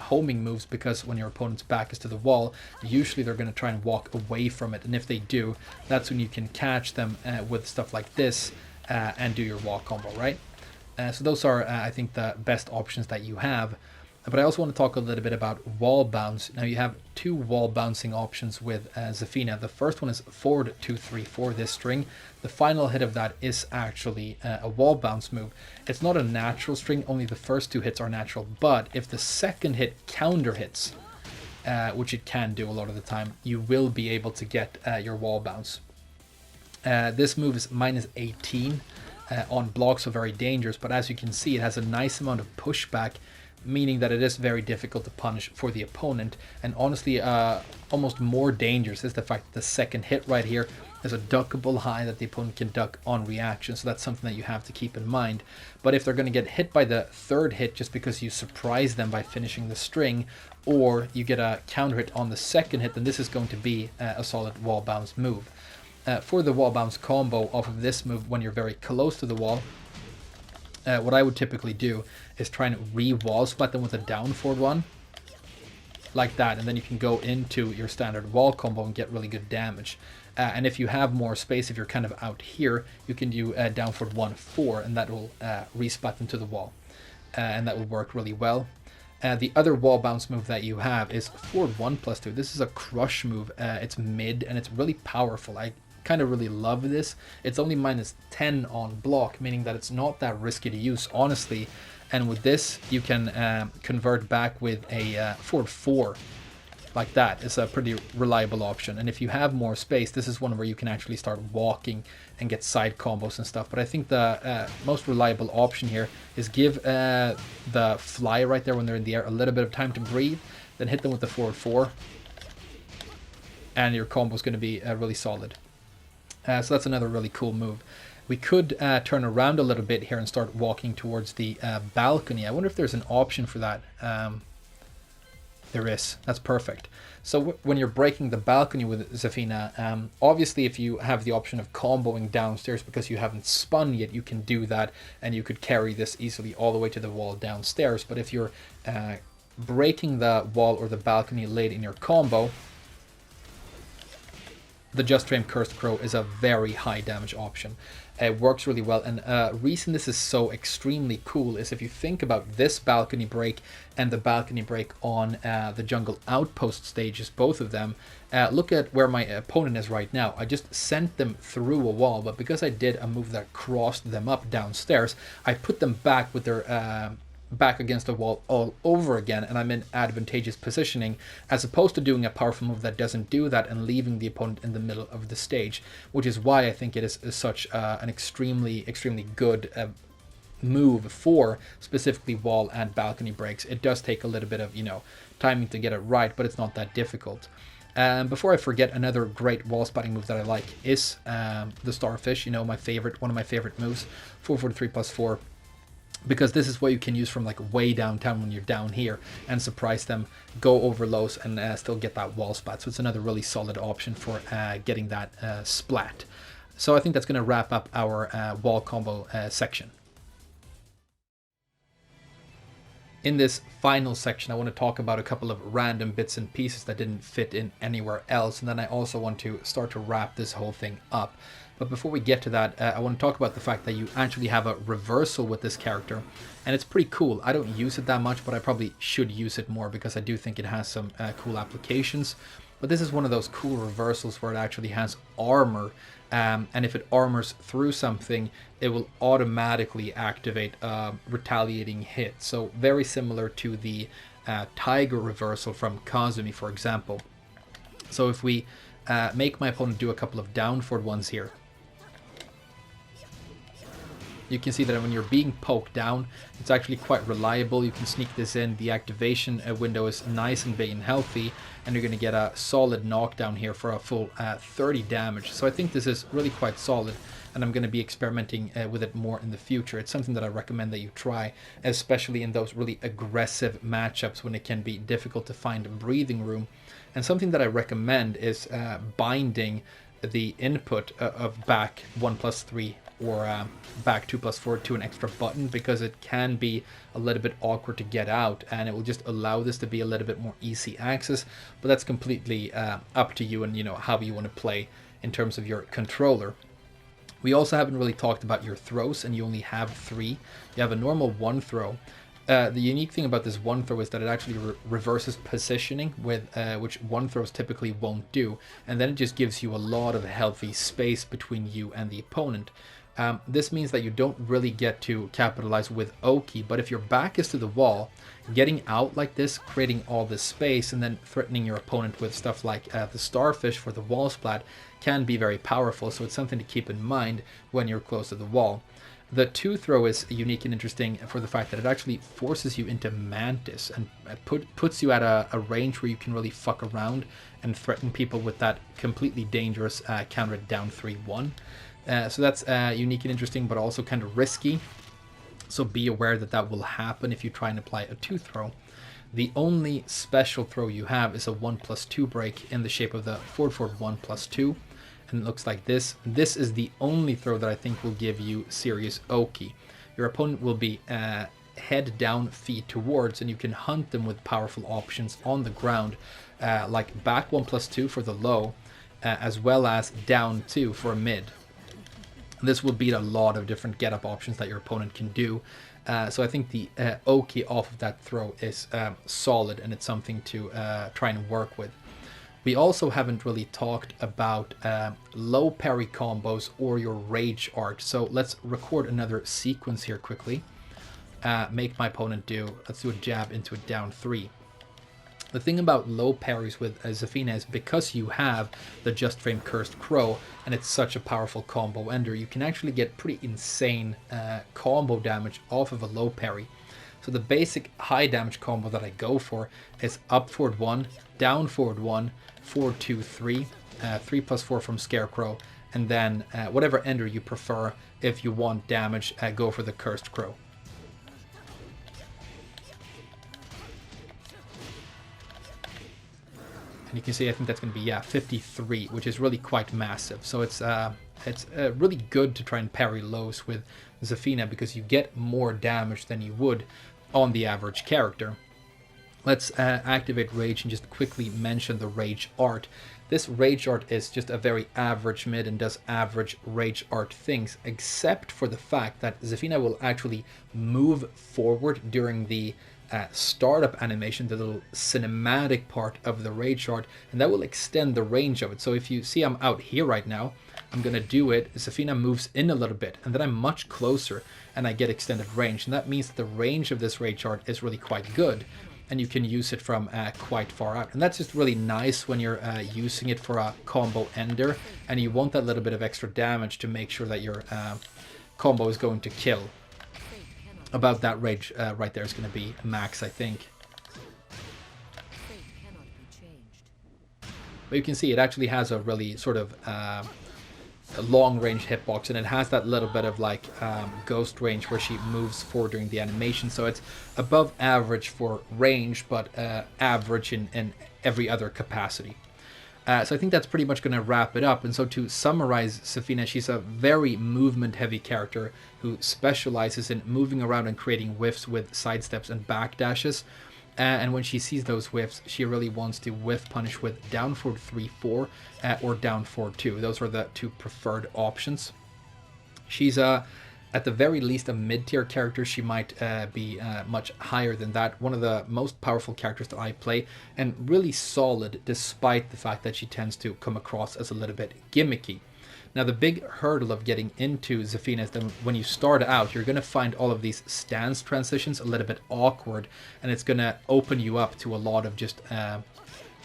homing moves, because when your opponent's back is to the wall, usually they're going to try and walk away from it, and if they do, that's when you can catch them with stuff like this and do your wall combo, right? So those are, I think, the best options that you have. But I also want to talk a little bit about wall bounce. Now you have two wall bouncing options with Zafina. The first one is forward 2-3 for this string. The final hit of that is actually a wall bounce move. It's not a natural string, only the first two hits are natural, but if the second hit counter hits, which it can do a lot of the time, you will be able to get your wall bounce. This move is -18 on block, so very dangerous, but as you can see, it has a nice amount of pushback, meaning that it is very difficult to punish for the opponent. And honestly, almost more dangerous is the fact that the second hit right here is a duckable high that the opponent can duck on reaction, so that's something that you have to keep in mind. But if they're going to get hit by the third hit just because you surprise them by finishing the string, or you get a counter hit on the second hit, then this is going to be a solid wall bounce move. For the wall bounce combo off of this move, when you're very close to the wall, what I would typically do is try and re-wall splat them with a down forward one, like that, and then you can go into your standard wall combo and get really good damage. And if you have more space, if you're kind of out here, you can do down forward 1-4, and that will re-splat them to the wall, and that will work really well. The other wall bounce move that you have is forward 1+2. This is a crush move. It's mid, and it's really powerful. I kind of really love this. It's only -10 on block, meaning that it's not that risky to use, honestly. And with this, you can convert back with a forward 4, like that. It's a pretty reliable option. And if you have more space, this is one where you can actually start walking and get side combos and stuff. But I think the most reliable option here is give the fly right there when they're in the air a little bit of time to breathe, then hit them with the forward 4, and your combo is going to be really solid. So that's another really cool move. We could turn around a little bit here and start walking towards the balcony. I wonder if there's an option for that. There is. That's perfect. So when you're breaking the balcony with Zafina, obviously if you have the option of comboing downstairs because you haven't spun yet, you can do that, and you could carry this easily all the way to the wall downstairs. But if you're breaking the wall or the balcony late in your combo, the Just Frame Cursed Crow is a very high damage option. It works really well, and reason this is so extremely cool is if you think about this balcony break and the balcony break on the jungle outpost stages, both of them, look at where my opponent is right now. I just sent them through a wall, but because I did a move that crossed them up downstairs, I put them back with their back against the wall all over again, and I'm in advantageous positioning, as opposed to doing a powerful move that doesn't do that and leaving the opponent in the middle of the stage, which is why I think it is such an extremely good move for specifically wall and balcony breaks. It does take a little bit of timing to get it right, but it's not that difficult. Before I forget, another great wall spotting move that I like is the Starfish. One of my favorite moves, 443+4. Because this is what you can use from like way downtown when you're down here and surprise them, go over lows, and still get that wall splat. So it's another really solid option for getting that splat. So I think that's going to wrap up our wall combo section. In this final section, I want to talk about a couple of random bits and pieces that didn't fit in anywhere else, and then I also want to start to wrap this whole thing up. But before we get to that, I want to talk about the fact that you actually have a reversal with this character, and it's pretty cool. I don't use it that much, but I probably should use it more because I do think it has some cool applications. But this is one of those cool reversals where it actually has armor, and if it armors through something, it will automatically activate a retaliating hit. So very similar to the Tiger reversal from Kazumi, for example. So if we make my opponent do a couple of down forward ones here, you can see that when you're being poked down, it's actually quite reliable. You can sneak this in. The activation window is nice and big and healthy, and you're going to get a solid knockdown here for a full 30 damage. So I think this is really quite solid, and I'm going to be experimenting with it more in the future. It's something that I recommend that you try, especially in those really aggressive matchups when it can be difficult to find breathing room. And something that I recommend is binding the input of back 1+3 or back 2+4 to an extra button, because it can be a little bit awkward to get out, and it will just allow this to be a little bit more easy access. But that's completely up to you and how you want to play in terms of your controller. We also haven't really talked about your throws, and you only have 3. You have a normal 1 throw. The unique thing about this 1 throw is that it actually reverses positioning, with which 1 throws typically won't do, and then it just gives you a lot of healthy space between you and the opponent. This means that you don't really get to capitalize with Oki, but if your back is to the wall, getting out like this, creating all this space, and then threatening your opponent with stuff like the starfish for the wall splat can be very powerful, so it's something to keep in mind when you're close to the wall. The 2 throw is unique and interesting for the fact that it actually forces you into Mantis and puts you at a range where you can really fuck around and threaten people with that completely dangerous counter down 3-1. So that's unique and interesting, but also kind of risky. So be aware that that will happen if you try and apply a 2 throw. The only special throw you have is a 1+2 break in the shape of the forward 1+2. And it looks like this. This is the only throw that I think will give you serious Oki. Your opponent will be head down, feet towards, and you can hunt them with powerful options on the ground, like back 1+2 for the low, as well as down 2 for a mid. This will beat a lot of different get-up options that your opponent can do. So I think the Oki off of that throw is solid, and it's something to try and work with. We also haven't really talked about low parry combos or your rage art. So let's record another sequence here quickly. Make my opponent let's do a jab into a down 3. The thing about low parries with Zafina is because you have the Just Frame Cursed Crow, and it's such a powerful combo ender, you can actually get pretty insane combo damage off of a low parry. So the basic high damage combo that I go for is up forward 1, down forward 1, forward 2, 3, 3+4 from Scarecrow, and then whatever ender you prefer. If you want damage, go for the Cursed Crow. And you can see I think that's going to be 53, which is really quite massive. So it's really good to try and parry lows with Zafina, because you get more damage than you would on the average character. Let's activate Rage and just quickly mention the Rage art. This Rage art is just a very average mid and does average Rage art things, except for the fact that Zafina will actually move forward during the startup animation, the little cinematic part of the Rage art, and that will extend the range of it. So if you see I'm out here right now, I'm going to do it, Zafina moves in a little bit, and then I'm much closer and I get extended range, and that means that the range of this Rage art is really quite good, and you can use it from quite far out. And that's just really nice when you're using it for a combo ender, and you want that little bit of extra damage to make sure that your combo is going to kill. About that rage right there is going to be max, I think. But you can see it actually has a really sort of a long range hitbox, and it has that little bit of like ghost range where she moves forward during the animation. So it's above average for range, but average in every other capacity. So I think that's pretty much going to wrap it up. And so to summarize Zafina, she's a very movement-heavy character who specializes in moving around and creating whiffs with sidesteps and backdashes. And when she sees those whiffs, she really wants to whiff punish with down forward 3-4 or down forward 2. Those are the two preferred options. She's At the very least a mid-tier character. She might be much higher than that. One of the most powerful characters that I play, and really solid despite the fact that she tends to come across as a little bit gimmicky. Now the big hurdle of getting into Zafina is that when you start out, you're going to find all of these stance transitions a little bit awkward, and it's going to open you up to a lot of just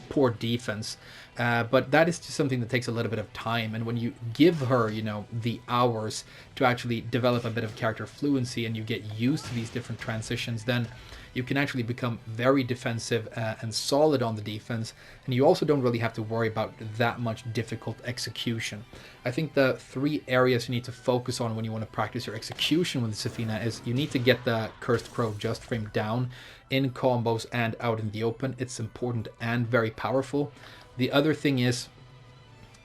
poor defense. But that is just something that takes a little bit of time, and when you give her, you know, the hours to actually develop a bit of character fluency and you get used to these different transitions, then you can actually become very defensive and solid on the defense, and you also don't really have to worry about that much difficult execution. I think the 3 areas you need to focus on when you want to practice your execution with Zafina is you need to get the Cursed Crow just frame down in combos and out in the open. It's important and very powerful. The other thing is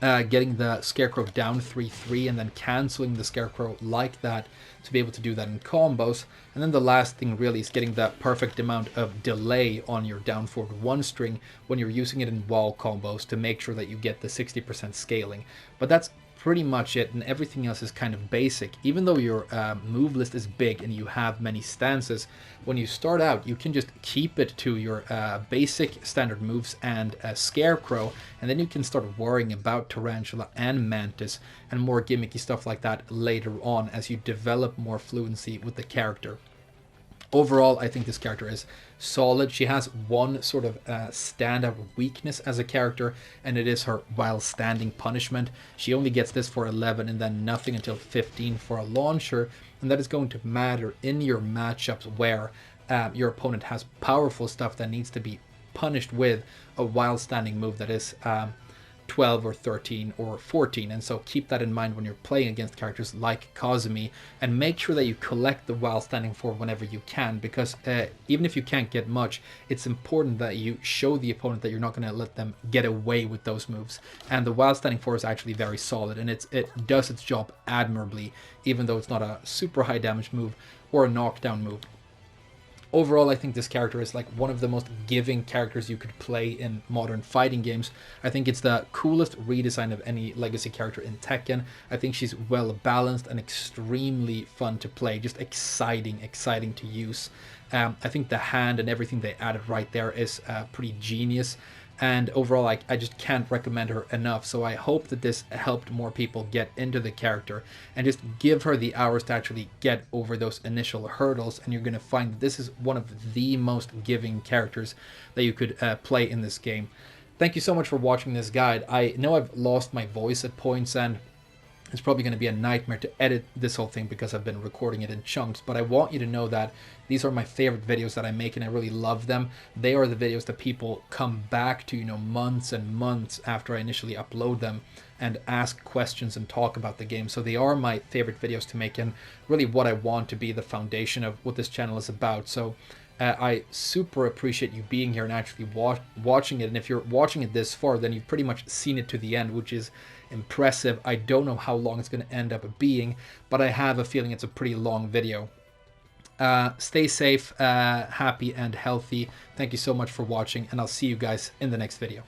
getting the Scarecrow down 3-3 and then canceling the Scarecrow like that to be able to do that in combos. And then the last thing really is getting that perfect amount of delay on your down forward 1 string when you're using it in wall combos to make sure that you get the 60% scaling. But that's pretty much it, and everything else is kind of basic. Even though your move list is big and you have many stances, when you start out you can just keep it to your basic standard moves and Scarecrow, and then you can start worrying about Tarantula and Mantis and more gimmicky stuff like that later on as you develop more fluency with the character. Overall, I think this character is solid. She has one sort of standout weakness as a character, and it is her while standing punishment. She only gets this for 11 and then nothing until 15 for a launcher, and that is going to matter in your matchups where your opponent has powerful stuff that needs to be punished with a while standing move that is 12 or 13 or 14, and so keep that in mind when you're playing against characters like Kazumi, and make sure that you collect the while standing 4 whenever you can, because even if you can't get much, it's important that you show the opponent that you're not going to let them get away with those moves. And the while standing 4 is actually very solid, and it does its job admirably, even though it's not a super high damage move or a knockdown move. Overall, I think this character is like one of the most giving characters you could play in modern fighting games. I think it's the coolest redesign of any legacy character in Tekken. I think she's well balanced and extremely fun to play, just exciting to use. I think the hand and everything they added right there is pretty genius. And overall, I just can't recommend her enough. So I hope that this helped more people get into the character and just give her the hours to actually get over those initial hurdles. And you're going to find that this is one of the most giving characters that you could play in this game. Thank you so much for watching this guide. I know I've lost my voice at points, and it's probably going to be a nightmare to edit this whole thing because I've been recording it in chunks, but I want you to know that these are my favorite videos that I make, and I really love them. They are the videos that people come back to, you know, months and months after I initially upload them and ask questions and talk about the game. So they are my favorite videos to make, and really what I want to be the foundation of what this channel is about. So I super appreciate you being here and actually watching it. And if you're watching it this far, then you've pretty much seen it to the end, which is impressive. I don't know how long it's going to end up being, but I have a feeling it's a pretty long video. Stay safe, happy and healthy. Thank you so much for watching, and I'll see you guys in the next video.